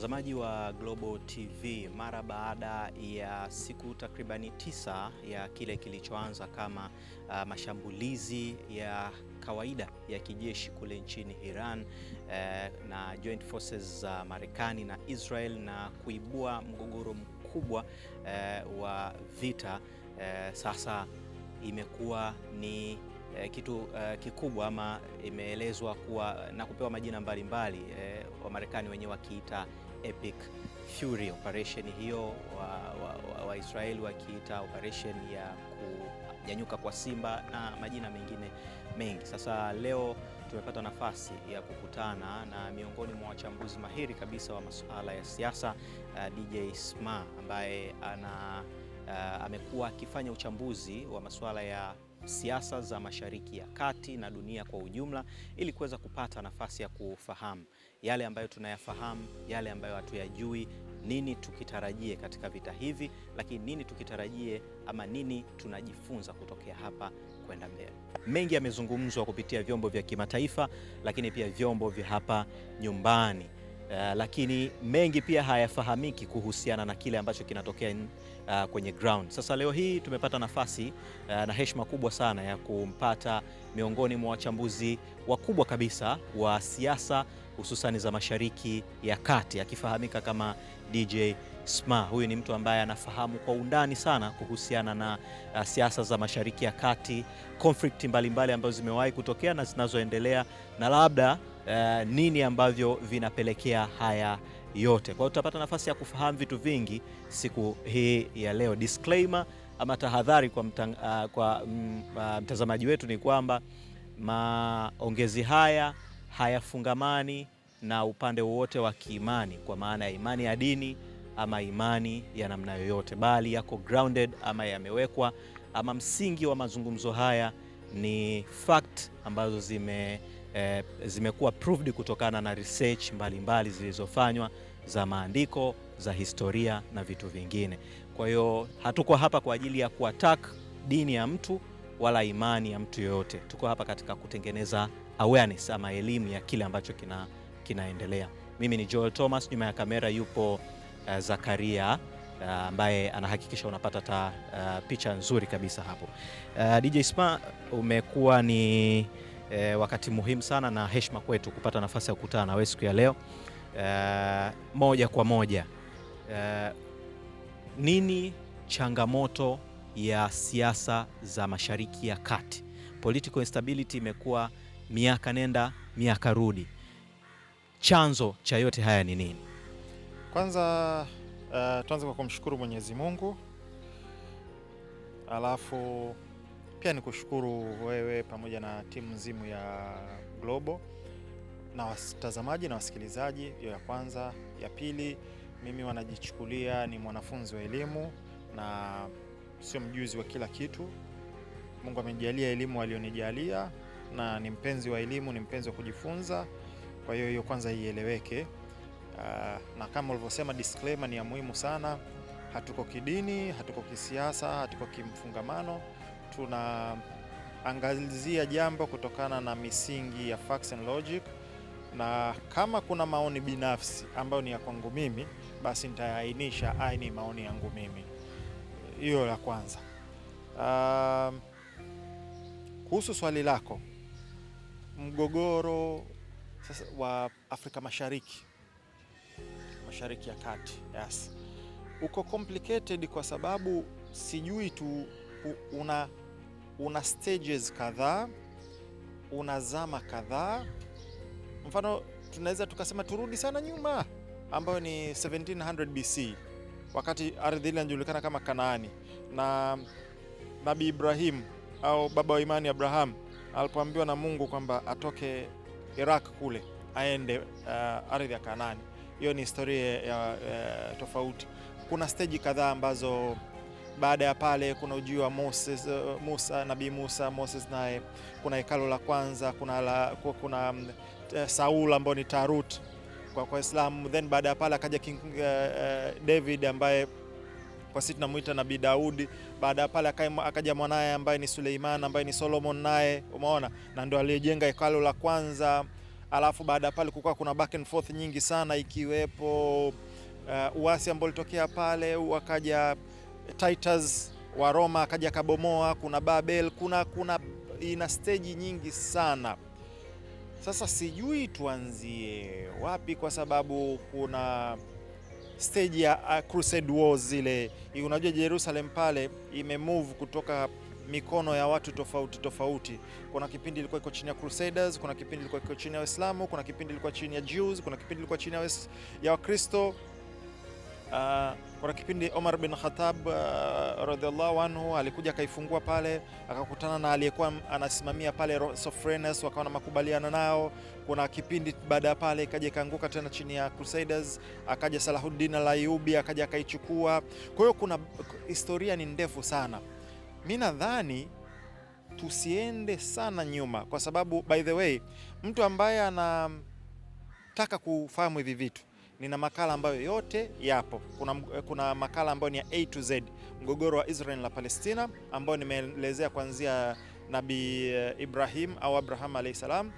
Mtazamaji wa Global TV, mara baada ya siku takribani 9 ya kile kilichoanza kama mashambulizi ya kawaida ya kijeshi kule nchini Iran na Joint Forces za Marekani na Israel na kuibua mgogoro mkubwa wa vita, sasa imekuwa ni kitu kikubwa, ama imeelezwa kuwa na kupewa majina mbalimbali, wa Marekani wenyewe wakiita Epic Fury operation hiyo, wa Israeli wakiita operation ya kunyanyuka kwa simba na majina mengine mengi. Sasa leo tumepata nafasi ya kukutana na miongoni mwa wachambuzi mahiri kabisa wa masuala ya siasa, DJ Sma, ambaye amekuwa akifanya uchambuzi wa masuala ya siasa za Mashariki ya Kati na dunia kwa ujumla, ili kuweza kupata nafasi ya kufahamu yale ambayo tunayafahamu, yale ambayo hatuyajui, nini tukitarajie katika vita hivi, lakini nini tukitarajie ama nini tunajifunza kutokea hapa kwenda mbele. Mengi yamezungumzwa kupitia vyombo vya kimataifa, lakini pia vyombo vya hapa nyumbani. Lakini mengi pia hayafahamiki kuhusiana na kile ambacho kinatokea kwenye ground. Sasa leo hii tumepata nafasi na heshima kubwa sana ya kumpata miongoni mwa wachambuzi wakubwa kabisa wa siasa, hususani za Mashariki ya Kati, akifahamika kama DJ Sma. Huyu ni mtu ambaye anafahamu kwa undani sana kuhusiana na siasa za Mashariki ya Kati, conflict mbalimbali ambazo zimewahi kutokea na zinazoendelea, na labda nini ambavyo vinapelekea haya yote. Kwa hiyo tutapata nafasi ya kufahamu vitu vingi siku hii ya leo. Disclaimer ama tahadhari kwa mtazamaji wetu ni kwamba maongezi haya hayafungamani na upande wowote wa kiimani, kwa maana ya imani ya dini ama imani ya namna yoyote, bali yako grounded ama yamewekwa, ama msingi wa mazungumzo haya ni fact ambazo zimekuwa proved kutokana na research mbalimbali zilizofanywa za maandiko, za historia na vitu vingine. Kwa hiyo hatuko hapa kwa ajili ya kuattack dini ya mtu wala imani ya mtu yoyote. Tuko hapa katika kutengeneza awareness ama elimu ya kile ambacho kinaendelea. Mimi ni Joel Thomas, nyuma ya kamera yupo Zakaria ambaye anahakikisha unapata picha nzuri kabisa hapo. DJ Sma, umekuwa ni wakati muhimu sana na heshima kwetu kupata nafasi ya kukutana na wewe siku ya leo. Moja kwa moja, nini changamoto ya siasa za Mashariki ya Kati? Political instability imekuwa miaka nenda miaka rudi. Chanzo cha yote haya ni nini? Kwanza tuanze kwa kumshukuru Mwenyezi Mungu, alafu pia nikushukuru wewe pamoja na timu nzima ya Global na watazamaji na wasikilizaji. Hiyo ya kwanza. Ya pili, mimi wanajichukulia ni mwanafunzi wa elimu na sio mjuzi wa kila kitu. Mungu amenijalia elimu alionijalia na ni mpenzi wa elimu, ni mpenzi wa kujifunza. Kwa hiyo kwanza ieleweke. Na kama ulivyosema, disclaimer ni ya muhimu sana. Hatuko kidini, hatuko kisiasa, hatuko kimfungamano. Tunaangazia jambo kutokana na misingi ya facts and logic, na kama kuna maoni binafsi ambayo ni ya kwangu mimi, basi nitaainisha ni maoni yangu mimi. Hiyo la kwanza. Kuhusu swali lako, mgogoro sasa wa Afrika Mashariki ya Kati, yes, uko complicated kwa sababu sijui tu una stages kadhaa, una zama kadhaa. Mfano tunaweza tukasema turudi sana nyuma, ambayo ni 1700 BC, wakati ardhi ile inajulikana kama Kanaani, na Nabii Ibrahim au baba wa imani Abraham alipoambiwa na Mungu kwamba atoke Iraq kule aende ardhi ya Kanaani. Hiyo ni historia ya tofauti. Kuna stage kadhaa ambazo baada ya pale kuna ujio wa Musa, Nabii Musa, Moses, naye kuna hekalu la kwanza, kuna Saul ambao ni Tarut kwa Waislamu. Then baada ya pale akaja King David ambaye kwa sisi tunamuita Nabii Daudi. Baada ya pale akaja mwanae ambaye ni Suleiman, ambaye ni Solomon naye, umeona, na ndio aliyejenga hekalu la kwanza alafu baada ya pale kukawa kuna back and forth nyingi sana, ikiwepo uasi ambao ulitokea pale, wakaja Titus wa Roma akaja kabomoa, kuna Babel, kuna ina stage nyingi sana. Sasa sijui tuanzie wapi, kwa sababu kuna stage ya Crusade Wars zile. Unajua Jerusalem pale imemove kutoka mikono ya watu tofauti tofauti. Kuna kipindi ilikuwa iko chini ya Crusaders, kuna kipindi ilikuwa iko chini ya Waislamu, kuna kipindi ilikuwa chini ya Jews, kuna kipindi ilikuwa chini ya Wakristo. Kuna kipindi Omar bin Khattab radhiallahu anhu alikuja akaifungua pale, akakutana na aliyekuwa anasimamia pale Sophones, wakawa na makubaliano nao. Kuna kipindi baada ya pale ikaja ikaanguka tena chini ya Crusaders, akaja Salahuddin al-Ayyubi akaja akaichukua. Kwa hiyo kuna historia ni ndefu sana. Mimi nadhani tusiende sana nyuma, kwa sababu by the way, mtu ambaye anataka kufahamu hivi vitu, nina makala ambayo yote yapo. Kuna makala ambayo ni ya A to Z, mgogoro wa Israel na Palestina, ambayo nimeelezea kuanzia Nabii Ibrahim au Abraham alayhi salam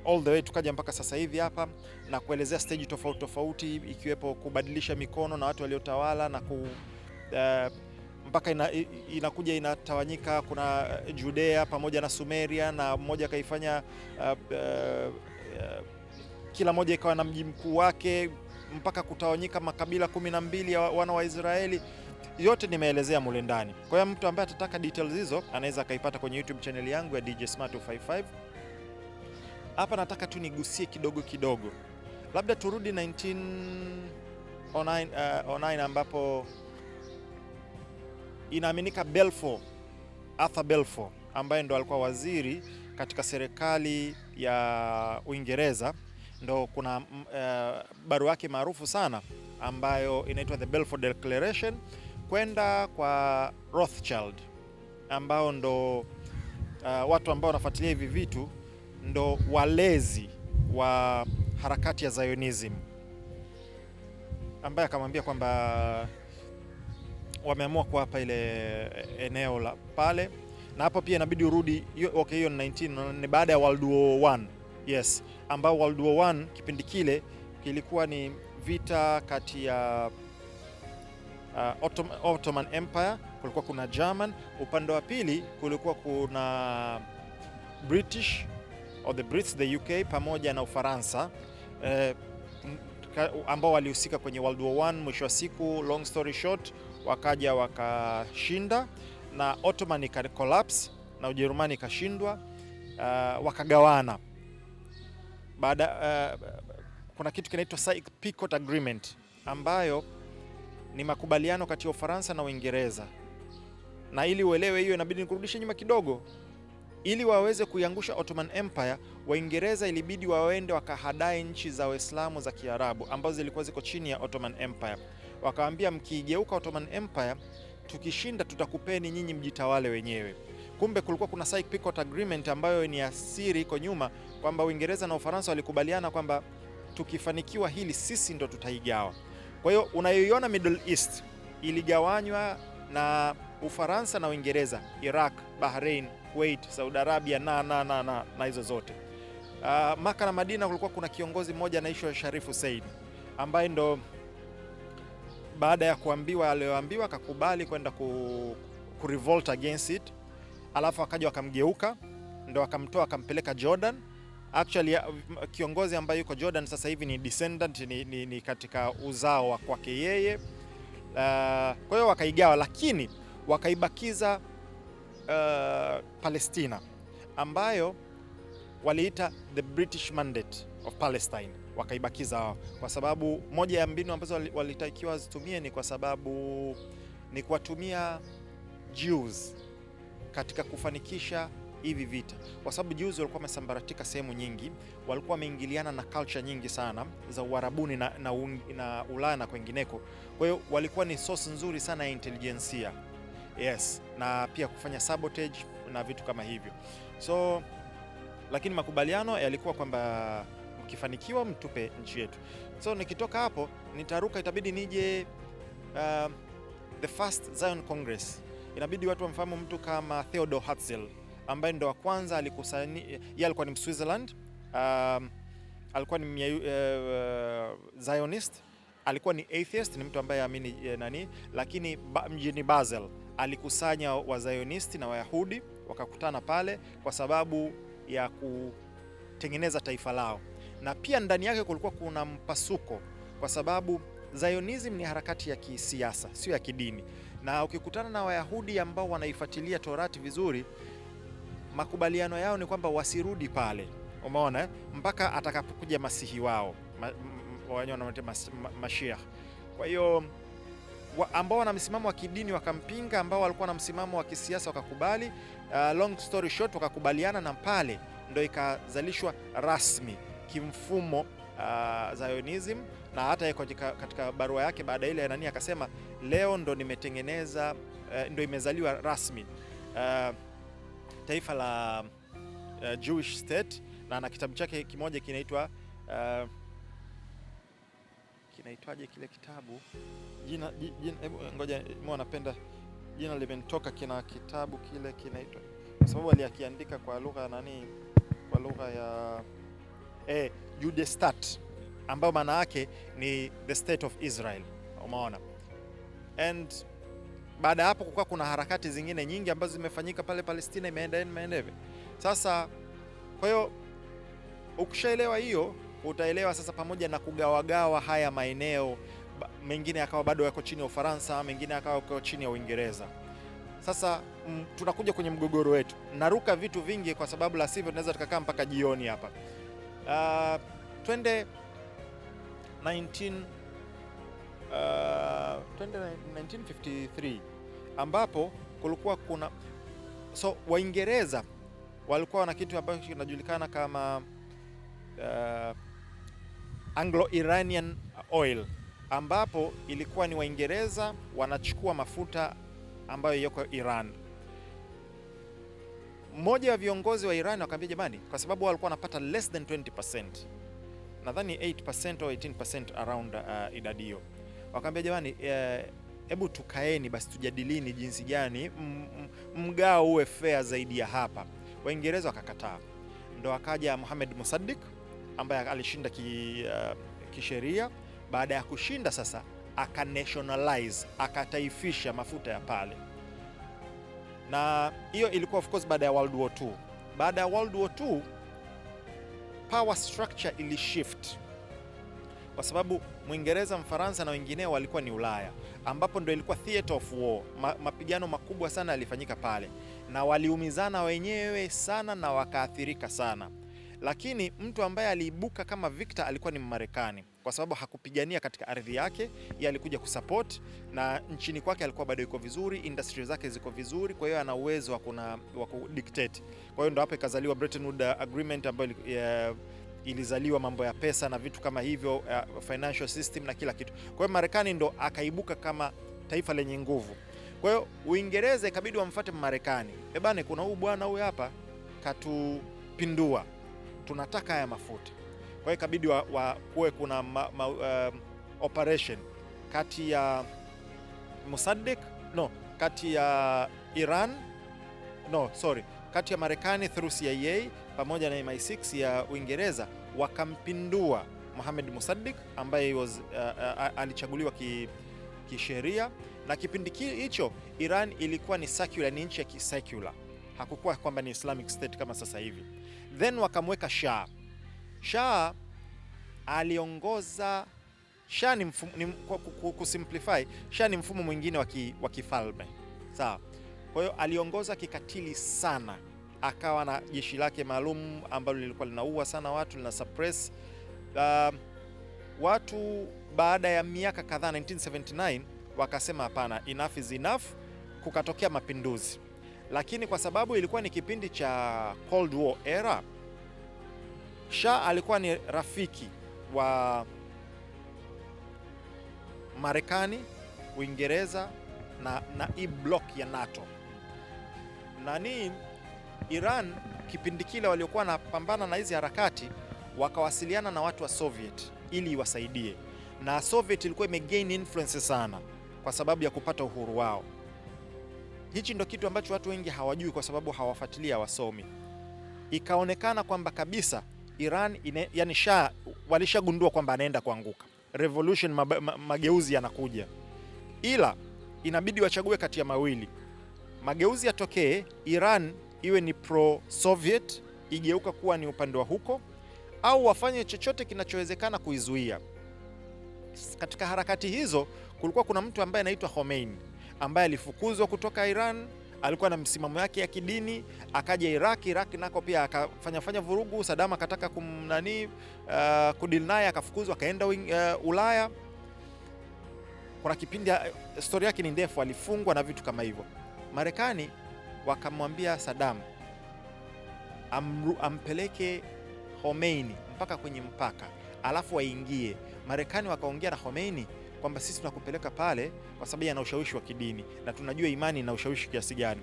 all the way tukaja mpaka sasa hivi hapa, na kuelezea stage tofauti tofauti, ikiwepo kubadilisha mikono na watu waliotawala na mpaka inakuja inatawanyika. Kuna Judea pamoja na Sumeria, na mmoja kaifanya kila moja ikawa na mji mkuu wake, mpaka kutawanyika makabila 12 ya wana wa Israeli. Yote nimeelezea mule ndani. Kwa hiyo mtu ambaye atataka details hizo anaweza akaipata kwenye YouTube channel yangu ya DJ Smart 255. Hapa nataka tu nigusie kidogo kidogo, labda turudi 1909 ambapo inaaminika Arthur Balfour ambaye ndo alikuwa waziri katika serikali ya Uingereza, ndo kuna barua yake maarufu sana ambayo inaitwa The Balfour Declaration kwenda kwa Rothschild, ambao ndo watu ambao wanafuatilia hivi vitu ndo walezi wa harakati ya Zionism, ambaye akamwambia kwamba wameamua kuwapa ile eneo la pale, na hapo pia inabidi urudi. Okay, hiyo ni 19 ni baada ya World War I. Yes, ambao World War I kipindi kile kilikuwa ni vita kati ya Ottoman Empire, kulikuwa kuna German, upande wa pili kulikuwa kuna British or the Brits, the UK pamoja na Ufaransa ambao walihusika kwenye World War I. Mwisho wa siku, long story short, wakaja wakashinda na Ottoman ika collapse na Ujerumani ikashindwa, wakagawana. Baada kuna kitu kinaitwa Sykes-Picot Agreement, ambayo ni makubaliano kati ya Ufaransa na Uingereza, na ili uelewe hiyo inabidi nikurudishe nyuma kidogo. Ili waweze kuiangusha Ottoman Empire, Waingereza ilibidi waende wakahadai nchi za Waislamu za Kiarabu ambazo zilikuwa ziko chini ya Ottoman Empire. Wakawaambia, mkigeuka Ottoman Empire, tukishinda tutakupeni nyinyi mjitawale wenyewe. Kumbe kulikuwa kuna Sykes-Picot Agreement ambayo ni asiri iko nyuma, kwamba Uingereza na Ufaransa walikubaliana kwamba tukifanikiwa hili sisi ndo tutaigawa. Kwa hiyo unayoiona Middle East iligawanywa na Ufaransa na Uingereza, Iraq, Bahrain, Kuwait, Saudi Arabia na hizo zote. Maka na Madina kulikuwa kuna kiongozi mmoja anaitwa Sharif Hussein, ambaye ndo baada ya kuambiwa aliyoambiwa akakubali kwenda ku revolt against it, alafu akaja wakamgeuka, ndo akamtoa akampeleka Jordan. Actually kiongozi ambaye yuko Jordan sasa hivi ni descendant, ni katika uzao wa kwake yeye. Kwa hiyo wakaigawa, lakini wakaibakiza Palestina, ambayo waliita the British Mandate of Palestine. Wakaibakiza wao kwa sababu moja ya mbinu ambazo walitakiwa wazitumie ni kwa sababu ni kuwatumia Jews katika kufanikisha hivi vita, kwa sababu Jews walikuwa wamesambaratika sehemu nyingi, walikuwa wameingiliana na culture nyingi sana za Uarabuni na Ulaya na kwengineko. Kwa hiyo walikuwa ni source nzuri sana ya intelligentsia, yes, na pia kufanya sabotage na vitu kama hivyo. So lakini makubaliano yalikuwa kwamba mkifanikiwa mtupe nchi yetu. So nikitoka hapo nitaruka, itabidi nije the first Zion Congress. Inabidi watu wamfahamu mtu kama Theodor Herzl, ambaye ndo wa kwanza alikusanya. Yeye alikuwa ni Switzerland, alikuwa ni Zionist, alikuwa ni atheist, ni mtu ambaye amini nani, lakini mjini Basel alikusanya Wazionisti na Wayahudi wakakutana pale kwa sababu ya kutengeneza taifa lao, na pia ndani yake kulikuwa kuna mpasuko kwa sababu Zionism ni harakati ya kisiasa, sio ya kidini, na ukikutana na Wayahudi ambao wanaifuatilia Torati vizuri, makubaliano yao ni kwamba wasirudi pale, umeona, mpaka atakapokuja masihi wao Mashiach. Kwa hiyo ambao wana msimamo wa kidini wakampinga, ambao walikuwa na msimamo wa kisiasa wakakubali. Long story short, wakakubaliana, na pale ndo ikazalishwa rasmi kimfumo Zionism, na hata katika barua yake baada ile nani akasema leo ndo nimetengeneza, ndo imezaliwa rasmi taifa la Jewish state, na ana kitabu chake kimoja kinaitwa kinaitwaje kile kitabu, jina ngoja, mimi napenda jina limenitoka, kina kitabu kile kinaitwa, kwa sababu alikiandika kwa lugha nani, kwa lugha ya Judestat, ambayo maana yake ni the state of Israel, umeona. And baada ya hapo kukawa kuna harakati zingine nyingi ambazo zimefanyika pale Palestina, imeenda hivi. Sasa kwa hiyo ukishaelewa hiyo, utaelewa sasa, pamoja na kugawagawa haya maeneo, mengine yakawa bado yako chini ya Ufaransa, mengine yakawa yako chini ya Uingereza. Sasa tunakuja kwenye mgogoro wetu, naruka vitu vingi kwa sababu la sivyo tunaweza tukakaa mpaka jioni hapa. Twende 1953 ambapo kulikuwa kuna Waingereza walikuwa na kitu ambacho kinajulikana kama Anglo-Iranian oil, ambapo ilikuwa ni Waingereza wanachukua mafuta ambayo yako Iran. Mmoja wa viongozi wa Iran akamwambia, jamani, kwa sababu walikuwa wanapata less than 20%, nadhani 8% au 18% around idadi hiyo, wakamwambia, jamani, hebu tukaeni basi tujadilini jinsi gani mgao uwe fair zaidi ya hapa. Waingereza wakakataa, ndo akaja Mohamed Mossadegh ambaye alishinda kisheria. Baada ya kushinda sasa akanationalize, akataifisha mafuta ya pale, na hiyo ilikuwa of course baada ya World War II. Baada ya World War II power structure ili shift, kwa sababu Mwingereza, Mfaransa na wengineo walikuwa ni Ulaya, ambapo ndo ilikuwa theater of war. Mapigano makubwa sana yalifanyika pale na waliumizana wenyewe sana na wakaathirika sana, lakini mtu ambaye aliibuka kama victor alikuwa ni Marekani, kwa sababu hakupigania katika ardhi yake, yeye alikuja kusupport, na nchini kwake alikuwa bado yuko vizuri, industry zake ziko vizuri, kwa hiyo ana uwezo wa kudictate. Kwa hiyo ndo hapo ikazaliwa Bretton Woods Agreement ambayo ilizaliwa mambo ya pesa na vitu kama hivyo, financial system na kila kitu. Kwa hiyo Marekani ndo akaibuka kama taifa lenye nguvu. Kwa hiyo Uingereza ikabidi wamfuate Marekani, bane, kuna huyu bwana huyu hapa katupindua, tunataka haya mafuta. Kwa hiyo ikabidi kuwe kuna operation kati ya Mossadegh, kati ya Iran, kati ya Marekani through CIA pamoja na MI6 ya Uingereza, wakampindua Mohamed Mossadegh ambaye alichaguliwa kisheria, na kipindi hicho Iran ilikuwa ni secular, ni nchi ya kisecular, hakukuwa kwamba ni Islamic State kama sasa hivi. Then wakamweka Shah aliongoza. Shah ni kusimplify, Shah ni mfumo mwingine wa kifalme, sawa. Kwa hiyo aliongoza kikatili sana, akawa na jeshi lake maalum ambalo lilikuwa linaua sana watu, lina suppress watu. Baada ya miaka kadhaa, 1979 wakasema hapana, enough is enough, kukatokea mapinduzi. Lakini kwa sababu ilikuwa ni kipindi cha Cold War era, Shah alikuwa ni rafiki wa Marekani, Uingereza na block ya NATO. Nani Iran kipindi kile waliokuwa wanapambana na hizi harakati, wakawasiliana na watu wa Soviet ili iwasaidie, na Soviet ilikuwa imegain influence sana kwa sababu ya kupata uhuru wao. Hichi ndo kitu ambacho watu wengi hawajui kwa sababu hawafuatilia, wasomi. Ikaonekana kwamba kabisa Iran yani Shah walishagundua kwamba anaenda kuanguka, revolution, mageuzi yanakuja, ila inabidi wachague kati ya mawili. Mageuzi yatokee, Iran iwe ni pro Soviet, igeuka kuwa ni upande wa huko, au wafanye chochote kinachowezekana kuizuia. Katika harakati hizo kulikuwa kuna mtu ambaye anaitwa Khomeini, ambaye alifukuzwa kutoka Iran, alikuwa na msimamo yake ya kidini, akaja Iraq nako pia akafanya vurugu. Saddam akataka kudili naye, akafukuzwa, akaenda Ulaya. Kuna kipindi, story yake ni ndefu, alifungwa na vitu kama hivyo. Marekani wakamwambia Saddam ampeleke Khomeini mpaka kwenye mpaka, alafu waingie. Marekani wakaongea na Khomeini kwamba sisi tunakupeleka pale kwa sababu ana ushawishi wa kidini na tunajua imani na ushawishi kiasi gani.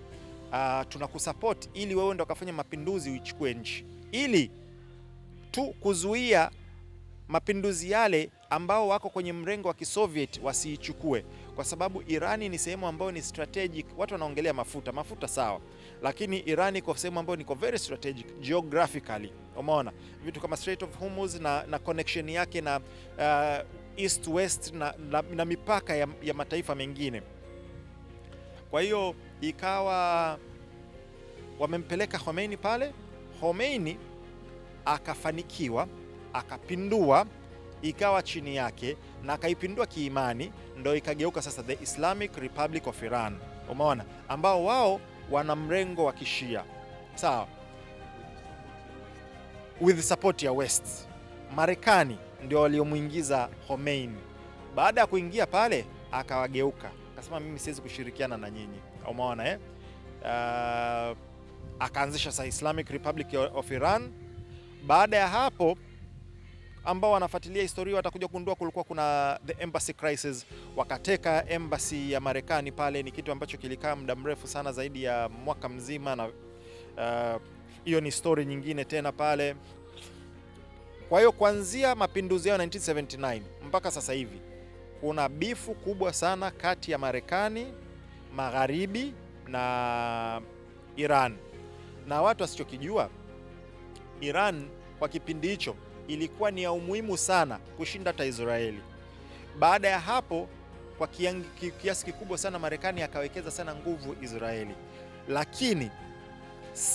Tunakusupport ili wewe ndio ukafanya mapinduzi uichukue nchi, ili tu kuzuia mapinduzi yale ambao wako kwenye mrengo wa Kisoviet wasiichukue, kwa sababu Irani ni sehemu ambayo ni strategic. Watu wanaongelea mafuta sawa, lakini Irani iko sehemu ambayo ni very strategic geographically. Umeona vitu kama Strait of Hormuz na connection yake na east west na mipaka ya mataifa mengine. Kwa hiyo ikawa wamempeleka Khomeini pale. Khomeini akafanikiwa, akapindua, ikawa chini yake na akaipindua kiimani, ndio ikageuka sasa the Islamic Republic of Iran. Umeona, ambao wao wana mrengo wa Kishia, sawa, with support ya West. Marekani ndio waliomuingiza Khomeini. Baada ya kuingia pale, akawageuka, akasema mimi siwezi kushirikiana na nyinyi. Umeona akaanzisha sasa Islamic Republic of Iran. Baada ya hapo, ambao wanafuatilia historia watakuja kugundua kulikuwa kuna the embassy crisis, wakateka embassy ya Marekani pale. Ni kitu ambacho kilikaa muda mrefu sana, zaidi ya mwaka mzima, na hiyo ni story nyingine tena pale. Kwa hiyo kuanzia mapinduzi yao 1979 mpaka sasa hivi kuna bifu kubwa sana kati ya Marekani, Magharibi na Iran. Na watu wasichokijua, Iran kwa kipindi hicho ilikuwa ni ya umuhimu sana kushinda hata Israeli. Baada ya hapo, kwa kiasi kikubwa sana Marekani akawekeza sana nguvu Israeli, lakini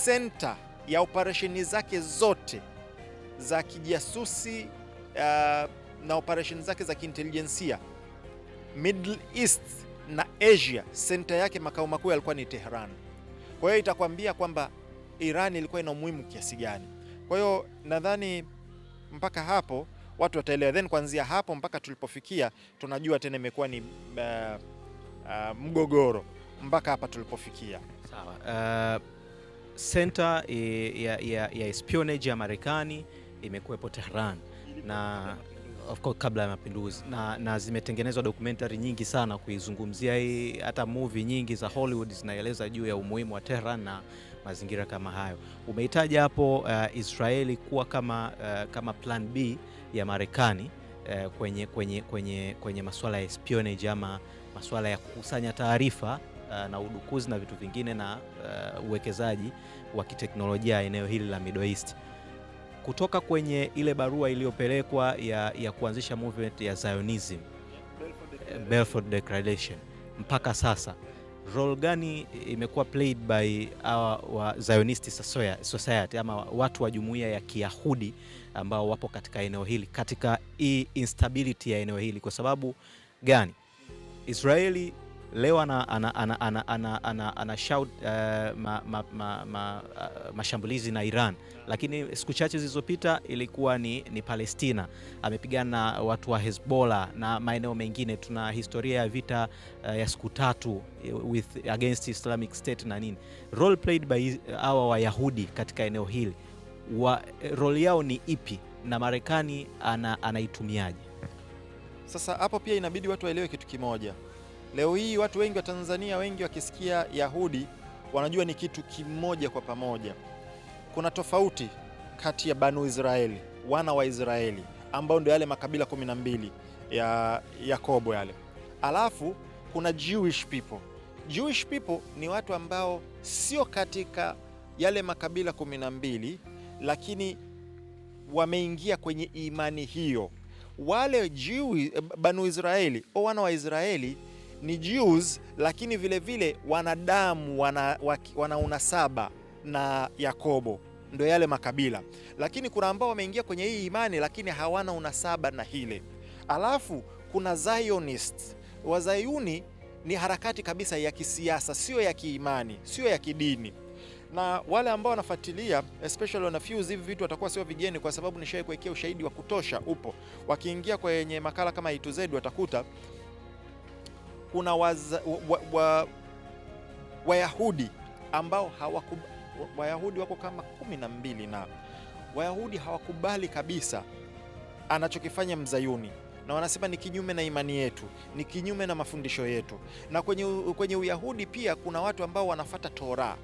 center ya operesheni zake zote za kijasusi na operesheni zake za kiintelijensia Middle East na Asia, center yake, makao makuu yalikuwa ni Tehran. Kwa hiyo itakwambia kwamba Iran ilikuwa ina umuhimu kiasi gani. Kwa hiyo nadhani mpaka hapo watu wataelewa, then kuanzia hapo mpaka tulipofikia tunajua tena imekuwa ni mgogoro mpaka hapa tulipofikia. Sawa. Center ya espionage ya Marekani imekuwepo Tehran, na of course kabla ya mapinduzi, na zimetengenezwa documentary nyingi sana kuizungumzia hii. Hata movie nyingi za Hollywood zinaeleza juu ya umuhimu wa Tehran na mazingira kama hayo. Umehitaja hapo Israeli kuwa kama plan B ya Marekani kwenye masuala ya espionage ama masuala ya kukusanya taarifa na udukuzi na vitu vingine na uwekezaji wa kiteknolojia eneo hili la Middle East. Kutoka kwenye ile barua iliyopelekwa ya kuanzisha movement ya Zionism, Balfour Declaration, mpaka sasa role gani imekuwa played by wa Zionist Society ama watu wa jumuiya ya Kiyahudi ambao wapo katika eneo hili, katika hii instability ya eneo hili? Kwa sababu gani Israeli leo ana shout mashambulizi na Iran, lakini siku chache zilizopita ilikuwa ni Palestina, amepigana na watu wa Hezbollah na maeneo mengine. Tuna historia ya vita ya siku tatu against Islamic State na nini. Role played by hawa Wayahudi katika eneo hili, role yao ni ipi na Marekani anaitumiaje? Sasa hapo pia inabidi watu waelewe kitu kimoja. Leo hii watu wengi wa Tanzania, wengi wakisikia Yahudi wanajua ni kitu kimoja kwa pamoja. Kuna tofauti kati ya Banu Israeli, wana wa Israeli, ambao ndio yale makabila 12 ya Yakobo yale. Alafu kuna Jewish people. Jewish people ni watu ambao sio katika yale makabila 12, lakini wameingia kwenye imani hiyo. Wale Banu Israeli au wana wa Israeli ni Jews, lakini vile vile wana damu, wana unasaba na Yakobo, ndio yale makabila. Lakini kuna ambao wameingia kwenye hii imani lakini hawana unasaba na hile. Alafu kuna Zionists. Wazayuni ni harakati kabisa ya kisiasa, sio ya kiimani, sio ya kidini. Na wale ambao wanafuatilia especially wana Fuse, hivi vitu watakuwa sio vigeni, kwa sababu nishawahi kuwekea ushahidi wa kutosha upo. Wakiingia kwenye makala kama A2Z watakuta kuna Wayahudi ambao Wayahudi wako kama 12 na Wayahudi hawakubali kabisa anachokifanya Mzayuni, na wanasema ni kinyume na imani yetu, ni kinyume na mafundisho yetu. Na kwenye Uyahudi pia kuna watu ambao wanafata Torah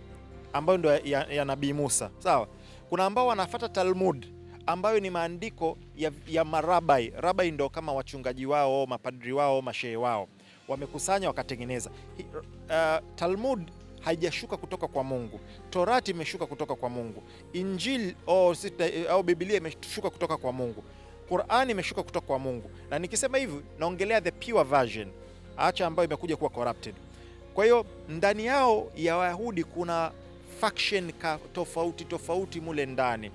ambayo ndio ya Nabii Musa, sawa. Kuna ambao wanafata Talmud ambayo ni maandiko ya marabai. Rabai ndio kama wachungaji wao, mapadri wao, mashehe wao, wamekusanya wakatengeneza. Talmud haijashuka kutoka kwa Mungu. Torati imeshuka kutoka kwa Mungu. Injili au Biblia imeshuka kutoka kwa Mungu. Qur'ani imeshuka kutoka kwa Mungu. Na nikisema hivi naongelea the pure version, acha ambayo imekuja kuwa corrupted. Kwa hiyo ndani yao ya Wayahudi kuna faction tofauti mule ndani,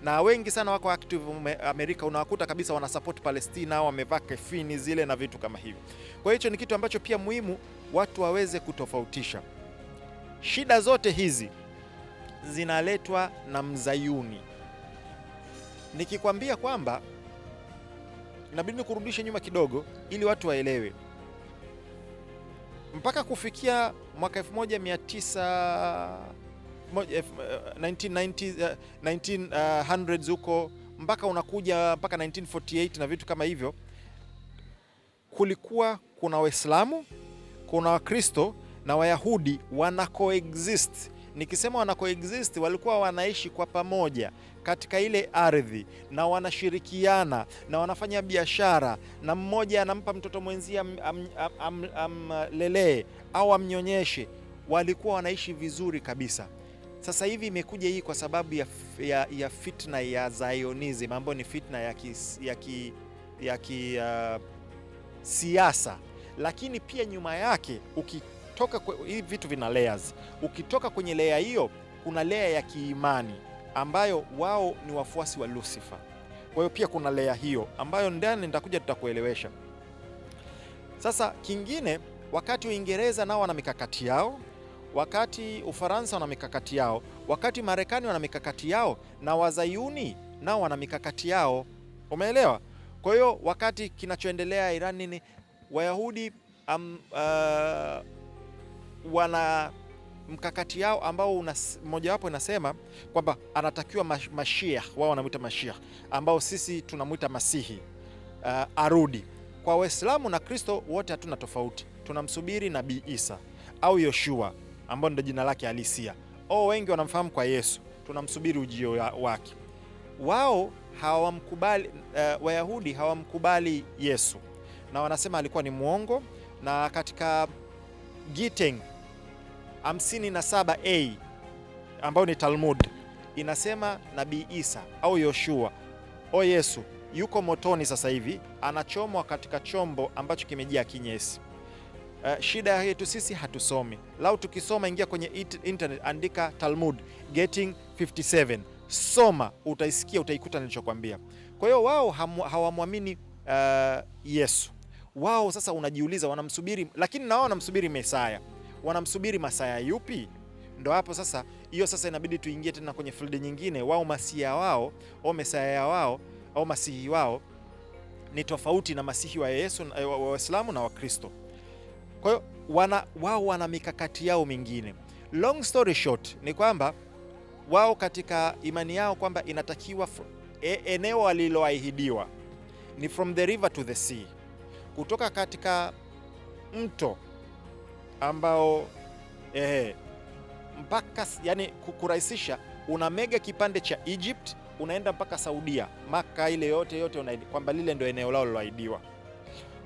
na wengi sana wako active Amerika, unawakuta kabisa wana support Palestina, wamevaa kefini zile na vitu kama hivyo. Kwa hiyo ni kitu ambacho pia muhimu watu waweze kutofautisha. Shida zote hizi zinaletwa na Mzayuni. Nikikwambia kwamba inabidi nikurudishe nyuma kidogo ili watu waelewe. Mpaka kufikia mwaka 1900s huko, mpaka unakuja mpaka 1948 na vitu kama hivyo, kulikuwa kuna Waislamu, kuna Wakristo na Wayahudi wana coexist. Nikisema wana coexist, walikuwa wanaishi kwa pamoja katika ile ardhi na wanashirikiana na wanafanya biashara, na mmoja anampa mtoto mwenzie amlelee au amnyonyeshe. Walikuwa wanaishi vizuri kabisa. Sasa hivi imekuja hii kwa sababu ya fitna ya Zionism, ambayo ni fitna ya siasa, lakini pia nyuma yake ukitoka hivi vitu vina layers. Ukitoka kwenye layer hiyo kuna layer ya kiimani ambayo wao ni wafuasi wa Lucifer. Kwa hiyo pia kuna layer hiyo ambayo ndani nitakuja tutakuelewesha. Sasa kingine, wakati Uingereza nao wana mikakati yao, wakati Ufaransa wana mikakati yao, wakati Marekani wana mikakati yao, na Wazayuni nao wana mikakati yao. Umeelewa? Kwa hiyo wakati kinachoendelea Iran nini, Wayahudi wana mkakati yao ambao mojawapo inasema kwamba anatakiwa Mashiach, wao wanamuita Mashiach, ambao sisi tunamuita Masihi, arudi. Kwa Waislamu na Kristo wote hatuna tofauti, tunamsubiri Nabii Isa au Yoshua ambao ndio jina lake halisia. Wengi wanamfahamu kwa Yesu, tunamsubiri ujio wake. Wao hawamkubali, Wayahudi hawamkubali Yesu na wanasema alikuwa ni muongo. Na katika Giteng 57a ambao ni Talmud inasema Nabii Isa au Yoshua au Yesu yuko motoni sasa hivi, anachomwa katika chombo ambacho kimejaa kinyesi. Shida yetu sisi hatusomi. Lau tukisoma, ingia kwenye internet, andika Talmud Getting 57, soma, utaisikia, utaikuta nilichokwambia. Kwa hiyo wao hawamwamini Yesu. Wao sasa unajiuliza wanamsubiri, lakini na wao wanamsubiri Mesaya. Wanamsubiri Masaya yupi? Ndo hapo sasa, hiyo sasa inabidi tuingie tena kwenye field nyingine. Wao Masia wao au Mesaya wao au Masihi wao ni tofauti na Masihi wa Yesu wa Waislamu na Wakristo. Kwa hiyo wao wana mikakati yao mingine. Long story short ni kwamba wao katika imani yao kwamba inatakiwa eneo waliloahidiwa ni from the river to the sea, kutoka katika mto ambao mpaka, yani kurahisisha, una mega kipande cha Egypt unaenda mpaka Saudia, Maka, ile yote kwamba lile ndio eneo lao liloahidiwa.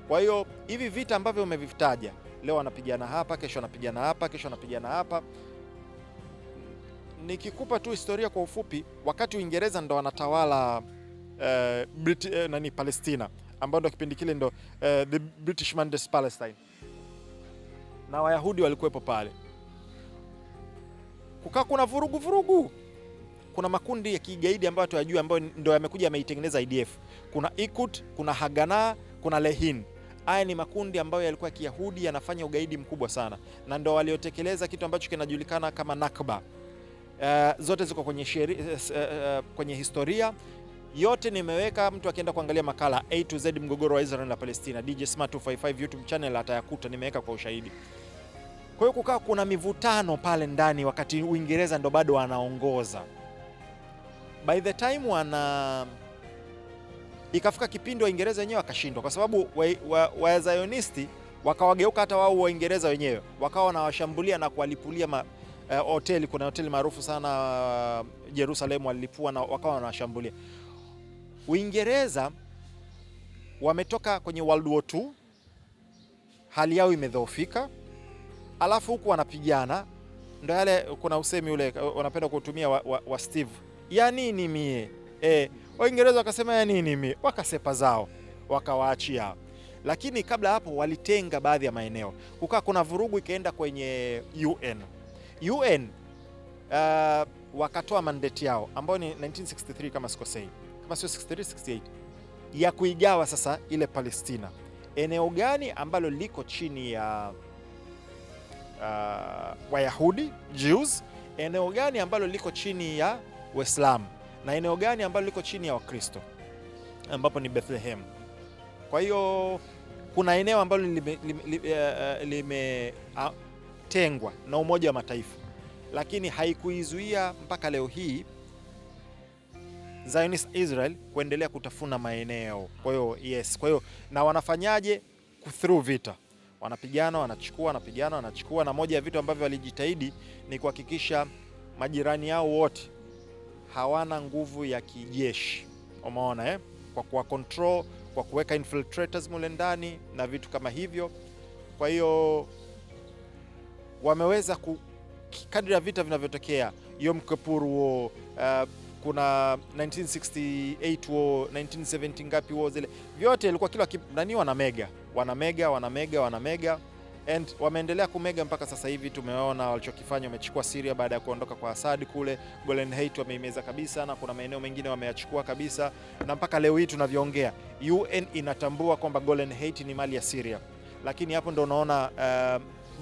Kwa hiyo hivi vita ambavyo umevitaja leo, wanapigana hapa, kesho wanapigana hapa, kesho wanapigana hapa. Nikikupa tu historia kwa ufupi, wakati Uingereza ndo wanatawala Palestina, ambao ndo kipindi kile ndo the British Mandate Palestine, na Wayahudi walikuwepo pale. Kukaa kuna vurugu, kuna makundi ya kigaidi ambayo tuyajua, ambayo ndo yamekuja yameitengeneza IDF. Kuna Ikut, kuna Haganah, kuna Lehin. Haya ni makundi ambayo yalikuwa Kiyahudi yanafanya ugaidi mkubwa sana, na ndo waliotekeleza kitu ambacho kinajulikana kama Nakba. Zote ziko kwenye historia yote nimeweka, mtu akienda kuangalia makala A to Z mgogoro wa Israel na Palestina, DJ Smart 255 YouTube channel atayakuta, nimeweka kwa ushahidi. Kwa hiyo kukaa kuna mivutano pale ndani, wakati Uingereza ndo bado wanaongoza. By the time ikafika kipindi Waingereza wenyewe wakashindwa, kwa sababu Wazionisti wakawageuka hata wao Waingereza wenyewe, wakawa wanawashambulia na kuwalipulia hoteli. Kuna hoteli maarufu sana Jerusalem, walilipua na wakawa wanawashambulia. Uingereza wametoka kwenye World War II, hali yao imedhoofika, alafu huku wanapigana. Ndo yale, kuna usemi ule wanapenda kutumia wa Steve, ya nini mie? Waingereza wakasema ya nini mie, wakasepa zao, wakawaachia. Lakini kabla hapo walitenga baadhi ya maeneo, kukaa kuna vurugu, ikaenda kwenye UN wakatoa mandate yao ambayo ni 1963 kama sikosei, kama sio 63 68, ya kuigawa sasa ile Palestina, eneo gani ambalo liko chini ya Wayahudi Jews, eneo gani ambalo liko chini ya Waislamu, na eneo gani ambalo liko chini ya Wakristo ambapo ni Bethlehem. Kwa hiyo kuna eneo ambalo limetengwa na Umoja wa Mataifa, lakini haikuizuia mpaka leo hii Zionist Israel kuendelea kutafuna maeneo. Kwa hiyo yes, kwa hiyo na wanafanyaje? Through vita, wanapigana, wanachukua, wanapigana, wanachukua. Na moja ya vitu ambavyo walijitahidi ni kuhakikisha majirani yao wote hawana nguvu ya kijeshi, umeona kwa kuwa control, kwa kuweka infiltrators mule ndani na vitu kama hivyo. Kwa hiyo wameweza kadri ya vita vinavyotokea, Yom Kippur War, kuna 1968 war, 1970 ngapi war, zile vyote ilikuwa kila nani wanamega and wameendelea kumega mpaka sasa hivi. Tumeona walichokifanya, wamechukua Syria baada ya kuondoka kwa Assad kule, Golan Heights wameimeza kabisa, na kuna maeneo mengine wameyachukua kabisa, na mpaka leo hii tunavyoongea UN inatambua kwamba Golan Heights ni mali ya Syria. Lakini hapo ndo unaona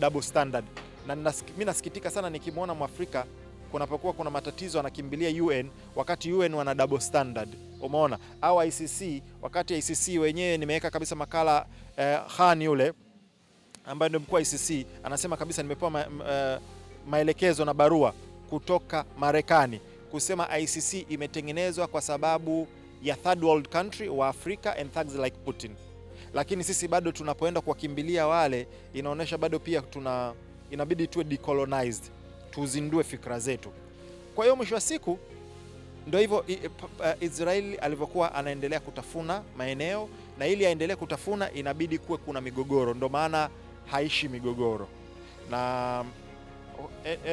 double standard, na mimi nasikitika sana nikimwona Mwafrika kunapokuwa kuna matatizo anakimbilia UN, wakati UN wana double standard, umeona, au ICC, wakati ICC wenyewe nimeweka kabisa makala Khan yule ambaye ndio mkuu wa ICC anasema kabisa, nimepewa maelekezo na barua kutoka Marekani kusema ICC imetengenezwa kwa sababu ya third world country wa Afrika and thugs like Putin. Lakini sisi bado tunapoenda kuwakimbilia wale, inaonyesha bado pia inabidi tuwe decolonized, tuzindue fikra zetu. Kwa hiyo mwisho wa siku ndio hivyo, Israeli alivyokuwa anaendelea kutafuna maeneo, na ili aendelee kutafuna inabidi kuwe kuna migogoro, ndio maana haishi migogoro. Na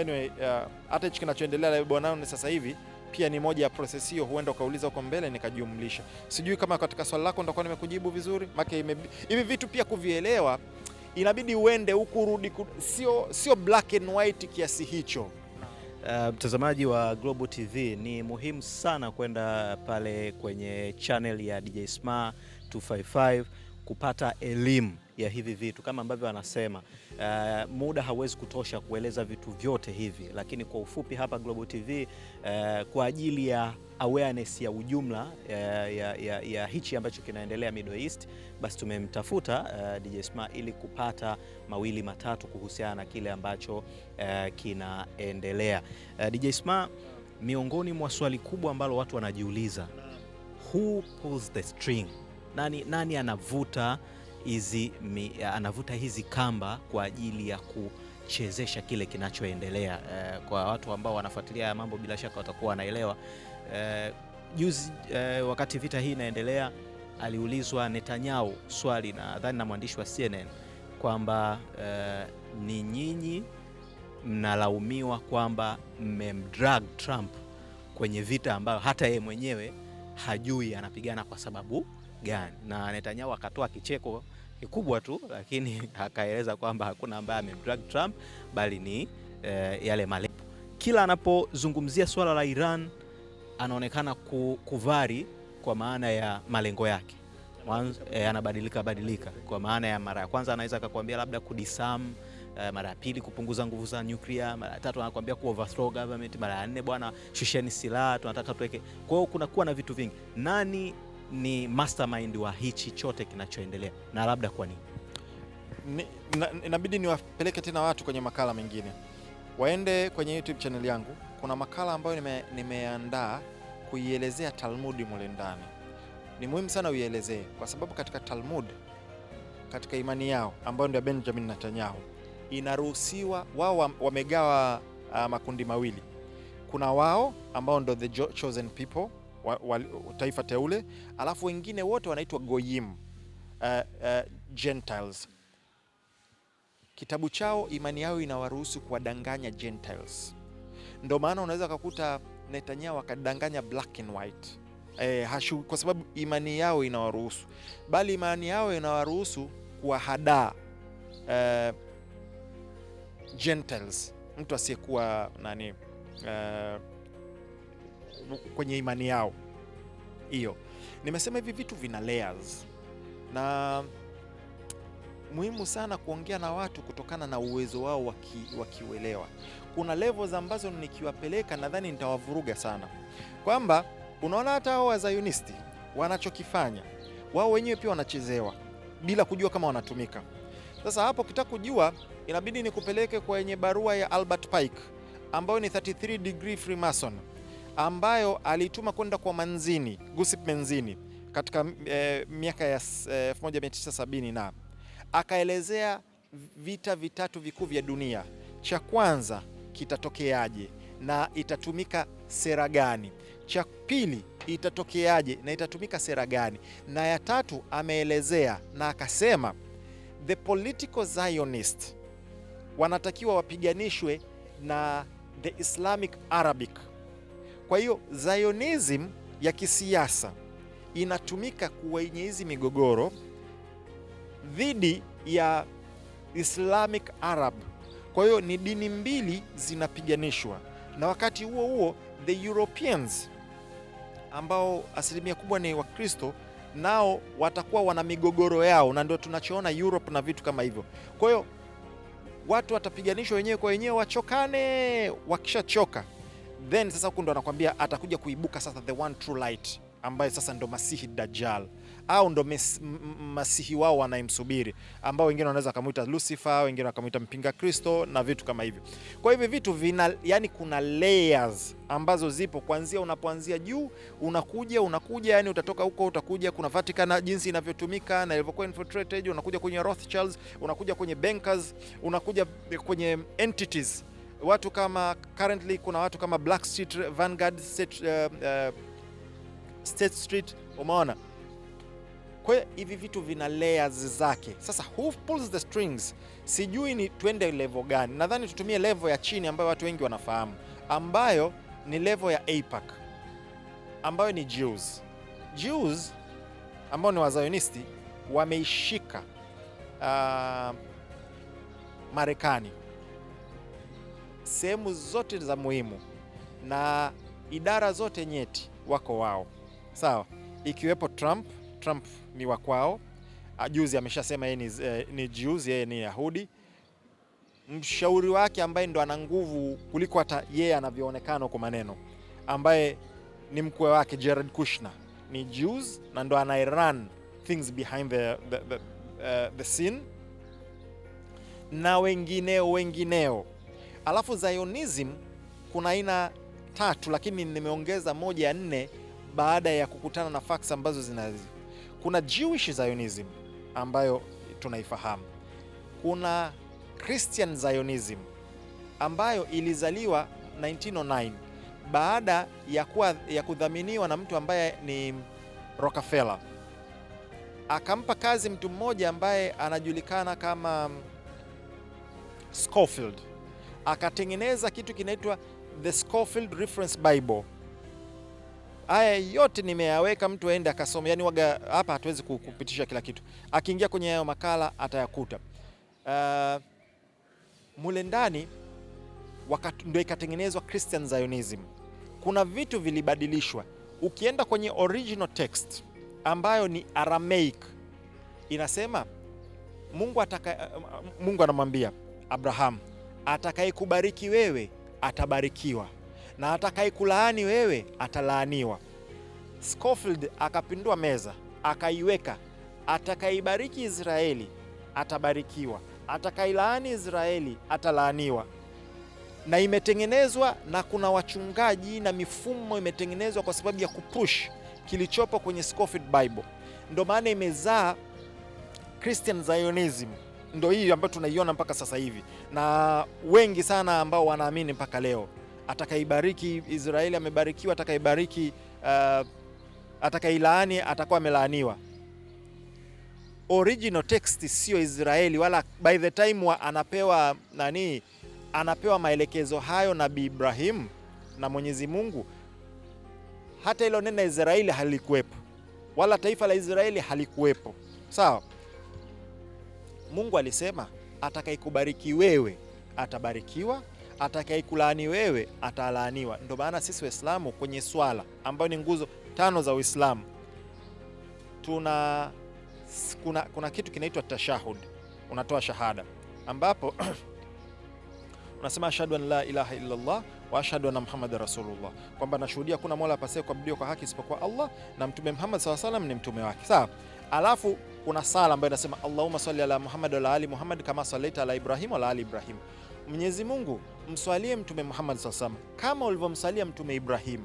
anyway, hata hichi kinachoendelea Lebanon sasa hivi pia ni moja ya process hiyo. Huenda ukauliza huko mbele nikajumlisha, sijui kama katika swali lako ndio nimekujibu vizuri, maana hivi vitu pia kuvielewa inabidi uende huku rudi, sio black and white kiasi hicho. Mtazamaji wa Global TV, ni muhimu sana kwenda pale kwenye channel ya DJ Smart 255 kupata elimu ya hivi vitu kama ambavyo anasema. Muda hauwezi kutosha kueleza vitu vyote hivi, lakini kwa ufupi hapa Global TV kwa ajili ya awareness ya ujumla ya hichi ambacho kinaendelea Middle East, basi tumemtafuta DJ Smart ili kupata mawili matatu kuhusiana na kile ambacho kinaendelea. DJ Smart, miongoni mwa swali kubwa ambalo watu wanajiuliza, who pulls the string? Nani anavuta hizi kamba kwa ajili ya kuchezesha kile kinachoendelea? Kwa watu ambao wanafuatilia mambo bila shaka watakuwa wanaelewa. Juzi wakati vita hii inaendelea, aliulizwa Netanyahu swali, nadhani na mwandishi wa CNN, kwamba ni nyinyi mnalaumiwa kwamba mmemdrag Trump kwenye vita ambayo hata yeye mwenyewe hajui anapigana kwa sababu gani, na Netanyahu akatoa kicheko kikubwa tu, lakini akaeleza kwamba hakuna ambaye amemdrag Trump bali ni yale malengo. Kila anapozungumzia swala la Iran anaonekana kuvari kwa maana ya malengo yake. Anabadilika kwa maana ya mara ya kwanza anaweza akakwambia labda kudisarm, mara ya pili kupunguza nguvu za nuclear, mara ya tatu anakuambia ku overthrow government, mara ya nne bwana shusheni silaha tunataka tuweke. Kwa hiyo kunakuwa na vitu vingi. Nani ni mastermind wa hichi chote kinachoendelea na labda kwa nini? Inabidi niwapeleke tena watu kwenye makala mengine, waende kwenye YouTube channel yangu. Kuna makala ambayo nimeandaa kuielezea Talmudi mule ndani. Ni muhimu sana uielezee, kwa sababu katika Talmud, katika imani yao ambayo ndio Benjamin Netanyahu, inaruhusiwa, wao wamegawa makundi mawili. Kuna wao ambao ndio the chosen people, taifa teule, alafu wengine wote wanaitwa Goyim, Gentiles. Kitabu chao, imani yao inawaruhusu kuwadanganya Gentiles. Ndio maana unaweza kukuta Netanyahu akadanganya black and white, kwa sababu imani yao inawaruhusu, bali imani yao inawaruhusu kuwahadaa Gentiles, mtu asiyekuwa nani kwenye imani yao hiyo. Nimesema hivi vitu vina layers, na muhimu sana kuongea na watu kutokana na uwezo wao wakiuelewa. Kuna levels ambazo nikiwapeleka nadhani nitawavuruga sana, kwamba unaona hata hao Wazionisti wanachokifanya, wao wenyewe pia wanachezewa bila kujua kama wanatumika. Sasa hapo kitaka kujua, inabidi nikupeleke kwenye barua ya Albert Pike ambayo ni 33 degree Freemason, ambayo alituma kwenda kwa Manzini, Giuseppe Manzini katika miaka ya 1970, na akaelezea vita vitatu vikuu vya dunia. Cha kwanza kitatokeaje na itatumika sera gani? Cha pili itatokeaje na itatumika sera gani? Na ya tatu ameelezea na akasema the political Zionist wanatakiwa wapiganishwe na the Islamic Arabic. Kwa hiyo Zionism ya kisiasa inatumika kwenye hizi migogoro dhidi ya Islamic Arab. Kwa hiyo ni dini mbili zinapiganishwa, na wakati huo huo the Europeans ambao asilimia kubwa ni Wakristo, nao watakuwa wana migogoro yao, na ndio tunachoona Europe na vitu kama hivyo. Kwa hiyo watu watapiganishwa wenyewe kwa wenyewe, wachokane. Wakishachoka then sasa huko ndo anakuambia atakuja kuibuka sasa the one true light, ambaye sasa ndo Masihi Dajjal, au ndo masihi wao wanayemsubiri, ambao wengine wanaweza kumuita Lucifer, wengine wakamuita mpinga Kristo na vitu kama hivyo. Kwa hivyo vitu yani kuna layers ambazo zipo kuanzia, unapoanzia juu unakuja yani utatoka huko utakuja, kuna Vatican jinsi inavyotumika na ilivyokuwa infiltrated, unakuja kwenye Rothschilds, unakuja kwenye bankers, unakuja kwenye entities, watu kama currently kuna watu kama Blackstreet, Vanguard, State Street, umeona. Kwa hiyo hivi vitu vina layers zake. Sasa who pulls the strings? Sijui ni twende level gani. Nadhani tutumie level ya chini ambayo watu wengi wanafahamu, ambayo ni level ya AIPAC, ambayo ni Jews ambao ni Wazionisti wameishika Marekani sehemu zote za muhimu na idara zote nyeti wako wao, sawa, ikiwepo Trump ni wa kwao. Juzi ameshasema yeye ni Jews, yeye ni Yahudi. Mshauri wake ambaye ndo ana nguvu kuliko hata yeye anavyoonekana kwa maneno, ambaye ni mkwe wake Jared Kushner, ni Jews na ndo ana run things behind the scene, na wengineo. Alafu Zionism kuna aina tatu, lakini nimeongeza moja ya nne baada ya kukutana na facts ambazo zinazi. Kuna Jewish Zionism ambayo tunaifahamu. Kuna Christian Zionism ambayo ilizaliwa 1909 baada ya kudhaminiwa na mtu ambaye ni Rockefeller. Akampa kazi mtu mmoja ambaye anajulikana kama Scofield. Akatengeneza kitu kinaitwa The Scofield Reference Bible. Aya yote nimeyaweka, mtu aende akasome. Yani waga hapa hatuwezi kupitisha kila kitu. Akiingia kwenye hayo makala atayakuta. Mule ndani ndio ikatengenezwa Christian Zionism. Kuna vitu vilibadilishwa. Ukienda kwenye original text ambayo ni Aramaic, inasema Mungu anamwambia Abraham, atakayekubariki wewe atabarikiwa na atakayekulaani wewe atalaaniwa. Scofield akapindua meza akaiweka, atakayeibariki Israeli atabarikiwa, atakayelaani Israeli atalaaniwa. Na imetengenezwa na kuna wachungaji na mifumo imetengenezwa kwa sababu ya kupush kilichopo kwenye Scofield Bible. Ndio maana imezaa Christian Zionism, ndio hii ambayo tunaiona mpaka sasa hivi, na wengi sana ambao wanaamini mpaka leo atakaibariki Israeli amebarikiwa, atakaibariki atakailaani atakuwa amelaaniwa. Original text sio Israeli, wala by the time anapewa maelekezo hayo Nabii Ibrahim na Mwenyezi Mungu, hata hilo neno Israeli halikuwepo, wala taifa la Israeli halikuwepo. Sawa? Mungu alisema atakayekubariki wewe atabarikiwa, atakayekulaani wewe atalaaniwa. Ndio maana sisi Waislamu kwenye swala ambayo ni nguzo 5 za Uislamu kuna kitu kinaitwa tashahud. Unatoa shahada ambapo unasema ashhadu an la ilaha illa Allah wa ashhadu anna Muhammadar Rasulullah, kwamba nashuhudia kuna mola apasaye kuabudiwa kwa haki isipokuwa Allah na Mtume Muhammad sallallahu alaihi wasallam ni mtume wake. Sawa? Alafu kuna sala ambayo inasema Allahumma salli ala Muhammad wa ala ali Muhammad kama sallaita ala Ibrahim wa ala ali Ibrahim. Mwenyezi Mungu mswalie Mtume Muhammad sallallahu alaihi wasallam kama ulivyomsalia Mtume Ibrahim.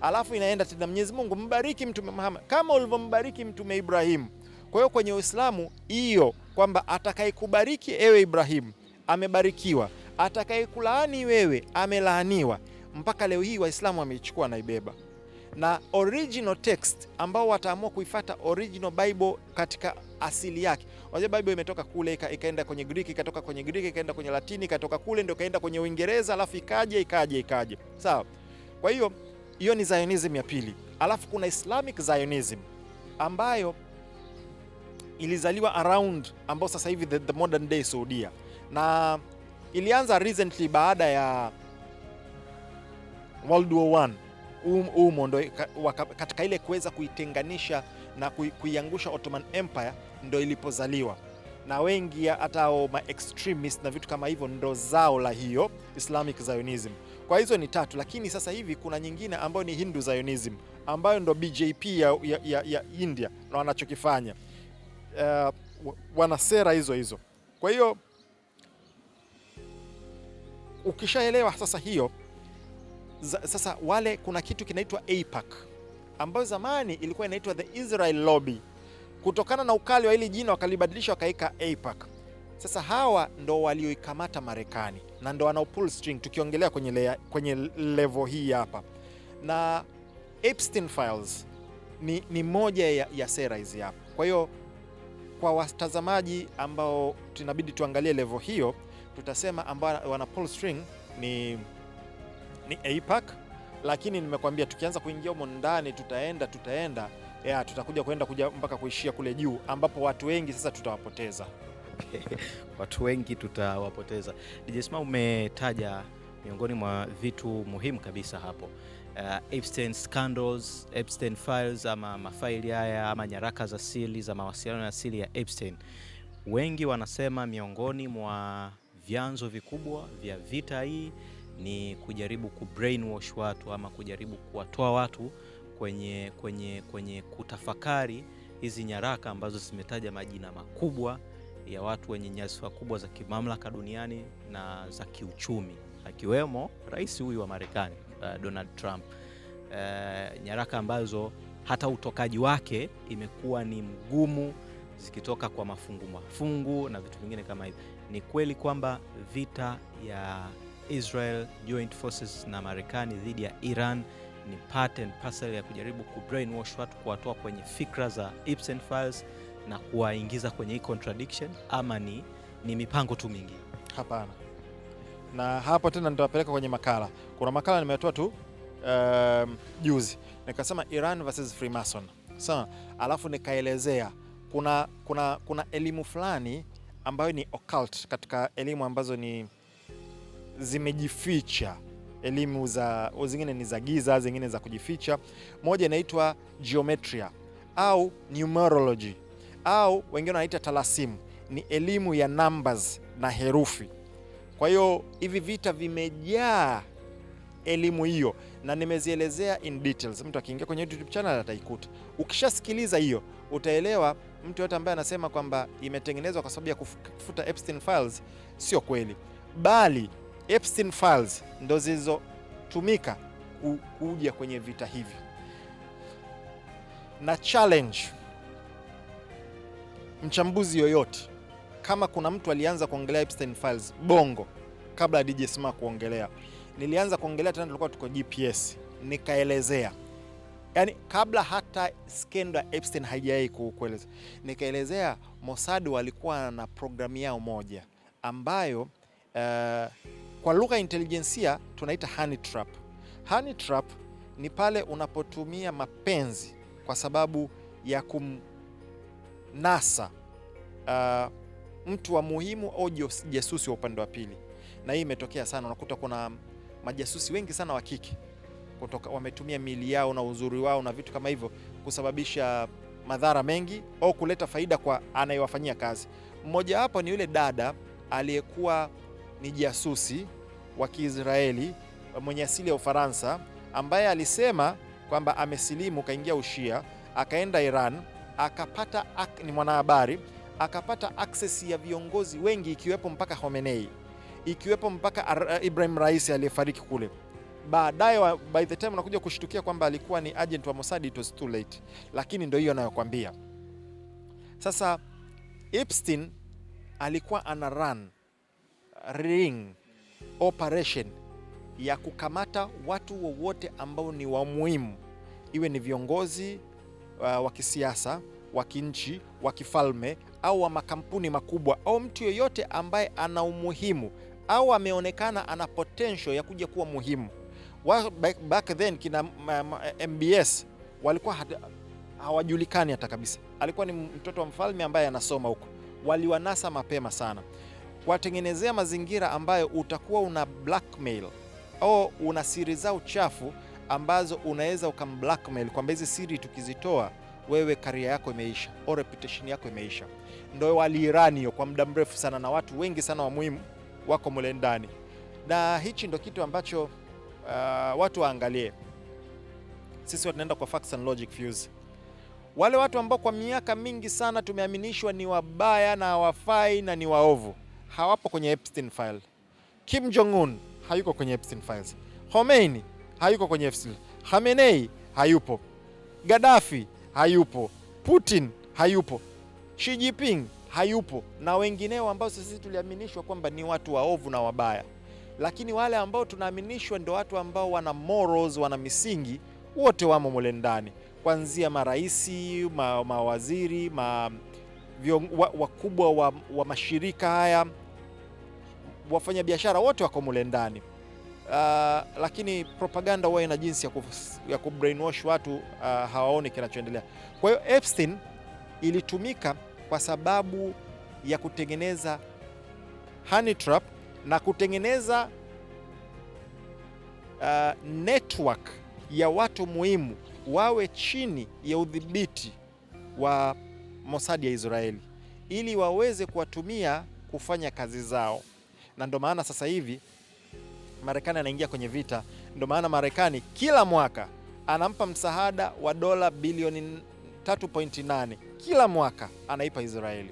Alafu inaenda tena, Mwenyezi Mungu mbariki Mtume Muhammad kama ulivyombariki Mtume Ibrahim. Kwa hiyo kwenye Uislamu hiyo kwamba atakayekubariki ewe Ibrahim amebarikiwa, atakayekulaani wewe amelaaniwa. Mpaka leo hii Waislamu wameichukua na ibeba. Na original text ambao wataamua kuifuata original Bible katika asili yake. Wajua Bible imetoka kule ikaenda kwenye Greek, ikatoka kwenye Greek ikaenda kwenye Latini, ikatoka kule ndio kaenda kwenye Uingereza, alafu ikaje. Sawa? Kwa hiyo ni Zionism ya pili. Alafu kuna Islamic Zionism ambayo ilizaliwa around ambao sasa hivi the modern day Saudia, na ilianza recently baada ya World War I. Ndo katika ile kuweza kuitenganisha na kuiangusha Ottoman Empire ndo ilipozaliwa, na wengi hata ma extremist na vitu kama hivyo ndo zao la hiyo Islamic Zionism. Kwa hizo ni 3, lakini sasa hivi kuna nyingine ambayo ni Hindu Zionism ambayo ndo BJP ya India na wanachokifanya wana sera hizo. Kwa hiyo ukishaelewa sasa hiyo sasa wale kuna kitu kinaitwa AIPAC ambayo zamani ilikuwa inaitwa the Israel Lobby. Kutokana na ukali wa hili jina wakalibadilisha wakaika AIPAC. Sasa hawa ndo walioikamata Marekani na ndo wanao pull string tukiongelea kwenye level hii hapa. Na Epstein Files ni moja ya sera hizi hapa. Kwa hiyo kwa watazamaji ambao tunabidi tuangalie level hiyo, tutasema ambao wana pull string ni AIPAC, lakini nimekwambia tukianza kuingia humo ndani tutaenda tutakuja mpaka kuishia kule juu ambapo watu wengi sasa tutawapoteza. Watu wengi tutawapoteza. DJ Sma, umetaja miongoni mwa vitu muhimu kabisa hapo. Epstein scandals, Epstein files ama mafaili haya ama nyaraka za siri za mawasiliano ya siri ya Epstein. Wengi wanasema miongoni mwa vyanzo vikubwa vya vita hii ni kujaribu kubrainwash watu ama kujaribu kuwatoa watu kwenye kutafakari hizi nyaraka ambazo zimetaja majina makubwa ya watu wenye nyadhifa kubwa za kimamlaka duniani na za kiuchumi, akiwemo rais huyu wa Marekani Donald Trump. Nyaraka ambazo hata utokaji wake imekuwa ni mgumu, zikitoka kwa mafungu na vitu vingine kama hivi. Ni kweli kwamba vita ya Israel Joint Forces na Marekani dhidi ya Iran ni part and parcel ya kujaribu kubrainwash watu, kuwatoa kwenye fikra za Epstein Files na kuwaingiza kwenye hii contradiction, ama ni mipango tu mingine? Hapana. Na hapo tena nitawapeleka kwenye makala. Kuna makala nimetoa tu juzi, nikasema Iran versus Freemason. Sawa, alafu nikaelezea kuna elimu fulani ambayo ni occult, katika elimu ambazo ni zimejificha, elimu za zingine ni za giza, zingine za kujificha. Moja inaitwa geometria au numerology au wengine wanaita talasimu, ni elimu ya numbers na herufi. Kwa hiyo hivi vita vimejaa elimu hiyo na nimezielezea in details. Mtu akiingia kwenye YouTube channel ataikuta. Ukishasikiliza hiyo utaelewa. Mtu yote ambaye anasema kwamba imetengenezwa kwa sababu ya kufuta Epstein files, sio kweli, bali Epstein files ndo zilizotumika kuja kwenye vita hivi. Na challenge mchambuzi yoyote, kama kuna mtu alianza kuongelea Epstein files Bongo kabla ya DJ Sma kuongelea, nilianza kuongelea tena, tulikuwa tuko GPS, nikaelezea, yani kabla hata skendo ya Epstein haijai kueleza, nikaelezea Mossad walikuwa na programu yao moja ambayo kwa lugha intelijensia tunaita honey trap. Honey trap ni pale unapotumia mapenzi kwa sababu ya kumnasa mtu wa muhimu au jasusi wa upande wa pili. Na hii imetokea sana, unakuta kuna majasusi wengi sana wa kike kutoka wametumia mili yao na uzuri wao na vitu kama hivyo kusababisha madhara mengi au kuleta faida kwa anayewafanyia kazi. Mmoja wapo ni yule dada aliyekuwa ni jasusi wa Kiisraeli mwenye asili ya Ufaransa, ambaye alisema kwamba amesilimu, kaingia Ushia, akaenda Iran, akapata ni mwanahabari, akapata access ya viongozi wengi, ikiwepo mpaka Khomeini, ikiwepo mpaka Ibrahim Raisi aliyefariki kule. Baadaye by the time unakuja kushtukia kwamba alikuwa ni agent wa Mossad, it was too late. Lakini ndio hiyo anayokuambia. Sasa Epstein alikuwa ana run ring operation ya kukamata watu wowote ambao ni wa muhimu, iwe ni viongozi wa kisiasa, wa kinchi, wa kifalme au wa makampuni makubwa, au mtu yoyote ambaye ana umuhimu au ameonekana ana potential ya kuja kuwa muhimu. Back then kina MBS walikuwa hawajulikani hata kabisa. Alikuwa ni mtoto wa mfalme ambaye anasoma huko. Waliwanasa mapema sana, watengenezea mazingira ambayo utakuwa una blackmail au una siri zao chafu ambazo unaweza ukamblackmail kwamba hizi siri tukizitoa wewe career yako imeisha au reputation yako imeisha. Ndio walirani hiyo kwa muda mrefu sana, na watu wengi sana wa muhimu wako mule ndani. Na hichi ndo kitu ambacho watu waangalie. Sisi tunaenda kwa facts and logic fuse. Wale watu ambao kwa miaka mingi sana tumeaminishwa ni wabaya na hawafai na ni waovu, hawapo kwenye Epstein file. Kim Jong-un hayuko kwenye Epstein files. Khomeini hayuko kwenye Epstein. Khamenei hayupo. Gaddafi hayupo. Putin hayupo. Xi Jinping hayupo, na wengineo ambao sisi tuliaminishwa kwamba ni watu waovu na wabaya. Lakini wale ambao tunaaminishwa ndio watu ambao wana morals, wana misingi, wote wamo mule ndani, kuanzia maraisi, mawaziri, wakubwa wa mashirika haya, wafanya biashara, wote wako mule ndani. Lakini propaganda huwa ina jinsi ya kubrainwash watu, hawaoni kinachoendelea. Kwa hiyo Epstein ilitumika kwa sababu ya kutengeneza honey trap na kutengeneza network ya watu muhimu wawe chini ya udhibiti wa Mossad ya Israeli ili waweze kuwatumia kufanya kazi zao. Na ndio maana sasa hivi Marekani anaingia kwenye vita. Ndio maana Marekani kila mwaka anampa msaada wa dola bilioni 3.8 kila mwaka anaipa Israeli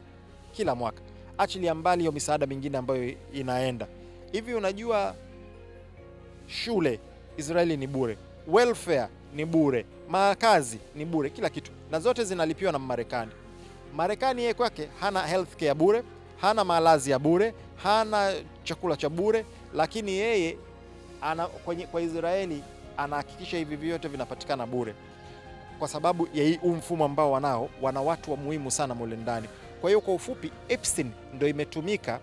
kila mwaka. Achilia mbali hiyo misaada mingine ambayo inaenda hivi. Unajua shule Israeli ni bure, welfare ni bure, makazi ni bure, kila kitu, na zote zinalipiwa na Marekani. Marekani yeye kwake hana healthcare bure, hana malazi ya bure, hana chakula cha bure, lakini yeye kwa Israeli anahakikisha hivi vyote vinapatikana bure, kwa sababu ya hii mfumo ambao wana watu wa muhimu sana mule ndani. Kwa hiyo kwa ufupi, Epstein ndio imetumika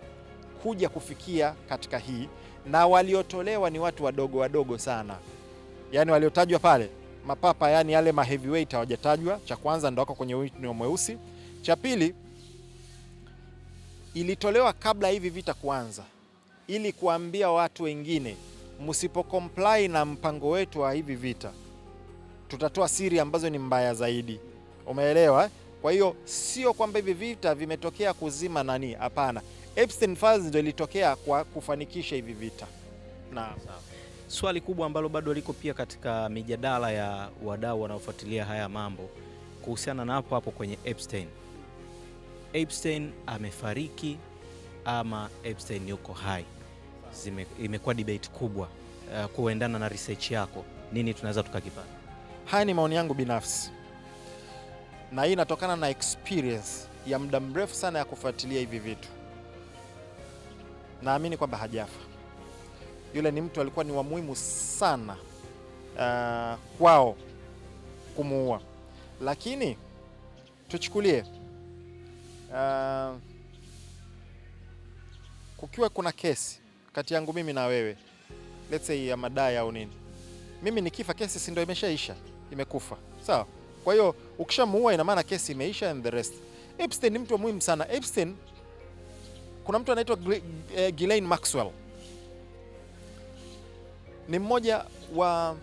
kuja kufikia katika hii, na waliotolewa ni watu wadogo wadogo sana. yani waliotajwa pale mapapa, yani yale ma heavyweight hawajatajwa. Cha kwanza ndo wako kwenye wino mweusi. Cha pili, ilitolewa kabla hivi vita kuanza, ili kuambia watu wengine, msipo comply na mpango wetu wa hivi vita, tutatoa siri ambazo ni mbaya zaidi. Umeelewa? Kwa hiyo sio kwamba hivi vita vimetokea kuzima nani, hapana. Epstein Files ndio ilitokea kwa kufanikisha hivi vita. Na swali kubwa ambalo bado liko pia katika mijadala ya wadau wanaofuatilia haya mambo kuhusiana na hapo kwenye Epstein. Epstein amefariki ama Epstein yuko hai? Imekuwa debate kubwa. Kuendana na research yako, nini tunaweza tukakipata? Haya ni maoni yangu binafsi, na hii inatokana na experience ya muda mrefu sana ya kufuatilia hivi vitu. Naamini kwamba hajafa. Yule ni mtu alikuwa ni wa muhimu sana kwao kumuua, lakini tuchukulie kukiwa kuna kesi kati yangu mimi na wewe, let's say ya madai au nini, mimi nikifa kesi si ndio imeshaisha, imekufa, sawa? Kwa hiyo ukishamuua ina maana kesi imeisha and the rest. Epstein ni mtu muhimu sana. Epstein, kuna mtu anaitwa Ghislaine Maxwell, ni mmoja wa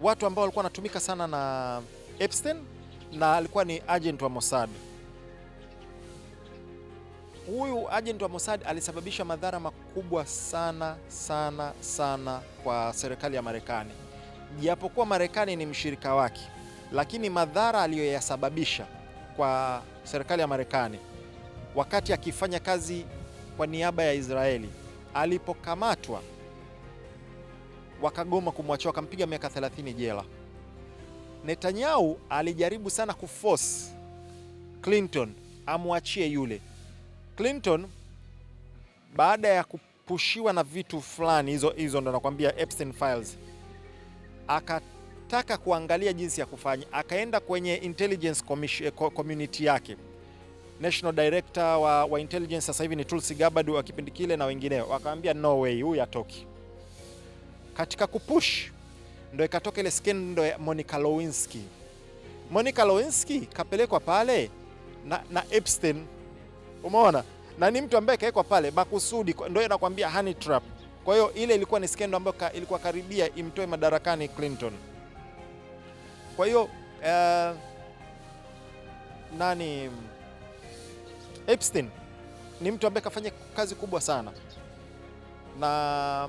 watu ambao walikuwa wanatumika sana na Epstein, na alikuwa ni agent wa Mossad. Huyu agent wa Mossad alisababisha madhara makubwa sana sana sana kwa serikali ya Marekani. Japokuwa Marekani ni mshirika wake, lakini madhara aliyoyasababisha kwa serikali ya Marekani wakati akifanya kazi kwa niaba ya Israeli, alipokamatwa wakagoma kumwachia, wakampiga miaka 30 jela. Netanyahu alijaribu sana kuforce Clinton amwachie yule. Clinton baada ya kupushiwa na vitu fulani, hizo ndo nakwambia Epstein Files, akataka kuangalia jinsi ya kufanya, akaenda kwenye intelligence community yake, National Director wa intelligence sasa hivi ni Tulsi Gabbard wa kipindi kile na wengineo, wakamwambia no way, huyu hatoki. Katika kupush ndo ikatoka ile skendo ya Monica Lewinsky. Monica Lewinsky kapelekwa pale na Epstein, umeona, na ni mtu ambaye kaekwa pale makusudi, ndio inakwambia honey trap. Kwa hiyo ile ilikuwa ni skendo ambayo ilikuwa karibia imtoe madarakani Clinton. Kwa hiyo Epstein ni mtu ambaye kafanya kazi kubwa sana na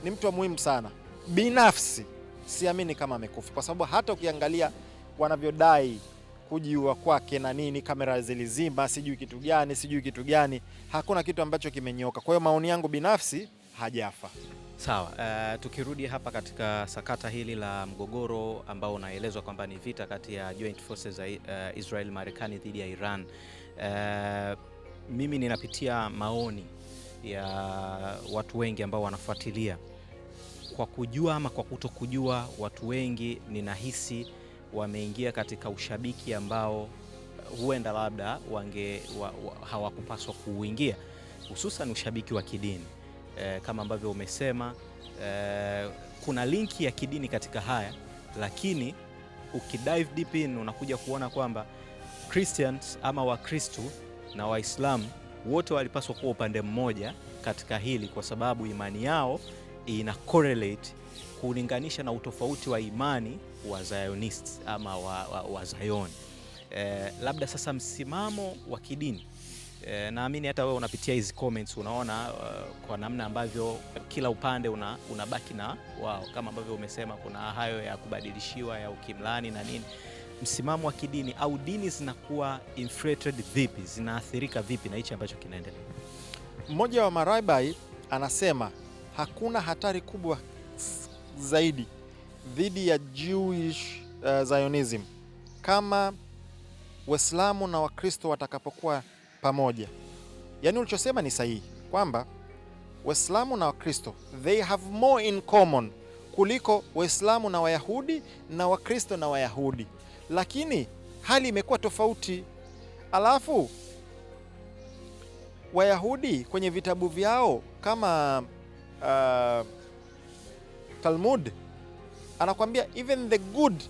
ni mtu wa muhimu sana. Binafsi siamini kama amekufa, kwa sababu hata ukiangalia wanavyodai kujiua kwake na nini, kamera zilizima, sijui kitu gani, hakuna kitu ambacho kimenyoka. Kwa hiyo maoni yangu binafsi, hajafa. Sawa. Tukirudi hapa katika sakata hili la mgogoro ambao unaelezwa kwamba ni vita kati ya Joint Forces za Israel Marekani dhidi ya Iran, mimi ninapitia maoni ya watu wengi ambao wanafuatilia. Kwa kujua ama kwa kutokujua, watu wengi ninahisi wameingia katika ushabiki ambao huenda labda hawakupaswa kuuingia, hususan ushabiki wa kidini. Kama ambavyo umesema, kuna linki ya kidini katika haya, lakini ukidive deep in unakuja kuona kwamba Christians ama Wakristo na Waislamu wote walipaswa kuwa upande mmoja katika hili, kwa sababu imani yao ina correlate kulinganisha na utofauti wa imani wa Zionists ama wa Zion. Labda sasa msimamo wa kidini, naamini hata wewe unapitia hizi comments unaona kwa namna ambavyo kila upande unabaki na wao, kama ambavyo umesema kuna hayo ya kubadilishiwa ya ukimlani na nini. Msimamo wa kidini au dini zinakuwa infiltrated vipi, zinaathirika vipi na hichi ambacho kinaendelea? Mmoja wa marabai anasema hakuna hatari kubwa zaidi dhidi ya Jewish Zionism kama Waislamu na Wakristo watakapokuwa pamoja. Yaani ulichosema ni sahihi kwamba Waislamu na Wakristo they have more in common kuliko Waislamu na Wayahudi na Wakristo na Wayahudi, lakini hali imekuwa tofauti. Alafu Wayahudi kwenye vitabu vyao kama Talmud anakuambia even the good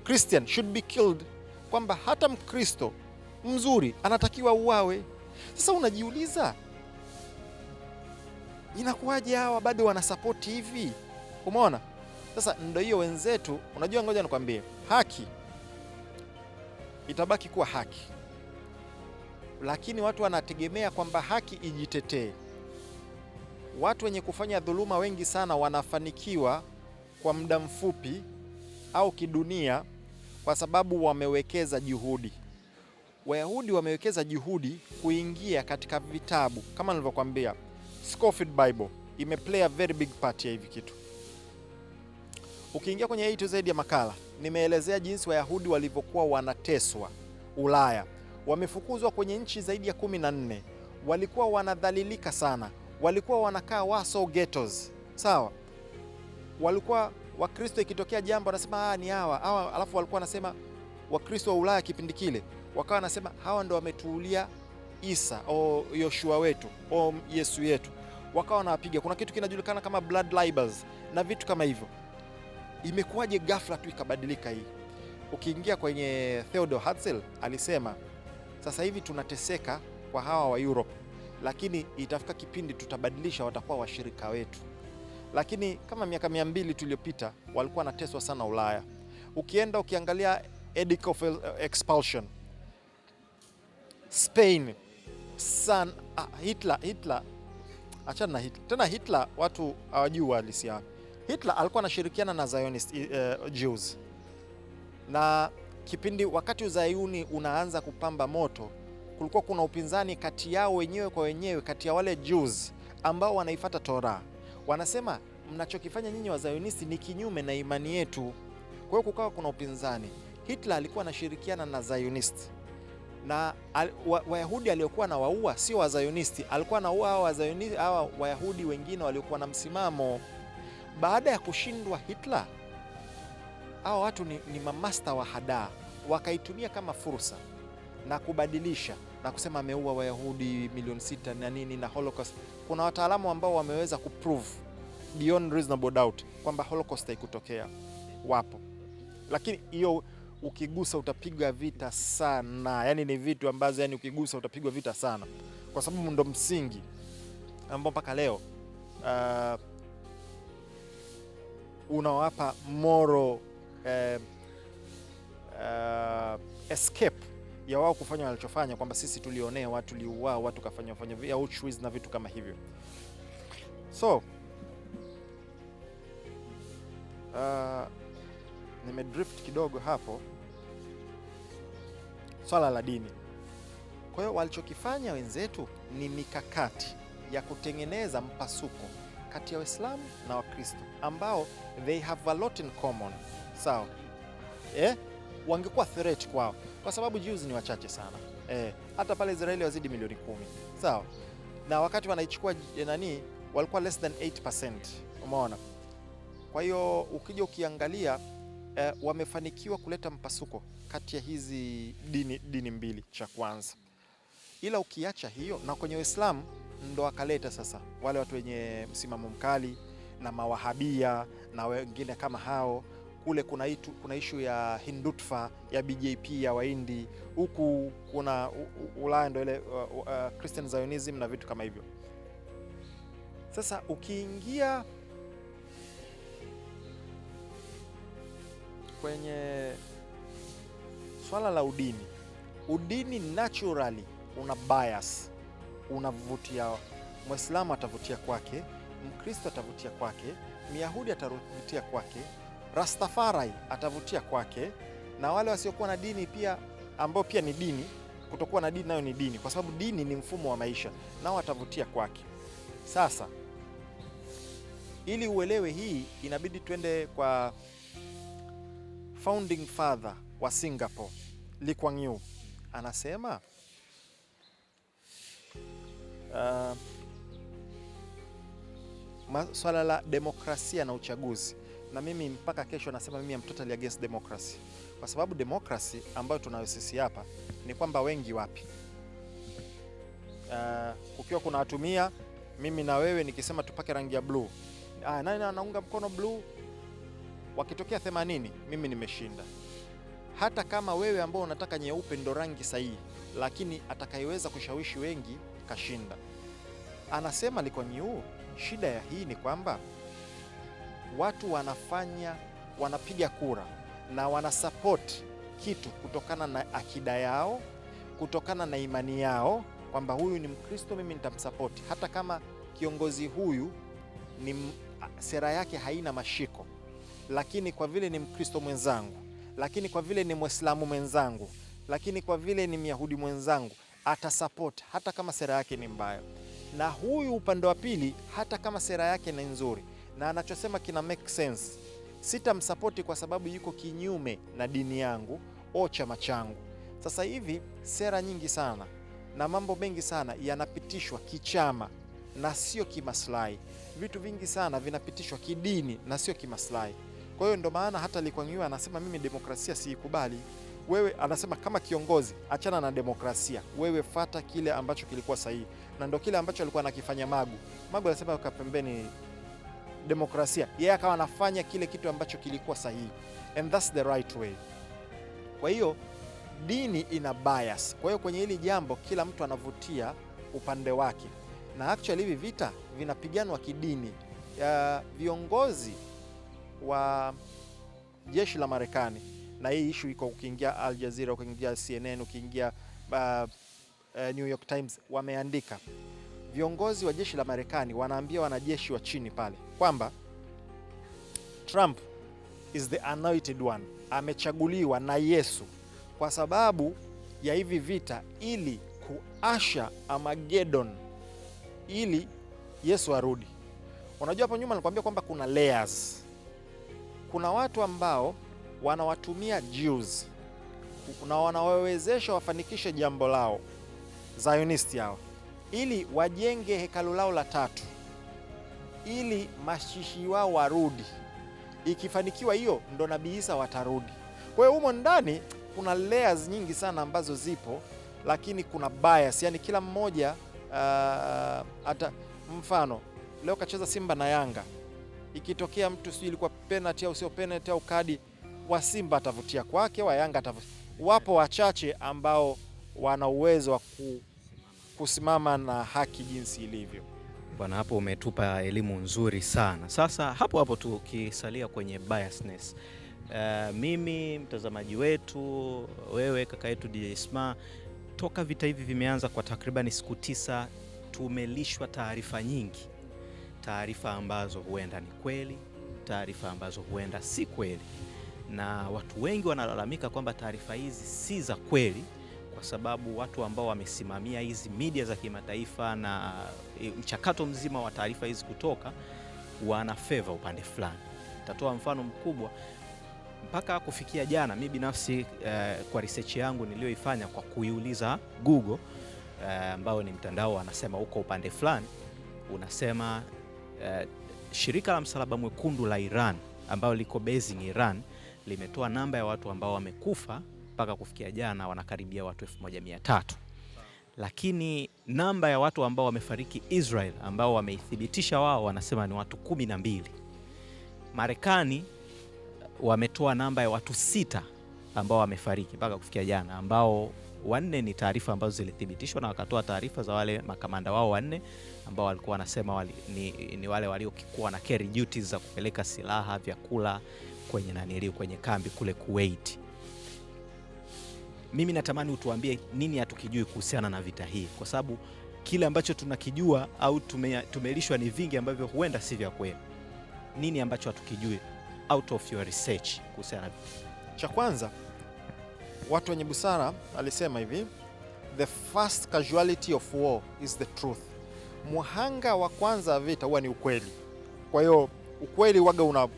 Christian should be killed, kwamba hata Mkristo mzuri anatakiwa uawe. Sasa unajiuliza inakuwaje hawa bado wanasapoti hivi? Umeona? Sasa ndio hiyo wenzetu, unajua, ngoja nikwambie, haki itabaki kuwa haki, lakini watu wanategemea kwamba haki ijitetee. Watu wenye kufanya dhuluma wengi sana wanafanikiwa kwa muda mfupi au kidunia kwa sababu wamewekeza juhudi. Wayahudi wamewekeza juhudi kuingia katika vitabu kama nilivyokuambia, Scofield Bible imeplay a very big part ya hivi kitu. Ukiingia kwenye A to Z ya makala, nimeelezea jinsi Wayahudi walivyokuwa wanateswa Ulaya. Wamefukuzwa kwenye nchi zaidi ya 14. Walikuwa wanadhalilika sana. Walikuwa wanakaa Warsaw ghettos. Sawa? Walikuwa Wakristo ikitokea jambo wanasema ni hawa, alafu walikuwa wanasema Wakristo wa Ulaya kipindi kile wakawa wanasema hawa ndo wametuulia Isa au Yoshua wetu au Yesu yetu, wakawa wanawapiga. Kuna kitu kinajulikana kama blood libels na vitu kama hivyo. Imekuwaje ghafla tu ikabadilika hii? Ukiingia kwenye Theodor Herzl alisema sasa hivi tunateseka kwa hawa wa Europe, lakini itafika kipindi tutabadilisha, watakuwa washirika wetu. Lakini kama miaka 200 tuliyopita walikuwa wanateswa sana Ulaya. Ukienda ukiangalia Edict of Expulsion Spain, Hitler, achana na Hitler. Tena Hitler watu hawajui halisia. Hitler alikuwa anashirikiana na Zionist Jews. Na kipindi wakati Uzayuni unaanza kupamba moto, kulikuwa kuna upinzani kati yao wenyewe kwa wenyewe, kati ya wale Jews ambao wanaifuata Torah. Wanasema mnachokifanya nyinyi wa Zionisti ni kinyume na imani yetu. Kwa hiyo kukawa kuna upinzani. Hitler alikuwa anashirikiana na Zionist. Na Wayahudi aliokuwa na waua sio wa Zionisti, alikuwa na hawa Wayahudi wengine waliokuwa na msimamo. Baada ya kushindwa Hitler, hawa watu ni mamasta wa hadaa, wakaitumia kama fursa na kubadilisha na kusema ameua Wayahudi milioni 6 na nini na Holocaust. Kuna wataalamu ambao wameweza kuprove beyond reasonable doubt kwamba Holocaust haikutokea, wapo. Lakini hiyo ukigusa utapigwa vita sana. Yani ni vitu ambazo yani ukigusa utapigwa vita sana, kwa sababu ndo msingi ambao mpaka leo unawapa moral escape ya wao kufanya walichofanya, kwamba sisi tulionea watu, tuliuaa watu, kafanya vya Auschwitz na vitu kama hivyo. So nimedrift kidogo hapo swala la dini. Kwa hiyo walichokifanya wenzetu ni mikakati ya kutengeneza mpasuko kati ya Waislamu na Wakristo ambao they have a lot in common. Sawa? Wangekuwa threat kwao kwa sababu Jews ni wachache sana. Hata pale Israeli wazidi milioni 10. Sawa? Na wakati wanaichukua walikuwa less than 8%. Umeona? Kwa hiyo ukija ukiangalia wamefanikiwa kuleta mpasuko kati ya hizi dini mbili, cha kwanza. Ila ukiacha hiyo, na kwenye Uislamu ndo akaleta sasa wale watu wenye msimamo mkali na mawahabia na wengine kama hao. Kule kuna issue ya Hindutva ya BJP ya Wahindi, huku kuna Ulaya ndo ile Christian Zionism na vitu kama hivyo. Sasa ukiingia kwenye swala la udini naturally una bias, unavutia. Muislamu atavutia kwake, Mkristo atavutia kwake, Myahudi atavutia kwake, Rastafari atavutia kwake, na wale wasiokuwa na dini pia, ambao pia ni dini. Kutokuwa na dini nayo ni dini, kwa sababu dini ni mfumo wa maisha, nao atavutia kwake. Sasa ili uelewe hii, inabidi twende kwa founding father wa Singapore, Lee Kuan Yew. Anasema swala la demokrasia na uchaguzi, na mimi mpaka kesho nasema mimi am totally against democracy, kwa sababu democracy ambayo tunayo sisi hapa ni kwamba wengi wapi, ukiwa kuna watumia, mimi na wewe nikisema tupake rangi ya blue nani anaunga mkono blue? Wakitokea 80, mimi nimeshinda. Hata kama wewe ambao unataka nyeupe ndo rangi sahihi, lakini atakayeweza kushawishi wengi kashinda. Anasema Lee Kuan Yew, shida ya hii ni kwamba watu wanapiga kura na wanasupport kitu kutokana na akida yao, kutokana na imani yao, kwamba huyu ni Mkristo, mimi nitamsupport hata kama kiongozi huyu ni sera yake haina mashiko, lakini kwa vile ni Mkristo mwenzangu, lakini kwa vile ni Muislamu mwenzangu, lakini kwa vile ni Myahudi mwenzangu, atasupport hata kama sera yake ni mbaya. Na huyu upande wa pili, hata kama sera yake ni nzuri na anachosema kina make sense, sitamsupport kwa sababu yuko kinyume na dini yangu au chama changu. Sasa hivi sera nyingi sana na mambo mengi sana yanapitishwa kichama na sio kimaslahi. Vitu vingi sana vinapitishwa kidini na sio kimaslahi. Kwa hiyo ndo maana hata Lee Kuan Yew anasema mimi demokrasia siikubali. Wewe anasema kama kiongozi, achana na demokrasia, wewe fata kile ambacho kilikuwa sahihi, na ndo kile ambacho alikuwa anakifanya Magu. Magu anasema kwa pembeni demokrasia, yeye akawa anafanya kile kitu ambacho kilikuwa sahihi, and that's the right way. Kwa hiyo dini ina bias. Kwa hiyo kwenye hili jambo kila mtu anavutia upande wake, na actually hivi vita vinapiganwa kidini. Viongozi wa jeshi la Marekani, na hii issue iko, ukiingia Al Jazeera, ukiingia CNN, ukiingia New York Times, wameandika viongozi wa jeshi la Marekani wanaambia wanajeshi wa chini pale kwamba Trump is the anointed one, amechaguliwa na Yesu kwa sababu ya hivi vita, ili kuasha Armageddon, ili Yesu arudi. Unajua hapo nyuma nilikwambia kwamba kuna layers. Kuna watu ambao wanawatumia Jews na wanawawezesha wafanikishe jambo lao, Zionisti hao, ili wajenge hekalu lao la tatu, ili mashishi wao warudi. Ikifanikiwa hiyo, ndo Nabii Isa watarudi. Kwa hiyo humo ndani kuna layers nyingi sana ambazo zipo, lakini kuna bias. Yani kila mmoja hata mfano leo kacheza Simba na Yanga, ikitokea mtu sio ilikuwa penalty au sio penalty au kadi, wa Simba atavutia kwake, wa Yanga atavutia. Wapo wachache ambao wana uwezo wa kusimama na haki jinsi ilivyo. Bwana, hapo umetupa elimu nzuri sana. Sasa hapo hapo tukisalia kwenye biasness, mimi mtazamaji wetu, wewe kaka yetu DJ Sma, toka vita hivi vimeanza kwa takriban siku 9, tumelishwa taarifa nyingi, taarifa ambazo huenda ni kweli, taarifa ambazo huenda si kweli, na watu wengi wanalalamika kwamba taarifa hizi si za kweli, kwa sababu watu ambao wamesimamia hizi media za kimataifa na mchakato mzima wa taarifa hizi kutoka, wana favor upande fulani. Tatoa mfano mkubwa, mpaka kufikia jana, mimi binafsi kwa research yangu niliyoifanya kwa kuiuliza Google, ambao ni mtandao wanasema uko upande fulani, unasema shirika la Msalaba Mwekundu la Iran ambao liko basing Iran limetoa namba ya watu ambao wamekufa mpaka kufikia jana wanakaribia watu 1300, lakini namba ya watu ambao wamefariki Israel ambao wameithibitisha wao wanasema ni watu 12. Marekani wametoa namba ya watu 6 ambao wamefariki mpaka kufikia jana, ambao 4 ni taarifa ambazo zilithibitishwa, na wakatoa taarifa za wale makamanda wao 4 ambao walikuwa wanasema ni wale waliokuwa na carry duties za kupeleka silaha, vyakula kwenye kambi kule Kuwait. Mimi natamani utuambie nini hatukijui kuhusiana na vita hii, kwa sababu kile ambacho tunakijua au tumelishwa ni vingi ambavyo huenda si vya kweli. Nini ambacho hatukijui out of your research kuhusiana na vita? Cha kwanza, watu wenye busara alisema hivi, the first casualty of war is the truth. Muhanga wa kwanza vita huwa ni ukweli. Kwa hiyo ukweli waga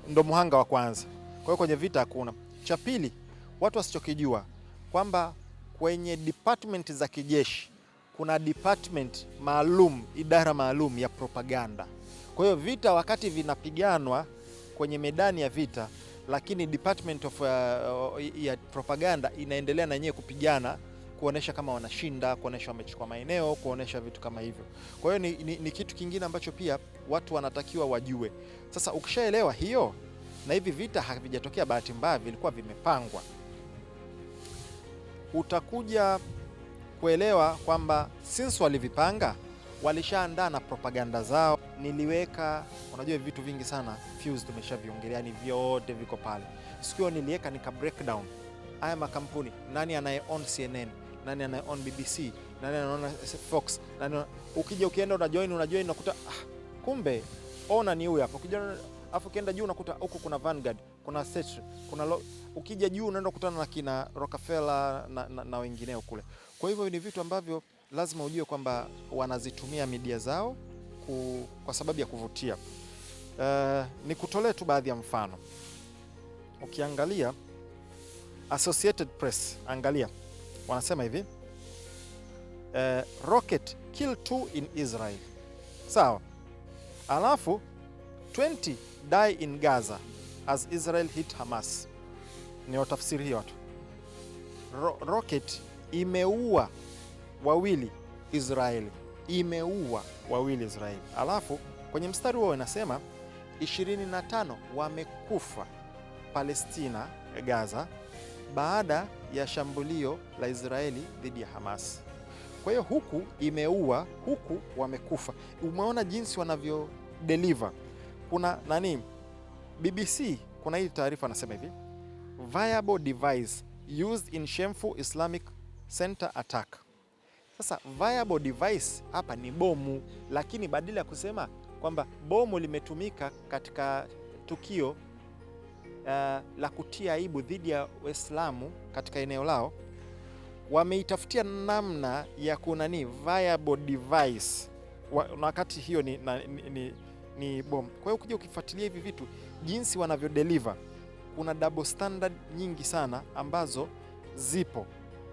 ndo muhanga wa kwanza. Kwa hiyo kwenye vita hakuna. Cha pili, watu wasichokijua kwamba kwenye department za kijeshi kuna department maalum, idara maalum ya propaganda. Kwa hiyo vita wakati vinapiganwa kwenye medani ya vita, lakini department of ya propaganda inaendelea na yenyewe kupigana kuonesha kama wanashinda, kuonesha wamechukua maeneo, kuonesha vitu kama hivyo. Kwa hiyo ni kitu kingine ambacho pia watu wanatakiwa wajue. Sasa ukishaelewa hiyo, na hivi vita havijatokea bahati mbaya, vilikuwa vimepangwa, utakuja kuelewa kwamba since walivipanga, walishaandaa na propaganda zao. Niliweka, unajua vitu vingi sana Fuse tumeshaviongelea, yani vyote viko pale. Sikio niliweka nika breakdown haya makampuni, nani anaye own CNN, nani anaye own BBC, nani anaona Fox, nani. Ukija ukienda unajoin unakuta kumbe ona ni huyu hapa. Ukija afu ukienda juu unakuta huko kuna Vanguard, kuna State, kuna ukija juu unaenda kukutana na kina Rockefeller na wengineo kule. Kwa hivyo ni vitu ambavyo lazima ujue kwamba wanazitumia media zao kwa sababu ya kuvutia. Nikutolee tu baadhi ya mfano. Ukiangalia Associated Press, angalia wanasema hivi, rocket kill 2 in Israel, sawa, alafu 20 die in Gaza as Israel hit Hamas. Ni watafsiri hiyo watu. Rocket imeua wawili Israeli, alafu kwenye mstari huo inasema 25 wamekufa Palestina, Gaza, baada ya shambulio la Israeli dhidi ya Hamas. Kwa hiyo huku imeua, huku wamekufa. Umeona jinsi wanavyo deliver. Kuna nani, BBC kuna hii taarifa anasema hivi, viable device used in shameful Islamic Center attack. Sasa viable device hapa ni bomu, lakini badala ya kusema kwamba bomu limetumika katika tukio la kutia aibu dhidi ya Waislamu katika eneo lao, wameitafutia namna ya kunani viable device wakati hiyo ni bomu. Kwa hiyo ukija ukifuatilia hivi vitu jinsi wanavyo deliver, kuna double standard nyingi sana ambazo zipo.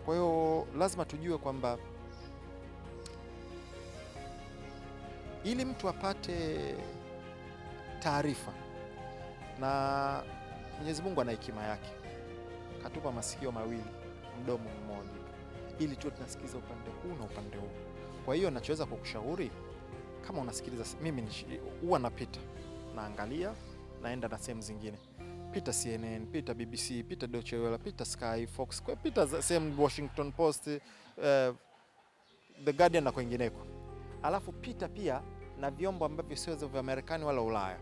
Kwa hiyo lazima tujue kwamba ili mtu apate taarifa, na Mwenyezi Mungu ana hekima yake, katupa masikio mawili, mdomo mmoja, ili tu tunasikiza upande huu na upande huu. Kwa hiyo nachoweza kukushauri, kama unasikiliza, mimi huwa napita, naangalia, naenda na sehemu zingine, pita CNN, pita BBC, pita Deutsche Welle, pita Sky, Fox, pita sehemu Washington Post, The Guardian na kwingineko. Alafu pita pia na vyombo ambavyo sio vya Marekani wala Ulaya.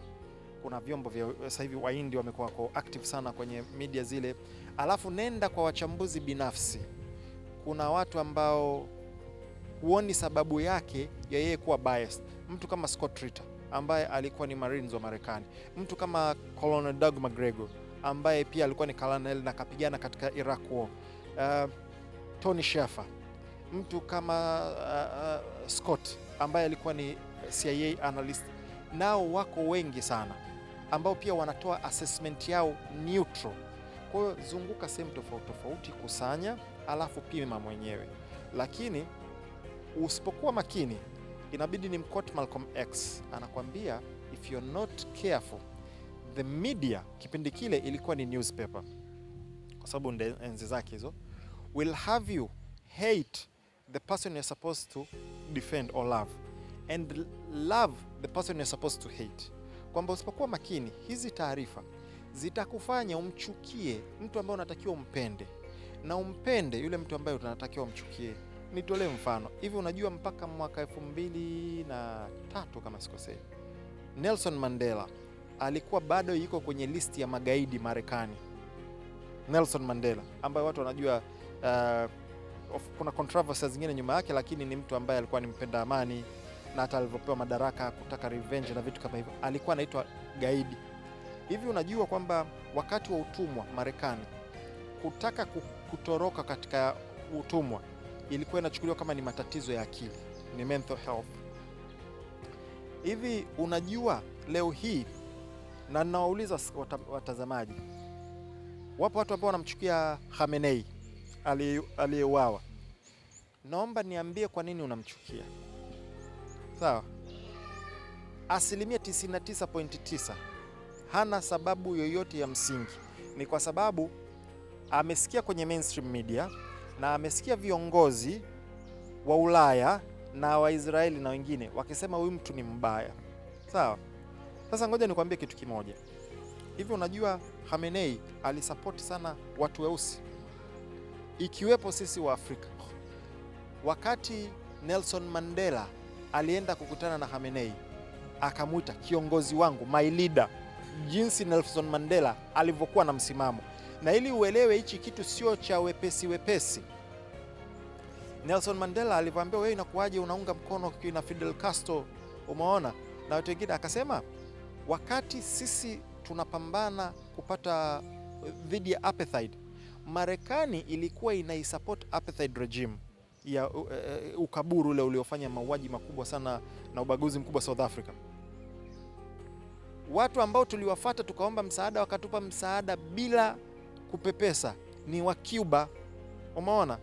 Kuna vyombo vya sasa hivi Wahindi wamekuwa active sana kwenye media zile. Alafu nenda kwa wachambuzi binafsi. Kuna watu ambao huoni sababu yake ya yeye kuwa biased. Mtu kama Scott Ritter ambaye alikuwa ni Marines wa Marekani. Mtu kama Colonel Doug McGregor ambaye pia alikuwa ni colonel na kapigana katika Iraq War. Tony Shaffer. Mtu kama Scott ambaye alikuwa ni CIA analyst. Nao wako wengi sana ambao pia wanatoa assessment yao neutral. Kwa hiyo zunguka sehemu tofauti, kusanya, alafu pima mwenyewe. Lakini usipokuwa makini, inabidi ni mquote Malcolm X, anakuambia if you're not careful, the media, kipindi kile ilikuwa ni newspaper kwa sababu enzi zake hizo, will have you hate the person you're supposed to defend or love and love the person you're supposed to hate. Kwamba usipokuwa makini, hizi taarifa zitakufanya umchukie mtu ambaye unatakiwa umpende na umpende yule mtu ambaye unatakiwa umchukie. Nitolee mfano. Hivi unajua mpaka mwaka 2003 kama sikosei, Nelson Mandela alikuwa bado yuko kwenye listi ya magaidi Marekani. Nelson Mandela ambaye watu wanajua kuna controversies zingine nyuma yake, lakini ni mtu ambaye alikuwa ni mpenda amani, na hata alivyopewa madaraka kutaka revenge na vitu kama hivyo, alikuwa anaitwa gaidi. Hivi unajua kwamba wakati wa utumwa Marekani, kutaka kutoroka katika utumwa ilikuwa inachukuliwa kama ni matatizo ya akili, ni mental health. Hivi unajua leo hii, na nawauliza watazamaji, wapo watu ambao wanamchukia Khamenei aliyeuawa. Naomba niambie kwa nini unamchukia. Sawa? Asilimia 99.9 hana sababu yoyote ya msingi. Ni kwa sababu amesikia kwenye mainstream media, na amesikia viongozi wa Ulaya na Waisraeli na wengine wakisema huyu mtu ni mbaya. Sawa? Sasa ngoja nikwambie kitu kimoja. Hivi unajua Khamenei alisapoti sana watu weusi ikiwepo sisi wa Afrika. Wakati Nelson Mandela alienda kukutana na Khamenei, akamwita kiongozi wangu, my leader, jinsi Nelson Mandela alivyokuwa na msimamo. Na ili uelewe hichi kitu sio cha wepesi wepesi, Nelson Mandela alivyoambia wewe inakuwaje unaunga mkono na Fidel Castro, umeona, na watu wengine, akasema wakati sisi tunapambana kupata dhidi ya apartheid, Marekani ilikuwa inaisupport apartheid regime ya ukaburu ule uliofanya mauaji makubwa sana na ubaguzi mkubwa South Africa. Watu ambao tuliwafuata tukaomba msaada wakatupa msaada bila kupepesa ni wa Cuba, umeona,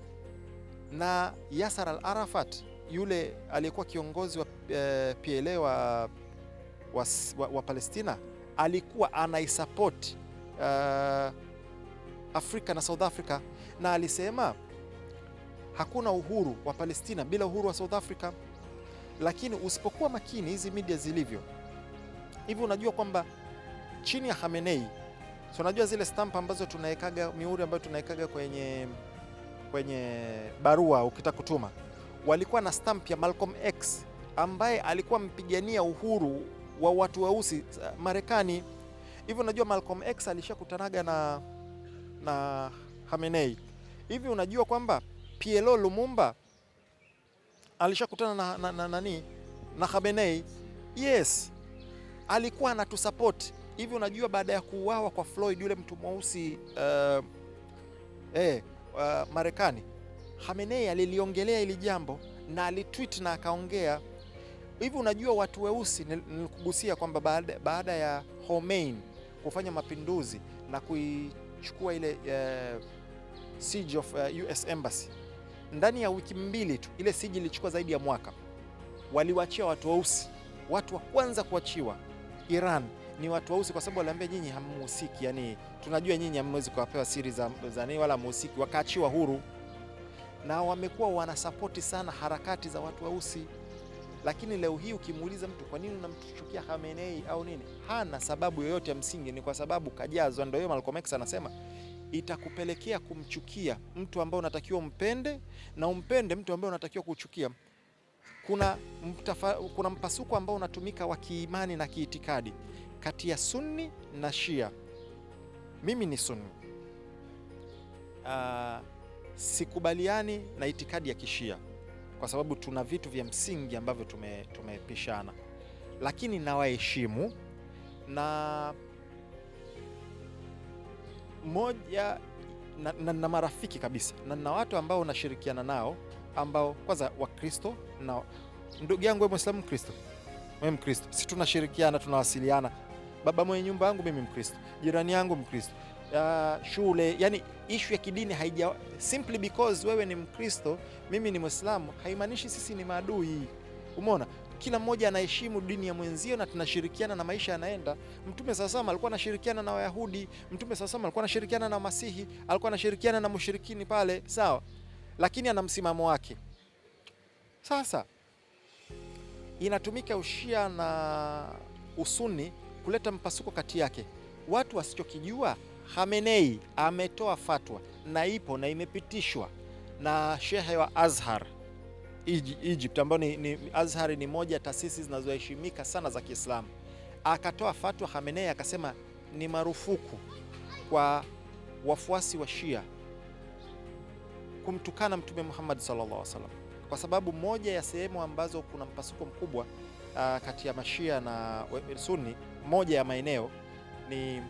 na Yasser al-Arafat yule aliyekuwa kiongozi wa PLA wa Palestina alikuwa anaisupport Afrika na South Africa, na alisema hakuna uhuru wa Palestina bila uhuru wa South Africa. Lakini usipokuwa makini hizi media zilivyo hivi, unajua kwamba chini ya Khamenei, so unajua zile stamp ambazo tunaekaga, mihuri ambayo tunaekaga kwenye barua ukitaka kutuma, walikuwa na stamp ya Malcolm X ambaye alikuwa mpigania uhuru wa watu weusi Marekani. Hivi unajua Malcolm X alishakutanaga na Khamenei. Hivi unajua kwamba PLO Lumumba alishakutana na Khamenei. Yes, alikuwa anatusupport. Hivi unajua baada ya kuuawa kwa Floyd yule mtu mweusi Marekani, Khamenei aliliongelea ili jambo na alitweet na akaongea. Hivi unajua watu weusi, nilikugusia kwamba baada ya Khomeini kufanya mapinduzi na kuichukua ile siege of US Embassy, ndani ya wiki mbili tu ile siege ilichukua zaidi ya mwaka, waliwaachia watu weusi. Watu wa kwanza kuachiwa Iran ni watu weusi, kwa sababu waliambia nyinyi hamhusiki, yani tunajua nyinyi hamwezi kuwapewa siri za nini wala muhusiki, wakaachiwa huru. Na wamekuwa wanasapoti sana harakati za watu weusi. Lakini leo hii ukimuuliza mtu kwa nini unamchukia Khamenei au nini, hana sababu yoyote ya msingi, ni kwa sababu kajazwa. Ndio hiyo Malcolm X anasema itakupelekea kumchukia mtu ambaye unatakiwa umpende na umpende mtu ambaye unatakiwa kuchukia. Kuna mpasuko ambao unatumika wa kiimani na kiitikadi kati ya Sunni na Shia. Mimi ni Sunni. Sikubaliani na itikadi ya Kishia kwa sababu tuna vitu vya msingi ambavyo tumepishana, lakini nawaheshimu na moja na marafiki kabisa, na watu ambao nashirikiana nao ambao kwanza Wakristo, na ndugu yangu wewe Muislamu Mkristo, wewe Mkristo, si tunashirikiana, tunawasiliana. Baba mwenye nyumba yangu mimi Mkristo, jirani yangu Mkristo, shule, yani issue ya kidini haija, simply because wewe ni Mkristo mimi ni Muislamu haimaanishi sisi ni maadui. Umeona, kila mmoja anaheshimu dini ya mwenzio na tunashirikiana na maisha yanaenda. Mtume sasa alikuwa anashirikiana na Wayahudi, Mtume sasa alikuwa anashirikiana na Masihi, alikuwa anashirikiana na mushrikini pale, sawa, lakini ana msimamo wake. Sasa inatumika Ushia na Usuni kuleta mpasuko kati yake. Watu wasichokijua, Khamenei ametoa fatwa na ipo na imepitishwa na shehe wa Azhar Egypt, ambao ni Azhar ni moja taasisi zinazoheshimika sana za Kiislamu. Akatoa fatwa Khamenei akasema ni marufuku kwa wafuasi wa Shia kumtukana Mtume Muhammad sallallahu alaihi wasallam, kwa sababu moja ya sehemu ambazo kuna mpasuko mkubwa kati ya Mashia na Sunni, moja ya maeneo ni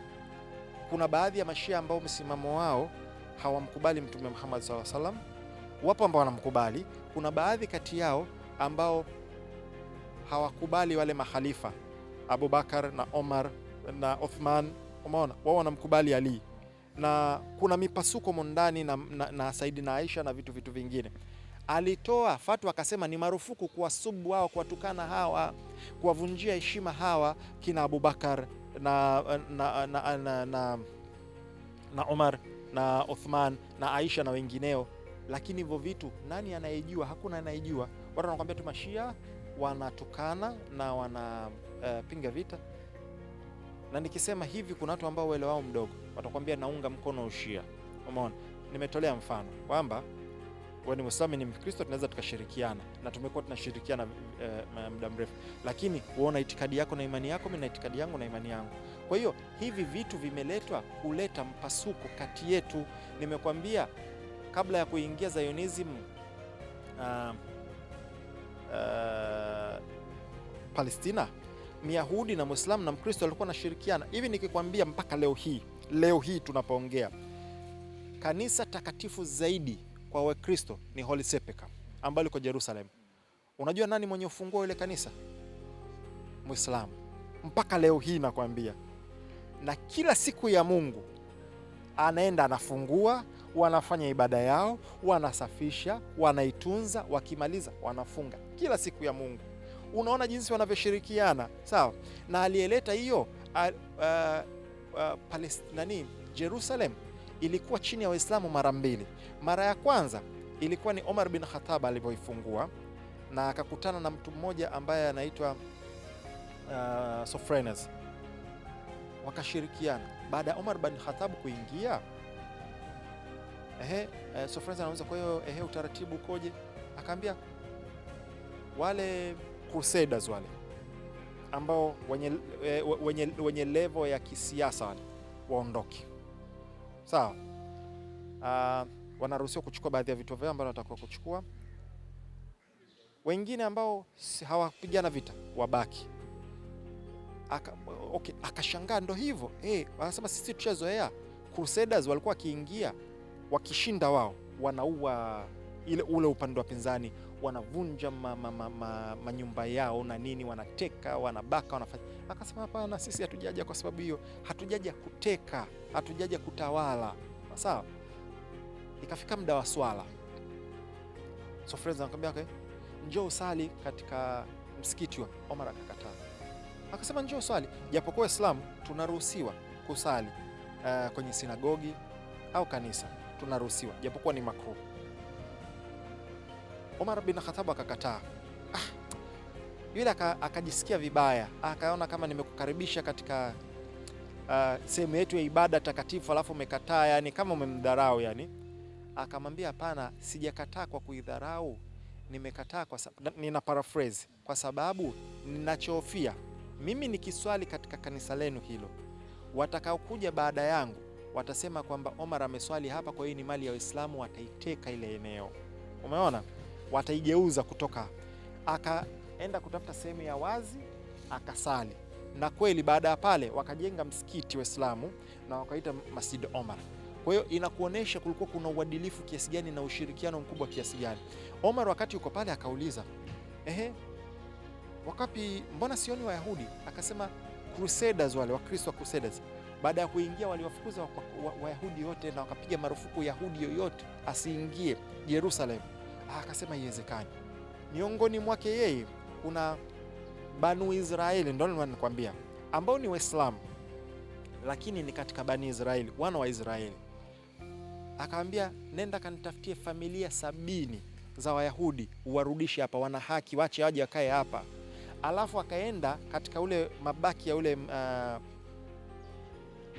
kuna baadhi ya Mashia ambao msimamo wao hawamkubali Mtume Muhammad sallallahu alaihi wasallam. Wapo ambao wanamkubali, kuna baadhi kati yao ambao hawakubali wale mahalifa Abu Bakar na Omar na Uthman, umeona, wao wanamkubali Ali, na kuna mipasuko mondani na Saidina Aisha na vitu vingine. Alitoa fatwa akasema ni marufuku kuwasubu wao, kuwatukana hawa, kuwavunjia heshima hawa kina Abu Bakar na Umar na Uthman na Aisha na wengineo. lakini hivyo vitu nani anayejua? Hakuna anayejua. Watu wanakuambia tu Mashia wanatukana na wanapinga vita, na nikisema hivi kuna watu ambao uelewa wao mdogo watakwambia naunga mkono Ushia. Umeona, nimetolea mfano kwamba wewe ni Muislamu, ni Mkristo, tunaweza tukashirikiana na tumekuwa tunashirikiana muda mrefu, lakini uona itikadi yako na imani yako, mimi na itikadi yangu na imani yangu. Kwa hiyo hivi vitu vimeletwa kuleta mpasuko kati yetu. Nimekwambia kabla ya kuingia Zionism Palestina, Myahudi na Muislamu na Mkristo walikuwa wanashirikiana. Hivi nikikwambia mpaka leo hii tunapoongea, kanisa takatifu zaidi kwa Wakristo ni Holy Sepulchre ambalo liko Jerusalem. Unajua nani mwenye ufunguo ile kanisa? Muislamu. Mpaka leo hii nakwambia. Na kila siku ya Mungu anaenda anafungua, wanafanya ibada yao, wanasafisha, wanaitunza, wakimaliza wanafunga. Kila siku ya Mungu. Unaona jinsi wanavyoshirikiana, sawa? Na aliyeleta hiyo Jerusalem ilikuwa chini ya Waislamu mara mbili. Mara ya kwanza ilikuwa ni Omar bin Khattab alivyoifungua, na akakutana na mtu mmoja ambaye anaitwa Sophronius, wakashirikiana. Baada ya Omar bin Khattab kuingia, Sophronius anauliza, kwa hiyo utaratibu ukoje? Akaambia wale Crusaders wale ambao wenye level ya kisiasa wale waondoke, sawa. Wanaruhusiwa kuchukua baadhi ya vitu vyao ambavyo watakuwa kuchukua. Wengine ambao hawapigana vita wabaki. Akashangaa, ndo hivyo wanasema sisi tushazoea. Crusaders walikuwa wakiingia, wakishinda wao wanaua ule upande wa pinzani, wanavunja manyumba yao na nini, wanateka, wanabaka, wanafanya. Akasema hapana, sisi hatujaja kwa sababu hiyo, hatujaja kuteka, hatujaja kutawala, sawa. Ikafika muda wa swala, Sophronius anakuambia okay, njoo usali katika msikiti wa Omar. Akakataa, akasema njoo swali, japokuwa Waislamu tunaruhusiwa kusali kwenye sinagogi au kanisa, tunaruhusiwa japokuwa ni makruh. Omar bin Khattab akakataa. Yule akajisikia vibaya, akaona kama nimekukaribisha katika sehemu yetu ya ibada takatifu alafu umekataa, yani kama umemdharau yani. Akamwambia hapana, sijakataa kwa kuidharau, nimekataa kwa sababu, nina paraphrase, kwa sababu ninachofia mimi nikiswali katika kanisa lenu hilo, watakaokuja baada yangu watasema kwamba Omar ameswali hapa, kwa hiyo ni mali ya Waislamu, wataiteka ile eneo. Umeona? Wataigeuza kutoka. Akaenda kutafuta sehemu ya wazi akasali, na kweli baada ya pale wakajenga msikiti Waislamu na wakaita Masjid Omar. Kwa hiyo inakuonesha kulikuwa kuna uadilifu kiasi gani na ushirikiano mkubwa kiasi gani. Omar wakati yuko pale akauliza, wakapi, mbona sioni Wayahudi? Akasema Crusaders wale Wakristo wa Crusaders baada ya kuingia waliwafukuza Wayahudi wote na wakapiga marufuku Yahudi yoyote asiingie Jerusalem. Akasema iwezekani. Miongoni mwake yeye kuna Banu Israeli, ndio ninakwambia, ambao ni Waislamu lakini ni katika Bani Israeli, wana wa Israeli. Akaambia nenda kanitafutie familia 70 za Wayahudi uwarudishe hapa, wana haki, wache waje wakae hapa. Alafu akaenda katika ule mabaki ya ule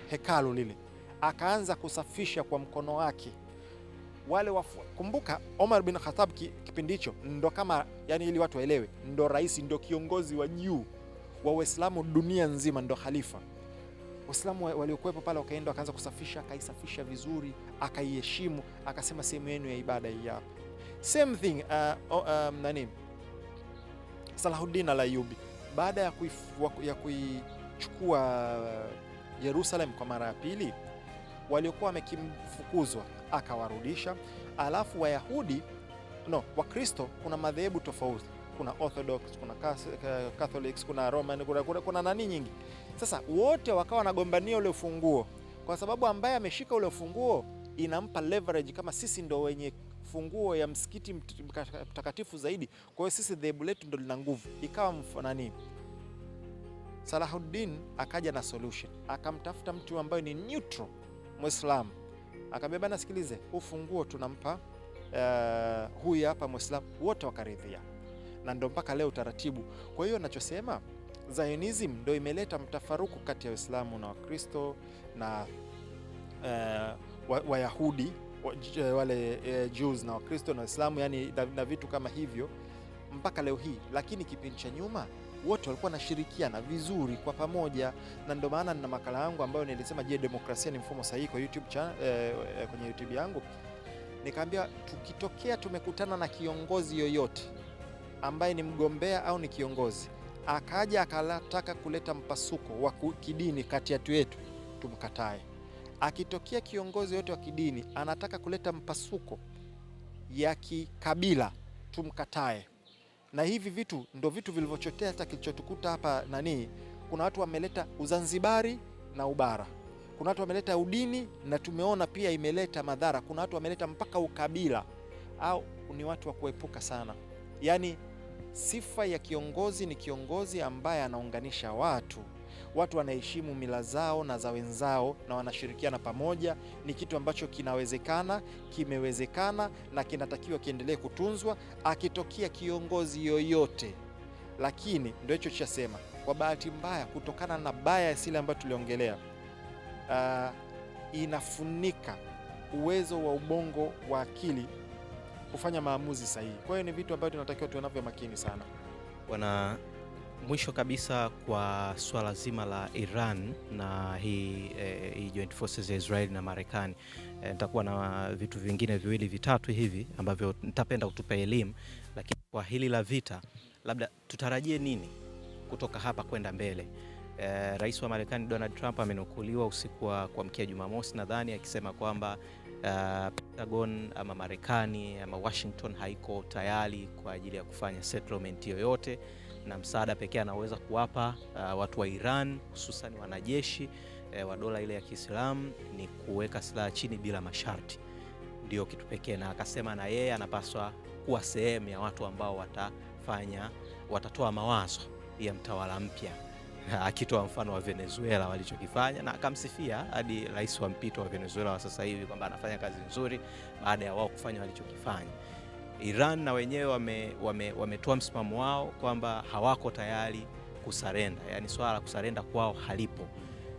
hekalu lile, akaanza kusafisha kwa mkono wake wale kumbuka Omar bin Khattab kipindi hicho ndo kama, yani ili watu waelewe, ndo rais, ndo kiongozi wa juu wa Waislamu dunia nzima, ndo khalifa. Waislamu waliokuwepo pale wakaenda wakaanza kusafisha, akaisafisha vizuri, akaiheshimu, akasema sehemu yenu ya ibada hii hapa. Same thing Salahuddin al-Ayyubi baada ya kuichukua Jerusalem kwa mara ya pili, waliokuwa wamekifukuzwa akawarudisha. Alafu Wayahudi Wakristo kuna madhehebu tofauti, kuna Orthodox, kuna Catholics, kuna Roman, kuna nani nyingi. Sasa wote wakawa wanagombania ule ufunguo, kwa sababu ambaye ameshika ule ufunguo inampa leverage, kama sisi ndo wenye funguo ya msikiti mtakatifu zaidi, kwa hiyo sisi dhehebu letu ndo lina nguvu. Ikawa nani, Salahuddin akaja na solution, akamtafuta mtu ambaye ni neutral Muislamu, akamwambia bana, sikilize, ufunguo tunampa huyu hapa Muislamu, wote wakaridhia, na ndo mpaka leo utaratibu. Kwa hiyo nachosema, Zionism ndo imeleta mtafaruku kati ya Waislamu na Wakristo na Wayahudi wale Jews na Wakristo na Waislamu, yani na vitu kama hivyo mpaka leo hii. Lakini kipindi cha nyuma wote walikuwa wanashirikiana vizuri kwa pamoja, na ndio maana nina makala yangu ambayo nilisema, je, demokrasia ni mfumo sahihi, kwa YouTube kwenye YouTube yangu nikaambia, tukitokea tumekutana na kiongozi yoyote ambaye ni mgombea au ni kiongozi akaja akataka kuleta mpasuko wa kidini kati yetu, tumkatae. Akitokea kiongozi yote wa kidini anataka kuleta mpasuko ya kikabila, tumkatae. Na hivi vitu ndo vitu vilivyochotea hata kilichotukuta hapa kuna watu wameleta Uzanzibari na ubara, kuna watu wameleta udini na tumeona pia imeleta madhara, kuna watu wameleta mpaka ukabila. Au ni watu wa kuepuka sana. Yani sifa ya kiongozi ni kiongozi ambaye anaunganisha watu wanaheshimu mila zao na za wenzao na wanashirikiana pamoja. Ni kitu ambacho kinawezekana, kimewezekana na kinatakiwa kiendelee kutunzwa akitokea kiongozi yoyote. Lakini ndio hicho chasema, kwa bahati mbaya, kutokana na bias ile ambayo tuliongelea, inafunika uwezo wa ubongo wa akili kufanya maamuzi sahihi. Kwa hiyo ni vitu ambavyo tunatakiwa tuwe navyo makini sana. Mwisho kabisa, kwa swala zima la Iran na hii Joint Forces ya Israeli na Marekani, nitakuwa na vitu vingine viwili vitatu hivi ambavyo nitapenda kutupa elimu, lakini kwa hili la vita, labda tutarajie nini kutoka hapa kwenda mbele? Rais wa Marekani Donald Trump amenukuliwa usiku wa kuamkia Jumamosi nadhani akisema kwamba Pentagon ama Marekani ama Washington haiko tayari kwa ajili ya kufanya settlement yoyote, na msaada pekee anaweza kuwapa watu wa Iran, hususan wanajeshi wa dola ile ya Kiislamu, ni kuweka silaha chini bila masharti. Ndio kitu pekee, na akasema na yeye anapaswa kuwa sehemu ya watu ambao watatoa mawazo ya mtawala mpya, akitoa mfano wa Venezuela walichokifanya, na akamsifia hadi rais wa mpito wa Venezuela wa sasa hivi kwamba anafanya kazi nzuri baada ya wao kufanya walichokifanya. Iran na wenyewe wametoa msimamo wao kwamba hawako tayari kusarenda, yani swala la kusarenda kwao halipo.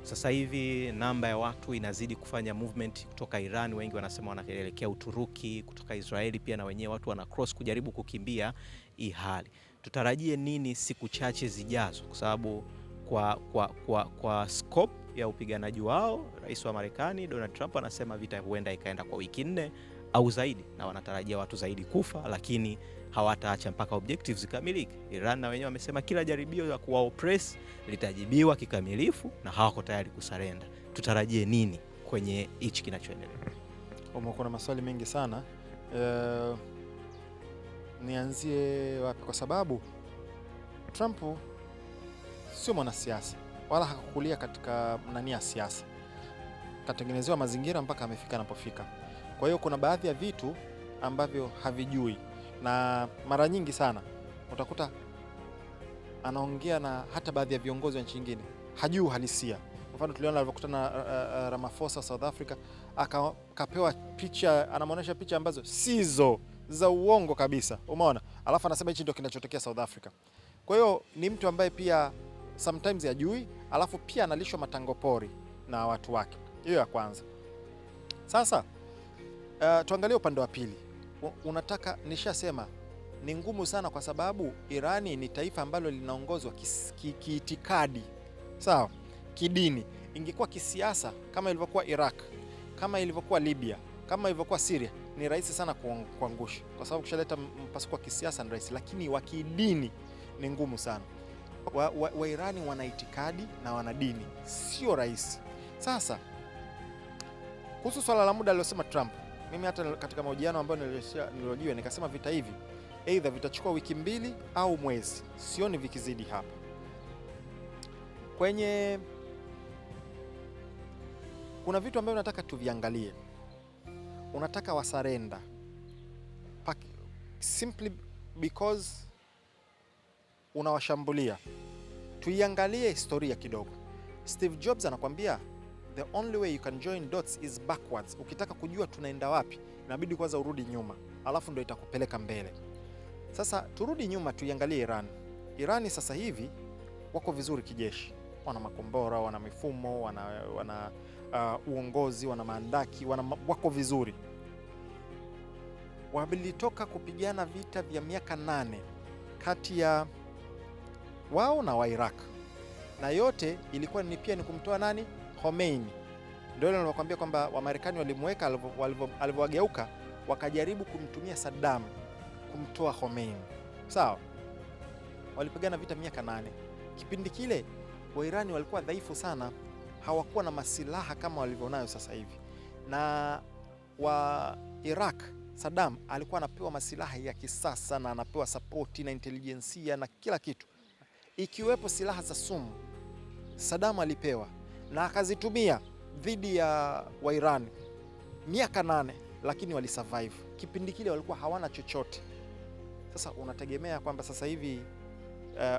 Sasa hivi namba ya watu inazidi kufanya movement kutoka Iran, wengi wanasema wanaelekea Uturuki, kutoka Israeli pia na wenyewe watu wana cross kujaribu kukimbia hii hali. Tutarajie nini siku chache zijazo? Kwa sababu kwa scope ya upiganaji wao, rais wa Marekani Donald Trump anasema vita huenda ikaenda kwa wiki 4 au zaidi, na wanatarajia watu zaidi kufa, lakini hawataacha mpaka objectives zikamilike. Iran na wenyewe wamesema kila jaribio la kuwaoppress litajibiwa kikamilifu na hawako tayari kusarenda. Tutarajie nini kwenye hichi kinachoendelea? Kuna maswali mengi sana. Nianzie wapi? Kwa sababu Trump sio mwanasiasa wala hakukulia katika ya siasa, katengenezewa mazingira mpaka amefika anapofika. Kwa hiyo kuna baadhi ya vitu ambavyo havijui, na mara nyingi sana utakuta anaongea na hata baadhi ya viongozi wa nchi nyingine hajui uhalisia. Kwa mfano tuliona alipokutana na Ramaphosa South Africa, akapewa picha, anamuonesha picha ambazo sizo za uongo kabisa, umeona, alafu anasema hichi ndio kinachotokea South Africa. Kwa hiyo ni mtu ambaye pia sometimes hajui, alafu pia analishwa matango pori na watu wake. Hiyo ya kwanza. Sasa tuangalie upande wa pili. Unataka, nishasema ni ngumu sana kwa sababu Irani ni taifa ambalo linaongozwa kiitikadi, sawa, kidini. Ingekuwa kisiasa kama ilivyokuwa Iraq, kama ilivyokuwa Libya, kama ilivyokuwa Syria, ni rahisi sana kuangusha, kwa sababu kishaleta mpasuko wa kisiasa ni rahisi, lakini wa kidini ni ngumu sana. Wa Irani wana itikadi na wana dini, sio rahisi. Sasa kuhusu swala la muda alilosema Trump, mimi hata katika mahojiano ambayo niliojiwa nikasema vita hivi either vitachukua wiki 2 au mwezi, sioni vikizidi hapa. Kuna vitu ambavyo nataka tuviangalie. Unataka wasarenda simply because unawashambulia. Tuiangalie historia kidogo. Steve Jobs anakuambia the only way you can join dots is backwards. Ukitaka kujua tunaenda wapi, inabidi kwanza urudi nyuma. alafu ndo itakupeleka mbele. Sasa turudi nyuma tuiangalie Iran. Irani sasa hivi wako vizuri kijeshi, wana makombora, wana mifumo, wana uongozi, wana maandaki, wako vizuri. Walitoka kupigana vita vya miaka 8 kati ya wao na wa Iraq, na yote ilikuwa ni pia ni kumtoa nani? Khomeini. Ndio ile nilikwambia kwamba Wamarekani walimweka, alivyowageuka wakajaribu kumtumia Saddam kumtoa Khomeini. Sawa, walipigana vita miaka 8. Kipindi kile Wairani walikuwa dhaifu sana, hawakuwa na masilaha kama walivyonayo sasa hivi, na wa Iraq Saddam alikuwa anapewa masilaha ya kisasa na anapewa support na intelijensia na kila kitu, ikiwepo silaha za sumu. Saddam alipewa na akazitumia dhidi ya Wairani miaka 8, lakini walisurvive. Kipindi kile walikuwa hawana chochote. Sasa unategemea kwamba sasa hivi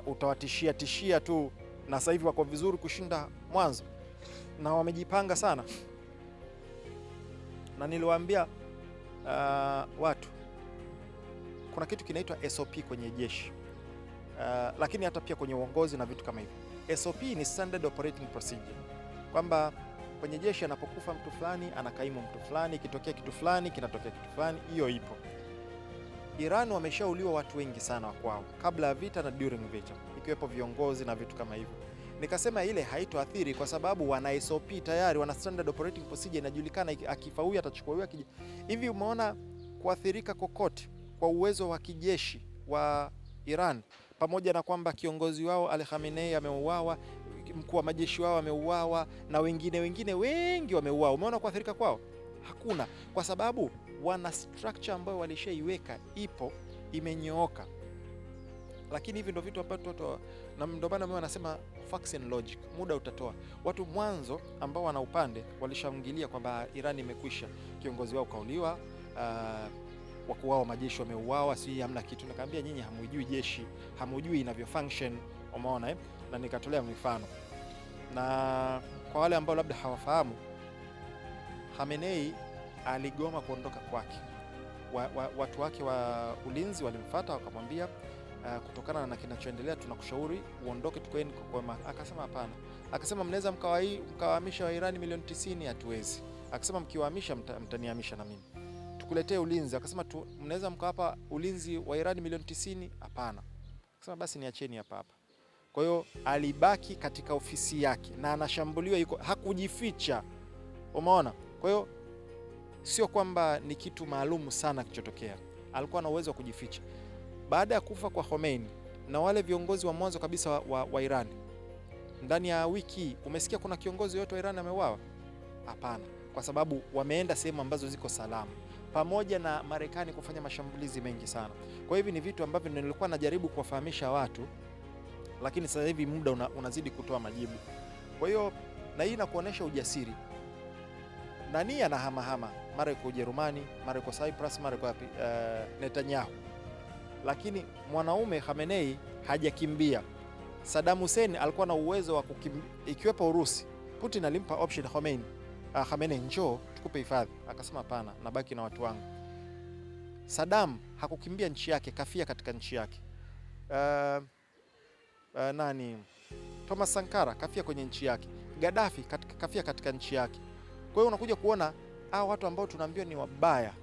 utawatishia tu, na sasa hivi wako vizuri kushinda mwanzo, na wamejipanga sana. Na niliwaambia watu kuna kitu kinaitwa SOP kwenye jeshi, lakini hata pia kwenye uongozi na vitu kama hivyo. SOP ni standard operating procedure, kwamba kwenye jeshi anapokufa mtu fulani anakaimu mtu fulani, ikitokea kitu fulani kinatokea kitu fulani. Hiyo ipo. Iran wameshauliwa watu wengi sana kwao kabla ya vita na during vita, ikiwepo viongozi na vitu kama hivyo. Nikasema ile haitoathiri kwa sababu wana SOP tayari, wana standard operating procedure, inajulikana akifa huyu atachukua huyu hivi. Umeona kuathirika kokote kwa uwezo wa kijeshi wa Iran, pamoja na kwamba kiongozi wao Ali Khamenei ameuawa, mkuu wa majeshi wao ameuawa, na wengine wengi wameuawa. Umeona kuathirika kwao? Hakuna, kwa sababu wana structure ambayo walishaiweka, ipo, imenyooka. Lakini hivi ndio vitu ambavyo, na ndio maana mimi wanasema facts and logic, muda utatoa. Watu mwanzo ambao wana upande walishangilia kwamba Iran imekwisha, kiongozi wao kauliwa, wakuu wao majeshi wameuawa, si hamna kitu. Nikamwambia nyinyi hamujui jeshi, hamujui inavyo function. Umeona na nikatolea mifano. Na kwa wale ambao labda hawafahamu, Khamenei aligoma kuondoka kwake. Watu wake wa ulinzi walimfuata wakamwambia, kutokana na kinachoendelea tunakushauri uondoke, tukoeni kwa. Akasema hapana. Akasema mnaweza mkawahamisha wa Irani milioni 90? Hatuwezi. Akasema mkiwahamisha mtanihamisha na mimi, tukuletee ulinzi. Akasema mnaweza mkawapa ulinzi wa Irani milioni 90? Hapana. Akasema basi niacheni hapa. Kwa hiyo alibaki katika ofisi yake na anashambuliwa, yuko hakujificha. Umeona? Kwa hiyo sio kwamba ni kitu maalumu sana kilichotokea, alikuwa na uwezo wa kujificha. Baada ya kufa kwa Khomeini na wale viongozi wa mwanzo kabisa wa Iran, ndani ya wiki umesikia kuna kiongozi yote wa Iran ameuawa? Hapana, kwa sababu wameenda sehemu ambazo ziko salama, pamoja na Marekani kufanya mashambulizi mengi sana. Kwa hivyo ni vitu ambavyo nilikuwa najaribu kuwafahamisha watu, lakini sasa hivi muda unazidi kutoa majibu. Kwa hiyo na hii inakuonesha ujasiri. Nani anahamahama, mara yuko Ujerumani, mara yuko Cyprus, mara yuko wapi, Netanyahu. Lakini mwanaume Khamenei hajakimbia. Saddam Hussein alikuwa na uwezo wa kukimbia, ikiwepo Urusi. Putin alimpa option Khamenei, njoo tukupe hifadhi. Akasema hapana, nabaki na watu wangu. Saddam hakukimbia nchi yake, kafia katika nchi yake. Thomas Sankara kafia kwenye nchi yake. Gaddafi kafia katika nchi yake. Kwa hiyo unakuja kuona hao watu ambao tunaambiwa ni wabaya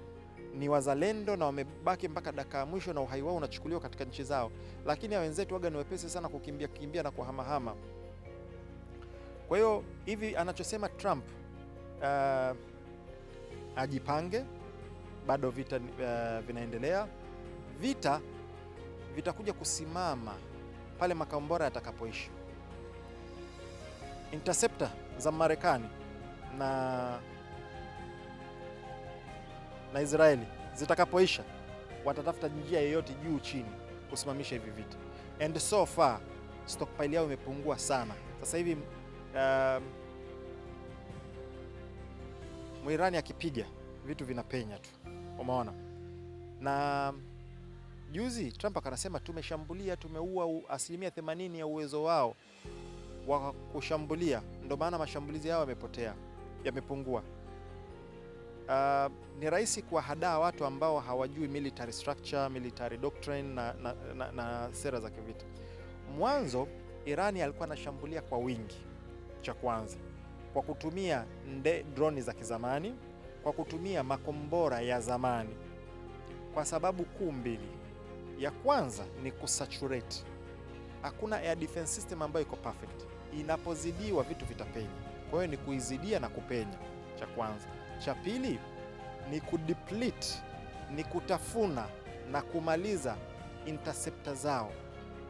ni wazalendo na wamebaki mpaka dakika ya mwisho na uhai wao unachukuliwa katika nchi zao, lakini hao wenzetu waga ni wepesi sana kukimbia na kuhamahama. Kwa hiyo hivi anachosema Trump, ajipange, bado vita vinaendelea. Vita vitakuja kusimama pale makombora yatakapoisha. Interceptor za Marekani na Israeli zitakapoisha, watatafuta njia yoyote juu chini kusimamisha hivi vita. And so far stockpile yao imepungua sana. Sasa hivi Mwirani akipiga vitu vinapenya tu. Umeona? Na juzi Trump akanasema tumeshambulia, tumeua 80% ya uwezo wao wa kushambulia, ndio maana mashambulizi yao yamepungua. ni rahisi kuwahadaa watu ambao hawajui military structure, military doctrine na sera za kivita. Mwanzo Irani alikuwa anashambulia kwa wingi, cha kwanza kwa kutumia droni za kizamani, kwa kutumia makombora ya zamani, kwa sababu kuu mbili. Ya kwanza ni kusaturate. Hakuna air defense system ambayo iko perfect, inapozidiwa vitu vitapenya. Kwa hiyo ni kuizidia na kupenya, cha kwanza. Cha pili ni kudeplete, ni kutafuna na kumaliza interceptor zao,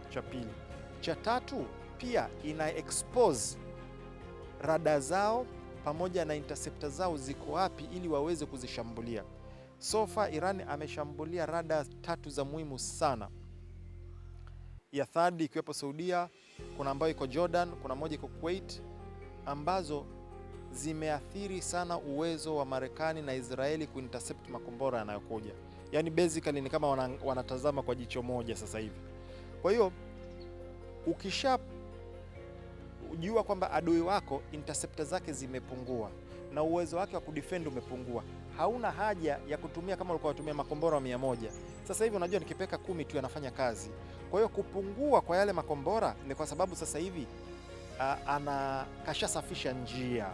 cha pili. Cha tatu pia ina expose rada zao pamoja na interceptor zao ziko wapi ili waweze kuzishambulia. So far Iran ameshambulia rada 3 za muhimu sana, ya third ikiwepo Saudia, kuna ambayo iko Jordan, kuna moja iko Kuwait, ambazo zimeathiri sana uwezo wa Marekani na Israeli kuintercept makombora yanayokuja. Yani basically ni kama wanatazama kwa jicho moja sasa hivi. Kwa hiyo ukisha ujua kwamba adui wako interceptor zake zimepungua na uwezo wake wa kudefend umepungua, hauna haja ya kutumia kama ulikuwa unatumia makombora 100. Sasa hivi unajua nikipeka 10 tu yanafanya kazi. Kwa hiyo kupungua kwa yale makombora ni kwa sababu sasa hivi kashasafisha njia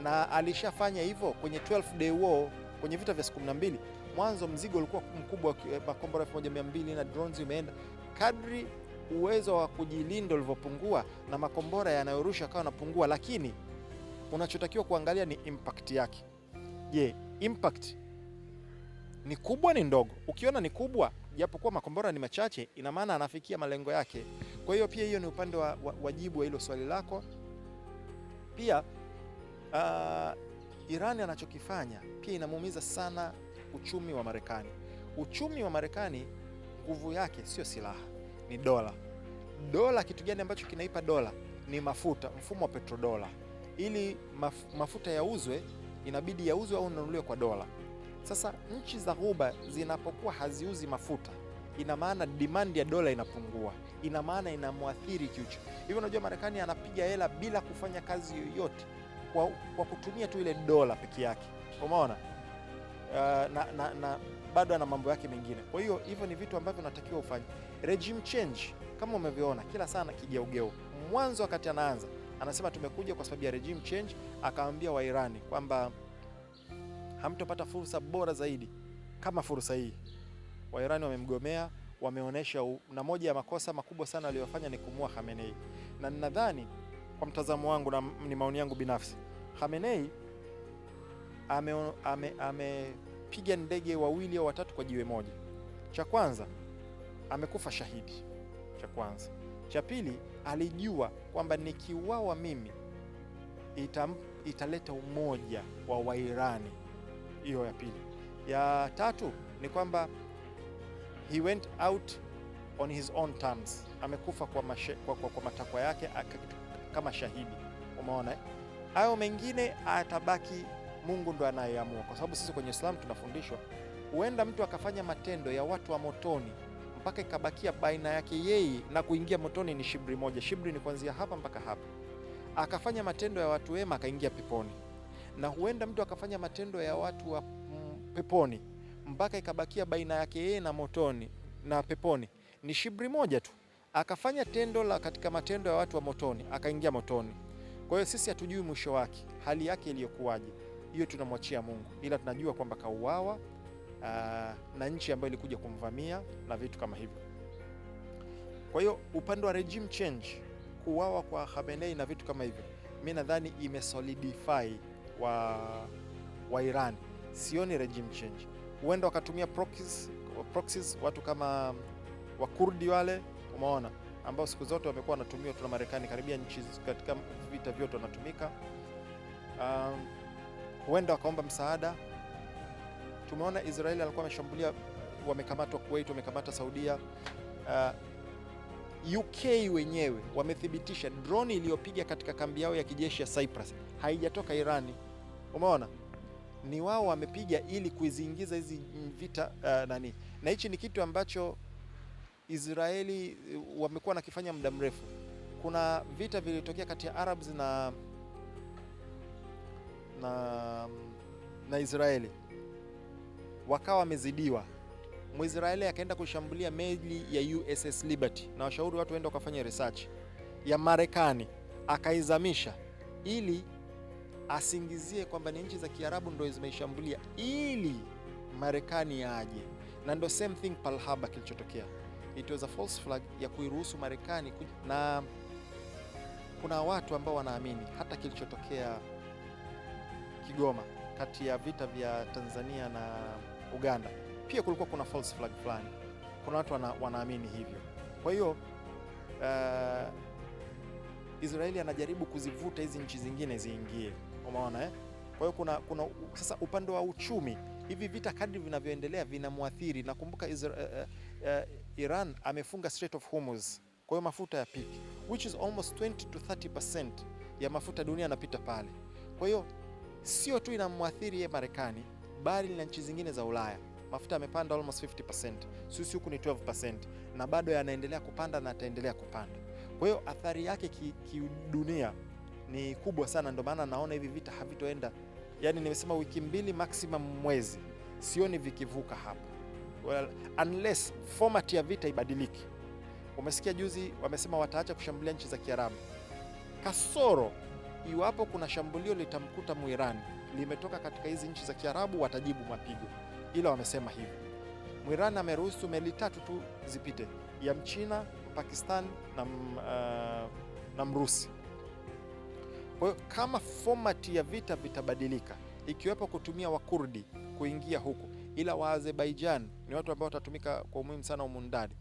na alishafanya hivyo kwenye 12 day war, kwenye vita vya siku 12. Mwanzo mzigo ulikuwa mkubwa, makombora 1200 na drones imeenda. Kadri uwezo wa kujilinda ulivyopungua na makombora yanayorusha kawa napungua, lakini unachotakiwa kuangalia ni impact yake. Je, impact ni kubwa ni ndogo? Ukiona ni kubwa, japokuwa makombora ni machache, ina maana anafikia malengo yake. Kwa hiyo pia hiyo ni upande wa wajibu wa hilo swali lako. Pia Irani anachokifanya pia inamuumiza sana uchumi wa Marekani. Uchumi wa Marekani nguvu yake sio silaha, ni dola. Dola, kitu gani ambacho kinaipa dola? Ni mafuta, mfumo wa petrodola. Ili mafuta yauzwe, inabidi yauzwe au nunuliwe kwa dola. Sasa nchi za Ghuba zinapokuwa haziuzi mafuta, ina maana demand ya dola inapungua, ina maana inamwathiri kiuchumi. Hivyo unajua Marekani anapiga hela bila kufanya kazi yoyote, kwa kutumia tu ile dola peke yake, umeona? Na bado ana mambo yake mengine. Kwa hiyo hivyo ni vitu ambavyo natakiwa ufanye. Regime change kama umevyoona kila sana kigeugeu. Mwanzo wakati anaanza anasema tumekuja kwa sababu ya regime change, akawaambia Wairani kwamba hamtopata fursa bora zaidi kama fursa hii. Wairani wamemgomea, wameonyesha, na moja ya makosa makubwa sana aliyofanya ni kumua Khamenei. Na ninadhani kwa mtazamo wangu na ni maoni yangu binafsi, Khamenei amepiga ndege 2 au 3 kwa jiwe moja. Cha kwanza amekufa shahidi, cha kwanza. Cha pili, alijua kwamba nikiuawa mimi italeta umoja wa Wairani. Hiyo ya pili. Ya tatu ni kwamba he went out on his own terms, amekufa kwa matakwa yake kama shahidi, umeona. Hayo mengine atabaki, Mungu ndo anayeamua, kwa sababu sisi kwenye Uislamu tunafundishwa huenda mtu akafanya matendo ya watu wa motoni mpaka ikabakia baina yake yeye na kuingia motoni ni shibri moja. Shibri ni kuanzia hapa mpaka hapa. Akafanya matendo ya watu wema akaingia peponi, na huenda mtu akafanya matendo ya watu wa peponi mpaka ikabakia baina yake yeye na motoni na peponi ni shibri moja tu. Akafanya tendo la katika matendo ya watu wa motoni akaingia motoni. Kwa hiyo sisi hatujui mwisho wake, hali yake iliyokuwaje, hiyo tunamwachia Mungu, ila tunajua kwamba kauawa na nchi ambayo ilikuja kumvamia na vitu kama hivyo. Kwa hiyo upande wa regime change, kuuawa kwa Khamenei na vitu kama hivyo, mimi nadhani imesolidify wa Iran. Sioni regime change. Huenda wakatumia proxies watu kama Wakurdi wale, umeona, ambao siku zote wamekuwa wanatumiwa na Marekani, karibia nchi katika vita vyote wanatumika. Huenda wakaomba msaada. Tumeona Israeli alikuwa ameshambulia, wamekamatwa Kuwait, wamekamata Saudia. UK wenyewe wamethibitisha drone iliyopiga katika kambi yao ya kijeshi ya Cyprus haijatoka Irani, umeona, ni wao wamepiga ili kuziingiza hizi vita na hichi ni kitu ambacho Israeli wamekuwa nakifanya muda mrefu. Kuna vita vilitokea kati ya Arabs na Israeli wakawa wamezidiwa. Mwisraeli akaenda kushambulia meli ya USS Liberty, na washauri watu waende wakafanya research ya Marekani, akaizamisha ili asingizie kwamba ni nchi za Kiarabu ndio zimeishambulia ili Marekani aje. Na ndio same thing Pearl Harbor kilichotokea. It was a false flag ya kuiruhusu Marekani na kuna watu ambao wanaamini hata kilichotokea Kigoma kati ya vita vya Tanzania na Uganda pia kulikuwa kuna false flag fulani. Kuna watu wanaamini hivyo. Kwa hiyo Israeli anajaribu kuzivuta hizi nchi zingine ziingie, umeona eh? Kwa hiyo kuna sasa upande wa uchumi, hivi vita kadri vinavyoendelea vinamwathiri. Nakumbuka Iran amefunga Strait of Hormuz, kwa hiyo mafuta ya piki, which is almost 20 to 30% ya mafuta dunia yanapita pale. Kwa hiyo sio tu inamwathiri ye Marekani, bali na nchi zingine za Ulaya. Mafuta yamepanda almost 50%, sisi huku ni 12%, na bado yanaendelea kupanda na ataendelea kupanda. Kwa hiyo athari yake kidunia ni kubwa sana. Ndio maana naona hivi vita havitoenda, yani nimesema wiki 2 maximum mwezi, sioni vikivuka hapo. Well, unless format ya vita ibadiliki. Umesikia juzi wamesema wataacha kushambulia nchi za Kiarabu, kasoro iwapo kuna shambulio litamkuta Muirani limetoka katika hizi nchi za Kiarabu, watajibu mapigo. Ila wamesema hivi, Muirani ameruhusu meli 3 tu zipite, ya Mchina, Pakistan na Mrusi. Kwa hiyo kama format ya vita vitabadilika, ikiwepo kutumia Wakurdi kuingia huku, ila Waazerbaijan ni watu ambao watatumika kwa umuhimu sana humu ndani,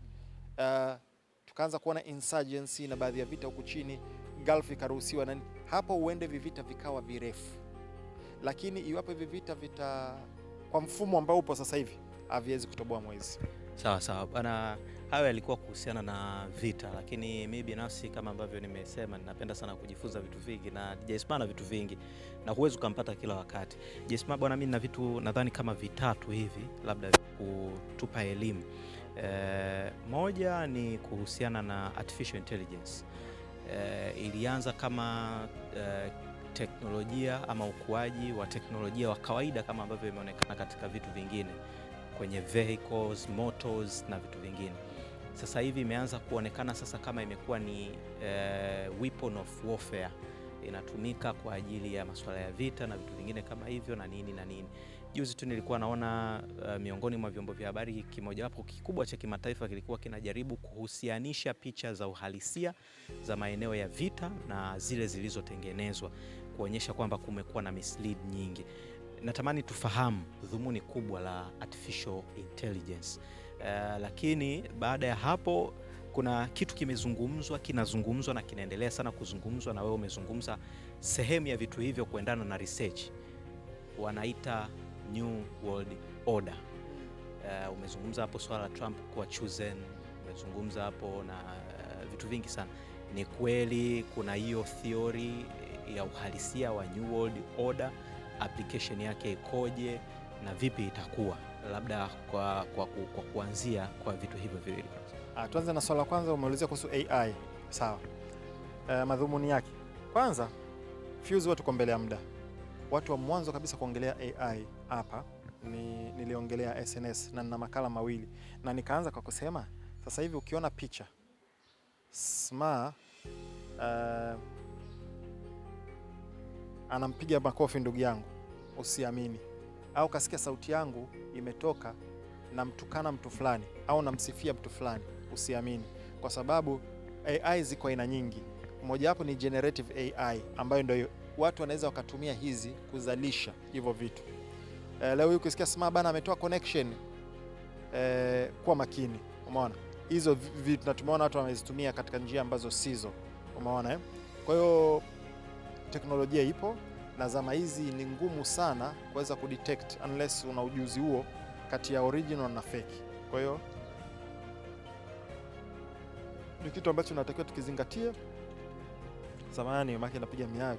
tukaanza kuona insurgency na baadhi ya vita huku chini, Gulf ikaruhusiwa nani, hapo uende vivita vikawa virefu. Lakini iwapo hivi vita kwa mfumo ambao upo sasa hivi haviwezi kutoboa mwezi. Sawa sawa bana, hayo yalikuwa kuhusiana na vita, lakini mimi binafsi kama ambavyo nimesema, ninapenda sana kujifunza vitu vingi na Jesma na vitu vingi, na huwezi kumpata kila wakati. Jesma bwana, mimi na vitu nadhani kama vitatu hivi labda kutupa elimu. Moja ni kuhusiana na artificial intelligence. Ilianza kama teknolojia ama ukuaji wa teknolojia wa kawaida kama ambavyo imeonekana katika vitu vingine kwenye vehicles, motors na vitu vingine. Sasa hivi imeanza kuonekana sasa kama imekuwa ni weapon of warfare, inatumika kwa ajili ya masuala ya vita na vitu vingine kama hivyo na nini na nini. Juzi tu nilikuwa naona miongoni mwa vyombo vya habari kimojawapo kikubwa cha kimataifa kilikuwa kinajaribu kuhusianisha picha za uhalisia za maeneo ya vita na zile zilizotengenezwa, kuonyesha kwamba kumekuwa na mislead nyingi. Natamani tufahamu dhumuni kubwa la artificial intelligence. Lakini baada ya hapo kuna kitu kinazungumzwa na kinaendelea sana kuzungumzwa, na wewe umezungumza sehemu ya vitu hivyo kuendana na research, wanaita New World Order. Umezungumza hapo swala la Trump kuwa chosen, umezungumza hapo na vitu vingi sana. Ni kweli kuna hiyo theory ya uhalisia wa New World Order? Application yake ikoje na vipi itakuwa, labda kwa kuanzia kwa vitu hivyo viwili? Tuanze na swala la kwanza, umeulizia kuhusu AI. Sawa. Madhumuni yake, kwanza Fuse watu kwa mbele ya muda. Watu wa mwanzo kabisa kuongelea AI hapa niliongelea SNS na nina makala mawili, na nikaanza kwa kusema sasa hivi ukiona picha Sma anampiga makofi ndugu yangu, usiamini. Au kasikia sauti yangu imetoka namtukana mtu fulani au namsifia mtu fulani, usiamini, kwa sababu AI ziko aina nyingi. Mmoja wapo ni generative AI ambayo ndio watu wanaweza wakatumia hizi kuzalisha hivyo vitu. Leo hii ukisikia Sma bana ametoa connection, kwa makini, umeona hizo vitu, na tumeona watu wamezitumia katika njia ambazo sizo, umeona Kwa hiyo teknolojia ipo, na zama hizi ni ngumu sana kuweza kudetect unless una ujuzi huo kati ya original na fake. Kwa hiyo ni kitu ambacho tunatakiwa tukizingatie. Zamani maki napiga miayo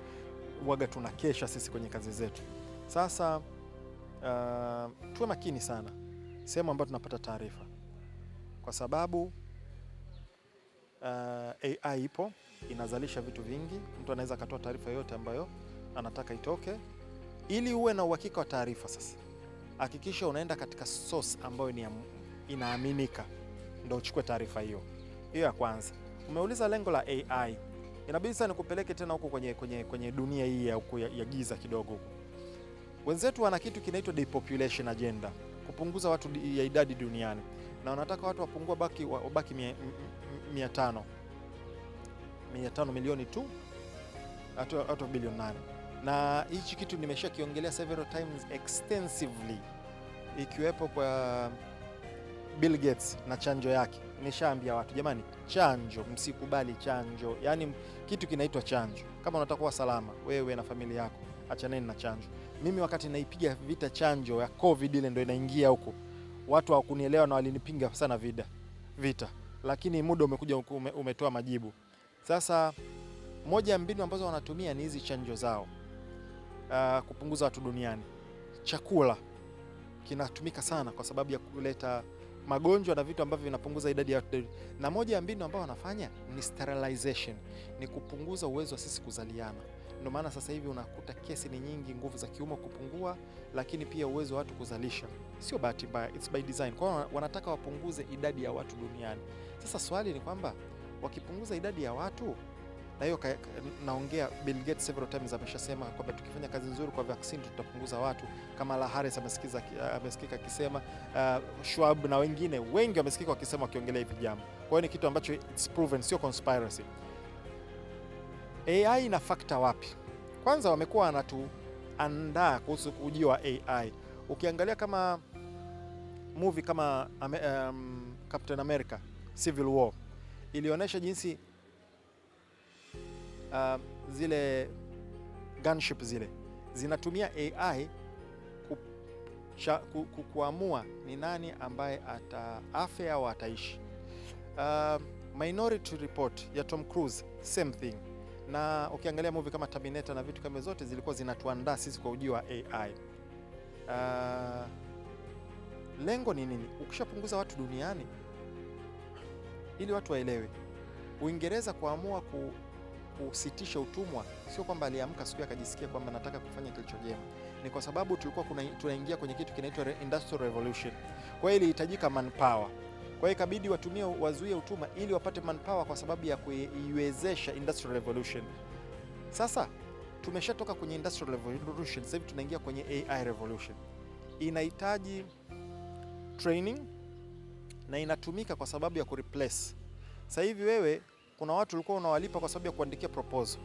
waga tunakesha sisi kwenye kazi zetu. Sasa tuwe makini sana sehemu ambayo tunapata taarifa, kwa sababu AI ipo, inazalisha vitu vingi. Mtu anaweza akatoa taarifa yoyote ambayo anataka itoke, Ili uwe na uhakika wa taarifa sasa, hakikisha unaenda katika source ambayo inaaminika, ndio uchukue taarifa hiyo. Hiyo ya kwanza. Umeuliza lengo la AI, inabidi sana nikupeleke tena huko kwenye dunia hii ya giza kidogo huko. Wenzetu wana kitu kinaitwa depopulation agenda, kupunguza watu ya idadi duniani, na wanataka watu wapungua wabaki 500 milioni tu out of bilioni 8. Na hichi kitu nimesha kiongelea several times extensively, ikiwepo kwa Bill Gates na chanjo yake. Nishaambia watu, jamani, chanjo, msikubali chanjo. Yaani kitu kinaitwa chanjo. Kama unataka kuwa salama wewe na familia yako, achaneni na chanjo. Mimi wakati naipiga vita chanjo ya COVID ile ndio inaingia huko, watu hawakunielewa na walinipinga sana vita. Lakini muda umekuja umetoa majibu. Sasa moja ya mbinu ambazo wanatumia ni hizi chanjo zao, kupunguza watu duniani. Chakula kinatumika sana kwa sababu ya kuleta magonjwa na vitu ambavyo vinapunguza idadi ya watu. Na moja ya mbinu ambayo wanafanya ni sterilization, ni kupunguza uwezo wa sisi kuzaliana. Ndio maana sasa hivi unakuta kesi ni nyingi, nguvu za kiume kupungua, lakini pia uwezo wa watu kuzalisha. Sio bahati mbaya, it's by design. Kwa hiyo wanataka wapunguze idadi ya watu duniani. Sasa swali ni kwamba wakipunguza idadi ya watu, na hiyo naongea, Bill Gates several times ameshasema kwamba tukifanya kazi nzuri kwa vaccine tutapunguza watu. Kamala Harris amesikika akisema, Schwab na wengine wengi wamesikika wakisema, wakiongelea hivi jambo. Kwa hiyo ni kitu ambacho it's proven, sio conspiracy. AI ina factor wapi? Kwanza wamekuwa wanatuandaa kuhusu ujio wa AI. Ukiangalia kama movie kama Captain America Civil War ilionyesha jinsi zile gunship zile zinatumia AI kuamua ni nani ambaye ataafe au ataishi. Minority Report ya Tom Cruise same thing. Na ukiangalia movie kama Terminator na vitu kama zote zilikuwa zinatuandaa sisi kwa ujio wa AI. Lengo ni nini? Ukishapunguza watu duniani, ili watu waelewe, Uingereza kuamua kusitisha utumwa sio kwamba aliamka siku akajisikia kwamba nataka kufanya kilicho jema. Ni kwa sababu tulikuwa tunaingia kwenye kitu kinaitwa Industrial Revolution. Kwa hiyo ilihitajika manpower. Kwa hiyo ikabidi wazuie utumwa ili wapate manpower kwa sababu ya kuiwezesha Industrial Revolution. Sasa tumeshatoka kwenye Industrial Revolution, sasa hivi tunaingia kwenye AI Revolution. Inahitaji training na inatumika kwa sababu ya kureplace. Sasa hivi wewe kuna watu ulikuwa unawalipa kwa sababu ya kuandikia proposal.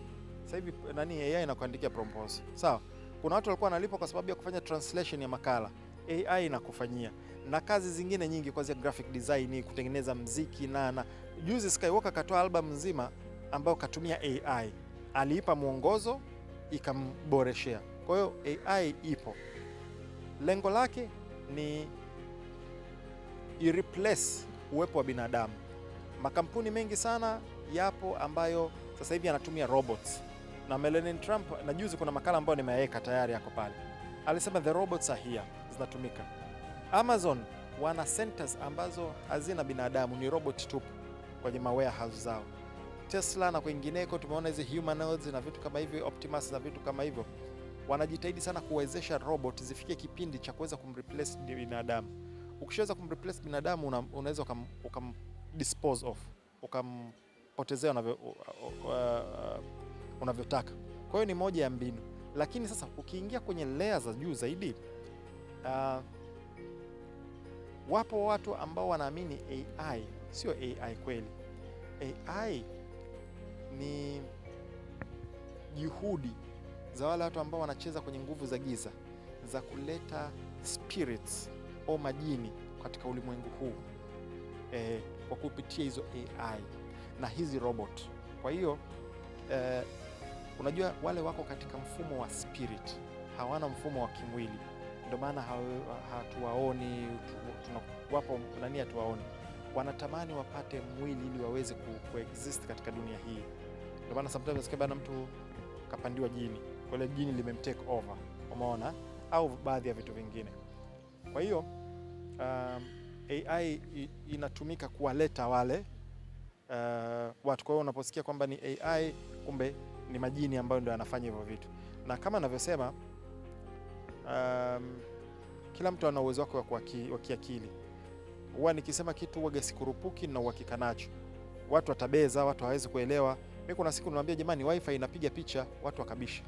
Sasa hivi AI inakuandikia proposal. Sawa? Kuna watu walikuwa wanalipa kwa sababu ya kufanya translation ya makala. AI inakufanyia. Na kazi zingine nyingi kuanzia graphic design, kutengeneza mziki na juzi Skywalker katoa album nzima ambayo katumia AI. Aliipa mwongozo ikamboreshea. Kwa hiyo AI ipo. Lengo lake ni ireplace uwepo wa binadamu. Makampuni mengi sana yapo ambayo sasa hivi yanatumia robots. Na Melania Trump, na juzi kuna makala ambayo nimeweka tayari yako pale, alisema the robots are here, zinatumika. Amazon wana centers ambazo hazina binadamu, ni robot tupu kwenye warehouse zao. Tesla na kwingineko tumeona hizi humanoids na vitu kama hivyo, Optimus na vitu kama hivyo. Wanajitahidi sana kuwezesha robot zifikie kipindi cha kuweza kumreplace binadamu. Ukishaweza kumreplace binadamu unaweza dispose of, ukampotezea unavyotaka. Kwa hiyo ni moja ya mbinu. Lakini sasa ukiingia kwenye layer za juu zaidi, wapo watu ambao wanaamini AI sio AI kweli. AI ni juhudi za wale watu ambao wanacheza kwenye nguvu za giza za kuleta spirits au majini katika ulimwengu huu kwa kupitia hizo AI na hizi robot. Kwa hiyo unajua wale wako katika mfumo wa spirit, hawana mfumo wa kimwili. Ndio maana hatuwaoni, wapo nani hatuwaoni. Wanatamani wapate mwili ili waweze kuexist katika dunia hii. Ndio maana sometimes unasikia bana mtu kapandiwa jini, kwa ile jini limemtake over, umeona, au baadhi ya vitu vingine. Kwa hiyo AI inatumika kuwaleta wale watu. Kwa hiyo unaposikia kwamba ni AI, kumbe ni majini ambayo ndio yanafanya hivyo vitu. Na kama ninavyosema, Kila mtu ana uwezo wake wa kiakili. Huwa nikisema kitu huwa sikurupuki na uhakika nacho. Watu watabeza, watu hawezi kuelewa. Mimi kuna siku niwaambia jamani, wifi inapiga picha, watu wakabisha.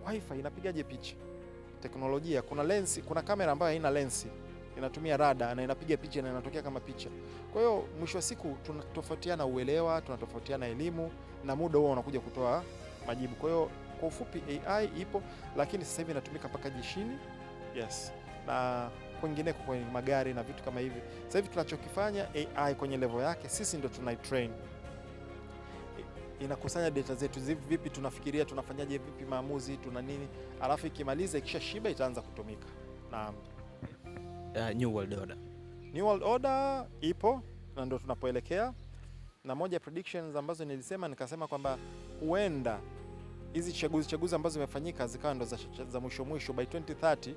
Wifi inapigaje picha? Teknolojia, kuna lensi, kuna kamera ambayo haina lensi, inatumia rada na inapiga picha na inatokea kama picha. Kwa hiyo mwisho wa siku tunatofautiana uelewa, tunatofautiana elimu na muda huo unakuja kutoa majibu. Kwa hiyo kwa ufupi AI ipo, lakini sasa hivi inatumika mpaka jeshini. Yes. Na kwingineko kwenye magari na vitu kama hivi. Sasa hivi tunachokifanya AI kwenye level yake, sisi ndio tunaitrain. Inakusanya data zetu, vipi tunafikiria, tunafanyaje, vipi maamuzi, tuna nini, alafu ikimaliza, ikisha shiba itaanza kutumika. Na New World Order. New World Order ipo na ndio tunapoelekea, na moja ya predictions ambazo nilisema, nikasema kwamba huenda hizi chaguzi ambazo zimefanyika zikawa ndo za mwisho by 2030,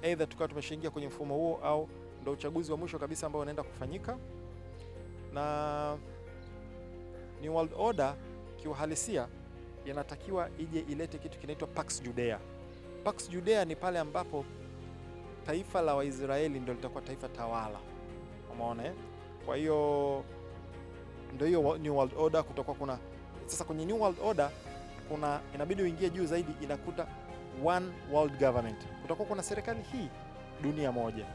either tukawa tumeshaingia kwenye mfumo huo au ndo uchaguzi wa mwisho kabisa ambao unaenda kufanyika. Na New World Order kiuhalisia inatakiwa ije ilete kitu kinaitwa Pax Judea. Pax Judea ni pale ambapo taifa la Waisraeli ndio litakuwa taifa tawala. Umeona eh? Kwa hiyo ndio hiyo New World Order. Kutakuwa kuna sasa kwenye New World Order kuna inabidi uingie juu zaidi, inakuta one world government. Kutakuwa kuna serikali hii, dunia moja.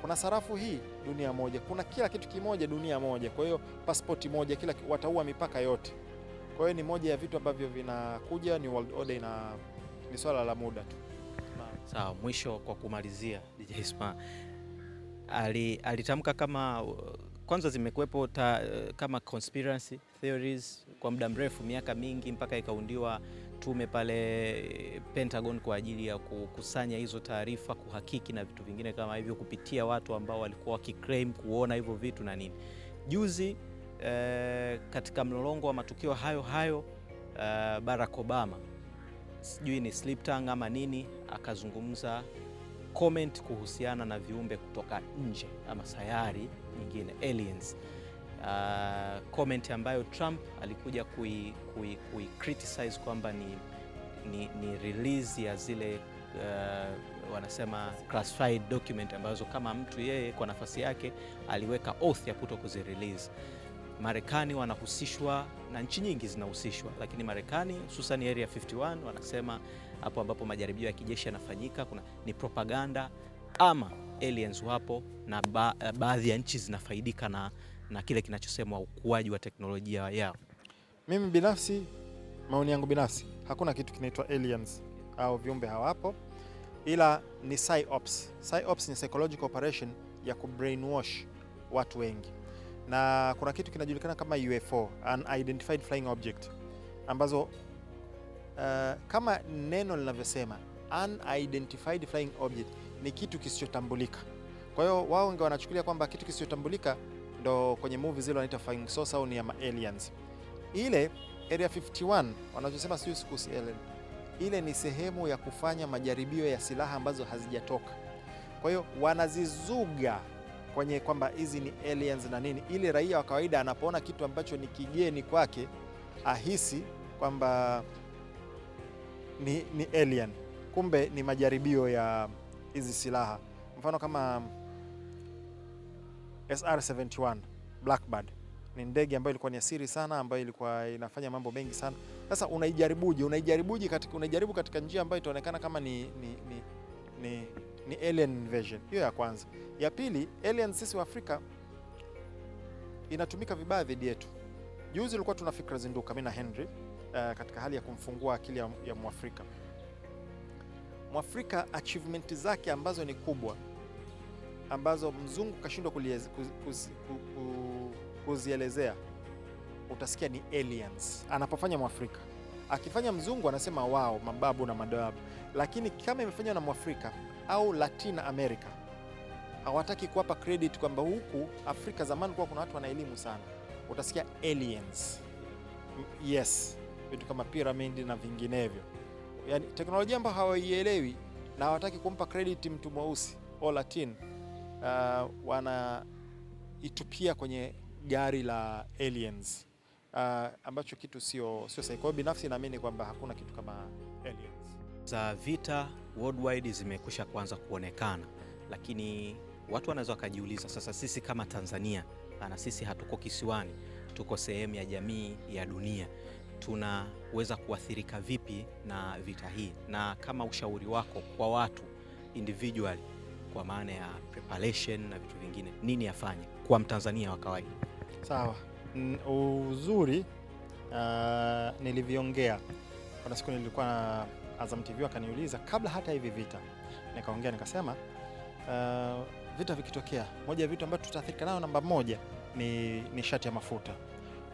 Kuna sarafu hii, dunia moja. Kuna kila kitu kimoja, dunia moja. Kwa hiyo pasipoti moja, kila wataua mipaka yote. Kwa hiyo ni moja ya vitu ambavyo vinakuja. New World Order ni swala la muda tu. Sawa, mwisho kwa kumalizia, DJ Isma alitamka kama kwanza zimekuwepo kama conspiracy theories kwa muda mrefu, miaka mingi, mpaka ikaundiwa tume pale Pentagon kwa ajili ya kukusanya hizo taarifa, kuhakiki na vitu vingine kama hivyo, kupitia watu ambao walikuwa wakiclaim kuona hivyo vitu na nini. Juzi katika mlolongo wa matukio hayo Barack Obama, sijui ni slip tongue ama nini, akazungumza comment kuhusiana na viumbe kutoka nje ama sayari nyingine, aliens. Comment ambayo Trump alikuja kui criticize kwamba ni release ya zile wanasema classified document ambazo kama mtu yeye kwa nafasi yake aliweka oath ya kuto kuzirelease. Marekani wanahusishwa na nchi nyingi zinahusishwa, lakini Marekani hususan Area 51 wanasema hapo ambapo majaribio ya kijeshi yanafanyika ni propaganda ama aliens wapo, na baadhi ya nchi zinafaidika na kile kinachosemwa ukuaji wa teknolojia yao. Mimi binafsi, maoni yangu binafsi, hakuna kitu kinaitwa aliens au viumbe hawapo, ila ni psyops. Psyops ni psychological operation ya kubrainwash watu wengi, na kuna kitu kinajulikana kama UFO, unidentified flying object, ambazo kama neno linavyosema unidentified flying object ni kitu kisichotambulika. Kwa hiyo wao wengi wanachukulia kwamba kitu kisichotambulika ndo kwenye movie zile wanaita flying saucer au ni ya aliens. Ile Area 51 wanachosema sio kuhusu alien, ile ni sehemu ya kufanya majaribio ya silaha ambazo hazijatoka. Kwa hiyo wanazizuga kwenye kwamba hizi ni aliens na nini, ili raia wa kawaida anapoona kitu ambacho ni kigeni kwake ahisi kwamba ni alien, kumbe ni majaribio ya hizi silaha. Mfano kama SR-71 Blackbird ni ndege ambayo ilikuwa ni asiri sana, ambayo ilikuwa inafanya mambo mengi sana. Sasa unaijaribu katika njia ambayo itaonekana kama ni alien invasion. Hiyo ya kwanza. Ya pili, alien sisi wa Afrika inatumika vibaya dhidi yetu. Juzi ulikuwa tuna fikra zinduka mimi na Henry katika hali ya kumfungua akili ya Mwafrika. Mwafrika achievement zake ambazo ni kubwa, ambazo mzungu kashindwa kuzielezea, utasikia ni aliens anapofanya Mwafrika. Akifanya mzungu anasema wao, mababu na madoabu, lakini kama imefanywa na Mwafrika au Latin America hawataki kuwapa credit kwamba huku Afrika zamani kwa kuna watu wana elimu sana, utasikia aliens. Yes, vitu kama pyramid na vinginevyo, yani teknolojia ambayo hawaielewi na hawataki kumpa credit mtu mweusi au Latin, wanaitupia kwenye gari la aliens, ambacho kitu sio sahihi. Kwa hiyo binafsi naamini kwamba hakuna kitu kama aliens. za vita worldwide zimekwisha kuanza kuonekana, lakini watu wanaweza wakajiuliza sasa, sisi kama Tanzania na sisi hatuko kisiwani, tuko sehemu ya jamii ya dunia, tunaweza kuathirika vipi na vita hii? Na kama ushauri wako kwa watu individual, kwa maana ya preparation na vitu vingine, nini afanye kwa Mtanzania wa kawaida? Sawa. Uzuri niliviongea. Kuna siku nilikuwa na Azam TV wakaniuliza kabla hata hivi vita, nikaongea nikasema, vita vikitokea, moja ya vitu ambavyo tutaathirika nayo namba moja ni nishati ya mafuta.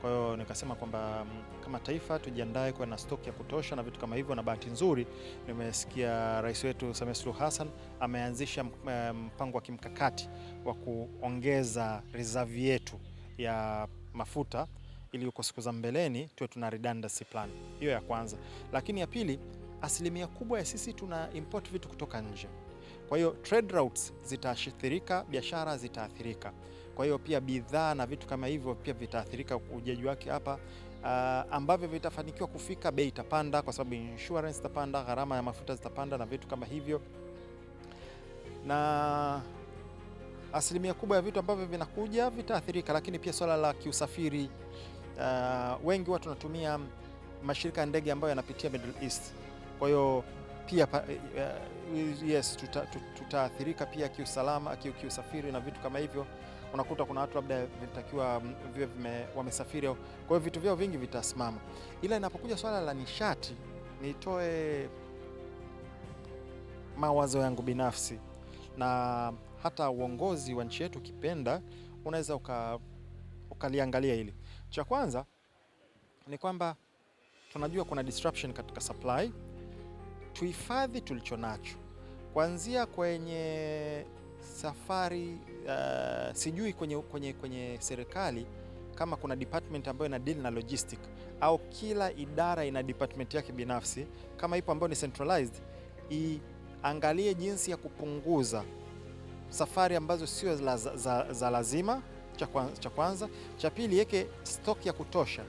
Kwa hiyo nikasema kwamba kama taifa tujiandae kuwa na stock ya kutosha na vitu kama hivyo, na bahati nzuri nimesikia rais wetu Samia Suluhu Hassan ameanzisha mpango wa kimkakati wa kuongeza reserve yetu ya mafuta ili uko siku za mbeleni tuwe tuna redundancy plan. Hiyo ya kwanza. Lakini ya pili, asilimia kubwa ya sisi tuna import vitu kutoka nje. Kwa hiyo trade routes zitaathirika, biashara zitaathirika. Kwa hiyo pia bidhaa na vitu kama hivyo pia vitaathirika, ujaji wake hapa, ambavyo vitafanikiwa kufika, bei itapanda kwa sababu insurance itapanda, gharama ya mafuta zitapanda na vitu kama hivyo. Na asilimia kubwa ya vitu ambavyo vinakuja vitaathirika, lakini pia swala la kiusafiri, wengi watu wanatumia mashirika ya ndege ambayo yanapitia Middle East. Kwa hiyo pia yes, tutaathirika pia kiusalama, kiusafiri na vitu kama hivyo. Unakuta kuna watu labda vilitakiwa wamesafiri, kwa hiyo vitu vyao vingi vitasimama. Ila inapokuja swala la nishati, nitoe mawazo yangu binafsi, na hata uongozi wa nchi yetu ukipenda unaweza ukaliangalia hili. Cha kwanza ni kwamba tunajua kuna disruption katika supply. Tuhifadhi tulicho nacho, kuanzia kwenye safari. Sijui kwenye serikali kama kuna department ambayo ina deal na logistic, au kila idara ina department yake binafsi. Kama ipo ambayo ni centralized, iangalie jinsi ya kupunguza safari ambazo sio za lazima, cha kwanza. Cha pili, yeke stock ya kutosha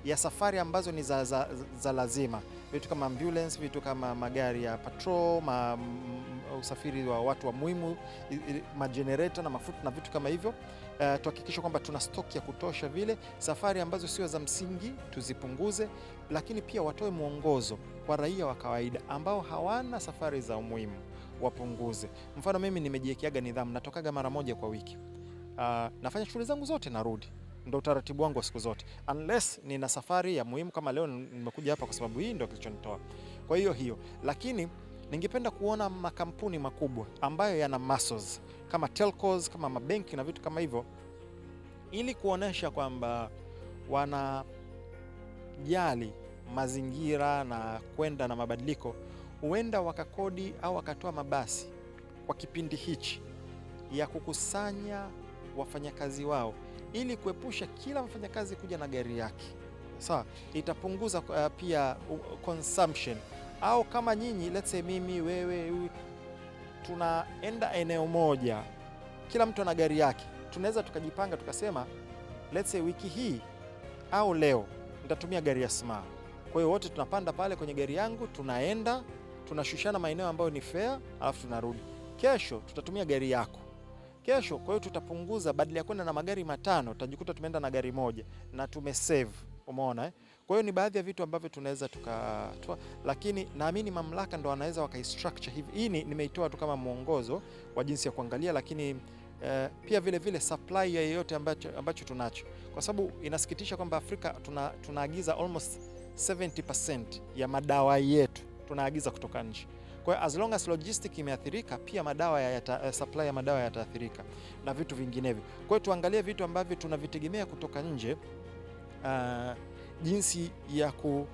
ya safari ambazo ni za lazima, vitu kama ambulance, vitu kama magari ya patrol, usafiri wa watu wa muhimu, magenerator na mafuta na vitu kama hivyo. Tuhakikisha kwamba tuna stock ya kutosha vile. Safari ambazo sio za msingi tuzipunguze, lakini pia watoe mwongozo kwa raia wa kawaida ambao hawana safari za umuhimu, wapunguze. Mfano, mimi nimejiwekeaga nidhamu, natokaga mara moja kwa wiki. Nafanya shughuli zangu zote, narudi. Ndio utaratibu wangu wa siku zote, unless nina safari ya muhimu kama leo nimekuja hapa kwa sababu hii ndio kilichonitoa. Kwa hiyo, lakini ningependa kuona makampuni makubwa ambayo yana muscles kama telcos, kama mabenki na vitu kama hivyo, ili kuonesha kwamba wanajali mazingira na kwenda na mabadiliko, huenda wakakodi au wakatoa mabasi kwa kipindi hichi ya kukusanya wafanyakazi wao, ili kuepusha kila mfanyakazi kuja na gari yake. Sawa, itapunguza pia consumption. Au kama nyinyi, let's say mimi, wewe, tunaenda eneo moja, kila mtu ana gari yake, tunaweza tukajipanga tukasema, let's say wiki hii au leo nitatumia gari ya Smart. Kwa hiyo wote tunapanda pale kwenye gari yangu, tunaenda tunashushana maeneo ambayo ni fair, alafu tunarudi. Kesho tutatumia gari yako kesho. Kwa hiyo tutapunguza, badala ya kwenda na magari matano tutajikuta tumeenda na gari moja na tumesave. Umeona Kwa hiyo ni baadhi ya vitu ambavyo tunaweza tukatoa, lakini naamini mamlaka ndo wanaweza wakaistructure hivi. Hii nimeitoa tu kama mwongozo wa jinsi ya kuangalia, lakini pia vile supply ya yoyote ambacho tunacho, kwa sababu inasikitisha kwamba Afrika tunaagiza almost 70% ya madawa yetu tunaagiza kutoka nje. Kwa hiyo as long as logistic imeathirika, pia supply ya madawa yataathirika na vitu vinginevyo. Kwa hiyo tuangalie vitu ambavyo tunavitegemea kutoka nje, jinsi ya kuwa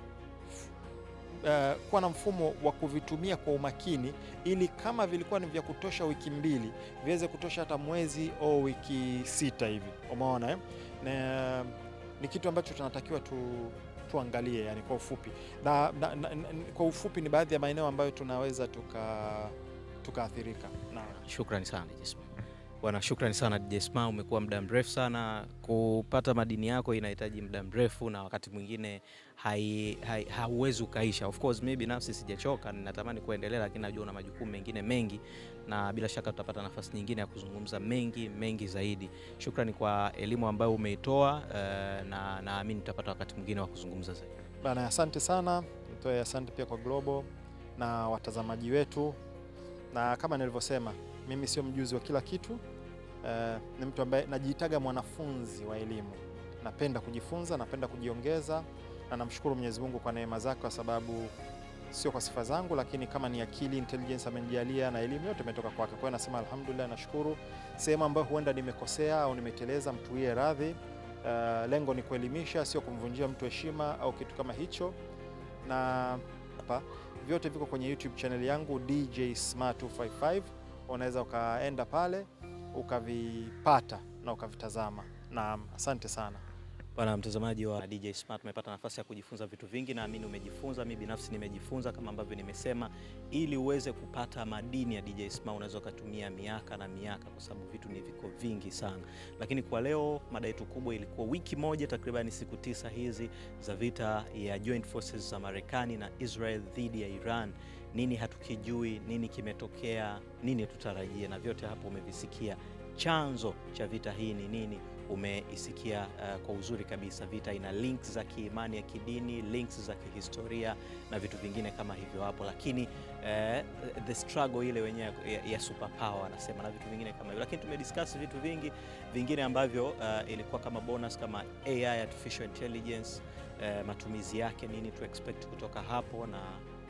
na mfumo wa kuvitumia kwa umakini, ili kama vilikuwa ni vya kutosha wiki 2 viweze kutosha hata mwezi au wiki 6 hivi. Umeona na ni kitu ambacho tunatakiwa tuangalie, yani kwa ufupi. Kwa ufupi ni baadhi ya maeneo ambayo tunaweza tukaathirika. Shukrani sana Jism. Bwana, shukrani sana DJ Sma, umekuwa muda mrefu sana. Kupata madini yako inahitaji muda mrefu na wakati mwingine hauwezi ukaisha. Of course mimi binafsi sijachoka, ninatamani kuendelea, lakini najua una majukumu mengine mengi, na bila shaka tutapata nafasi nyingine ya kuzungumza mengi zaidi. Shukrani kwa elimu ambayo umeitoa, na naamini tutapata wakati mwingine wa kuzungumza zaidi. Bana, asante sana. Nitoe asante pia kwa Global na watazamaji wetu, na kama nilivyosema, mimi sio mjuzi wa kila kitu. Ni mtu ambaye najiitaga mwanafunzi wa elimu. Napenda kujifunza, napenda kujiongeza, na namshukuru Mwenyezi Mungu kwa neema zake, kwa sababu sio kwa sifa zangu, lakini kama ni akili, intelligence amenijalia na elimu yote imetoka kwake. Kwa hiyo nasema alhamdulillah, nashukuru. Sehemu ambayo huenda nimekosea au nimeteleza, mtuie radhi. Lengo ni kuelimisha, sio kumvunjia mtu heshima au kitu kama hicho. Na hapa vyote viko kwenye YouTube channel yangu DJ Sma 255. Unaweza ukaenda pale ukavipata na ukavitazama. Na asante sana. Bwana mtazamaji wa DJ Sma, tumepata nafasi ya kujifunza vitu vingi, naamini umejifunza, mimi binafsi nimejifunza kama ambavyo nimesema. Ili uweze kupata madini ya DJ Sma unaweza kutumia miaka na miaka, kwa sababu vitu ni viko vingi sana. Lakini kwa leo mada yetu kubwa ilikuwa wiki moja, takriban siku 9 hizi za vita ya Joint Forces za Marekani na Israel dhidi ya Iran. Nini hatukijui, nini kimetokea, nini tutarajie, na vyote hapo umevisikia. Chanzo cha vita hii ni nini umeisikia kwa uzuri kabisa. Vita ina links za kiimani ya kidini, links za kihistoria na vitu vingine kama hivyo hapo, lakini the struggle ile wenyewe ya superpower anasema, na vitu vingine kama hivyo. Lakini tumediscuss vitu vingi vingine ambavyo ilikuwa kama bonus, kama AI, artificial intelligence, matumizi yake, nini to expect kutoka hapo, na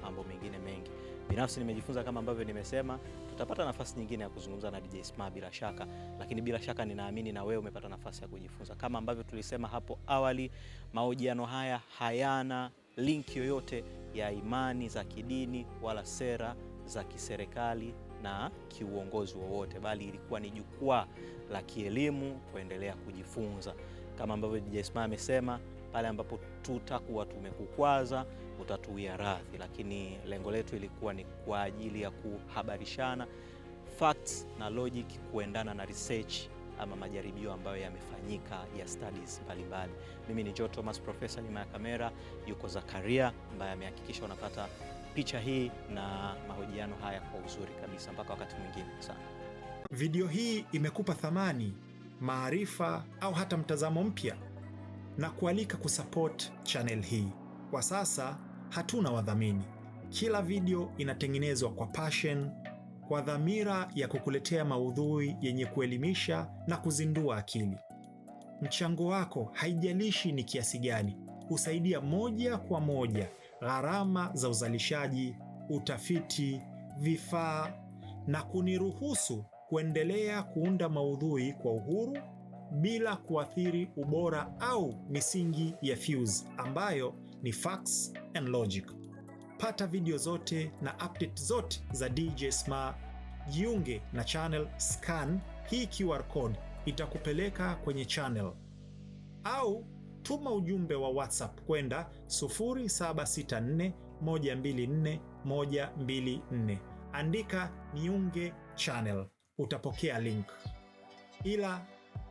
mambo mengine mengi. Binafsi nimejifunza kama ambavyo nimesema. Tutapata nafasi nyingine ya kuzungumza na DJ Sma bila shaka, lakini bila shaka ninaamini na wewe umepata nafasi ya kujifunza. Kama ambavyo tulisema hapo awali, mahojiano haya hayana link yoyote ya imani za kidini wala sera za kiserikali na kiuongozi wowote, bali ilikuwa ni jukwaa la kielimu kuendelea kujifunza. Kama ambavyo DJ Sma amesema, pale ambapo tutakuwa tumekukwaza utatuia radhi, lakini lengo letu ilikuwa ni kwa ajili ya kuhabarishana facts na logic kuendana na research ama majaribio ambayo yamefanyika ya studies mbalimbali. Mimi ni Joe Thomas, profesa nyuma ya kamera yuko Zakaria, ambaye amehakikisha unapata picha hii na mahojiano haya kwa uzuri kabisa. Mpaka wakati mwingine sana. Video hii imekupa thamani, maarifa au hata mtazamo mpya, na kualika kusupport channel hii. Kwa sasa hatuna wadhamini. Kila video inatengenezwa kwa passion, kwa dhamira ya kukuletea maudhui yenye kuelimisha na kuzindua akili. Mchango wako, haijalishi ni kiasi gani, husaidia moja kwa moja gharama za uzalishaji, utafiti, vifaa, na kuniruhusu kuendelea kuunda maudhui kwa uhuru bila kuathiri ubora au misingi ya Fuse ambayo ni facts and logic. Pata video zote na update zote za DJ Sma. Jiunge na channel, scan hii QR code itakupeleka kwenye channel, au tuma ujumbe wa WhatsApp kwenda 0764124124. Andika niunge channel, utapokea link. Ila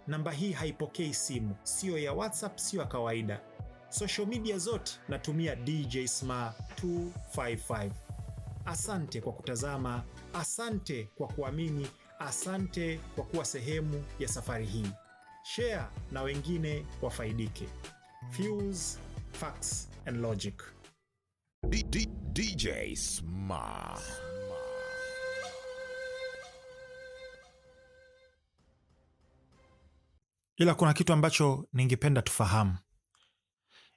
namba hii haipokei simu, sio ya WhatsApp, sio ya kawaida. Social media zote natumia DJ Sma 255. Asante kwa kutazama, asante kwa kuamini, asante kwa kuwa sehemu ya safari hii. Share na wengine wafaidike. Fuse, facts and logic. DJ Sma. Ila kuna kitu ambacho ningependa tufahamu.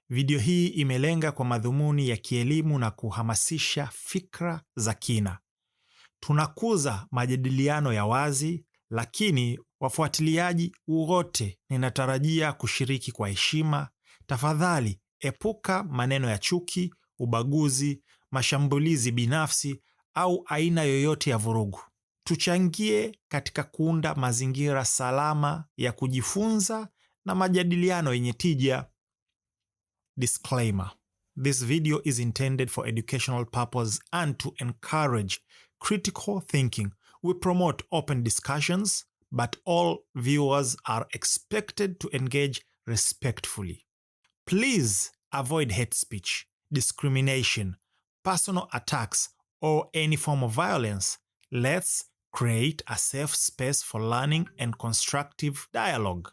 Video hii imelenga kwa madhumuni ya kielimu na kuhamasisha fikra za kina. Tunakuza majadiliano ya wazi, lakini wafuatiliaji wote ninatarajia kushiriki kwa heshima. Tafadhali epuka maneno ya chuki, ubaguzi, mashambulizi binafsi au aina yoyote ya vurugu. Tuchangie katika kuunda mazingira salama ya kujifunza na majadiliano yenye tija. Disclaimer: this video is intended for educational purpose and to encourage critical thinking. We promote open discussions but all viewers are expected to engage respectfully. Please avoid hate speech, discrimination, personal attacks, or any form of violence. Let's create a safe space for learning and constructive dialogue.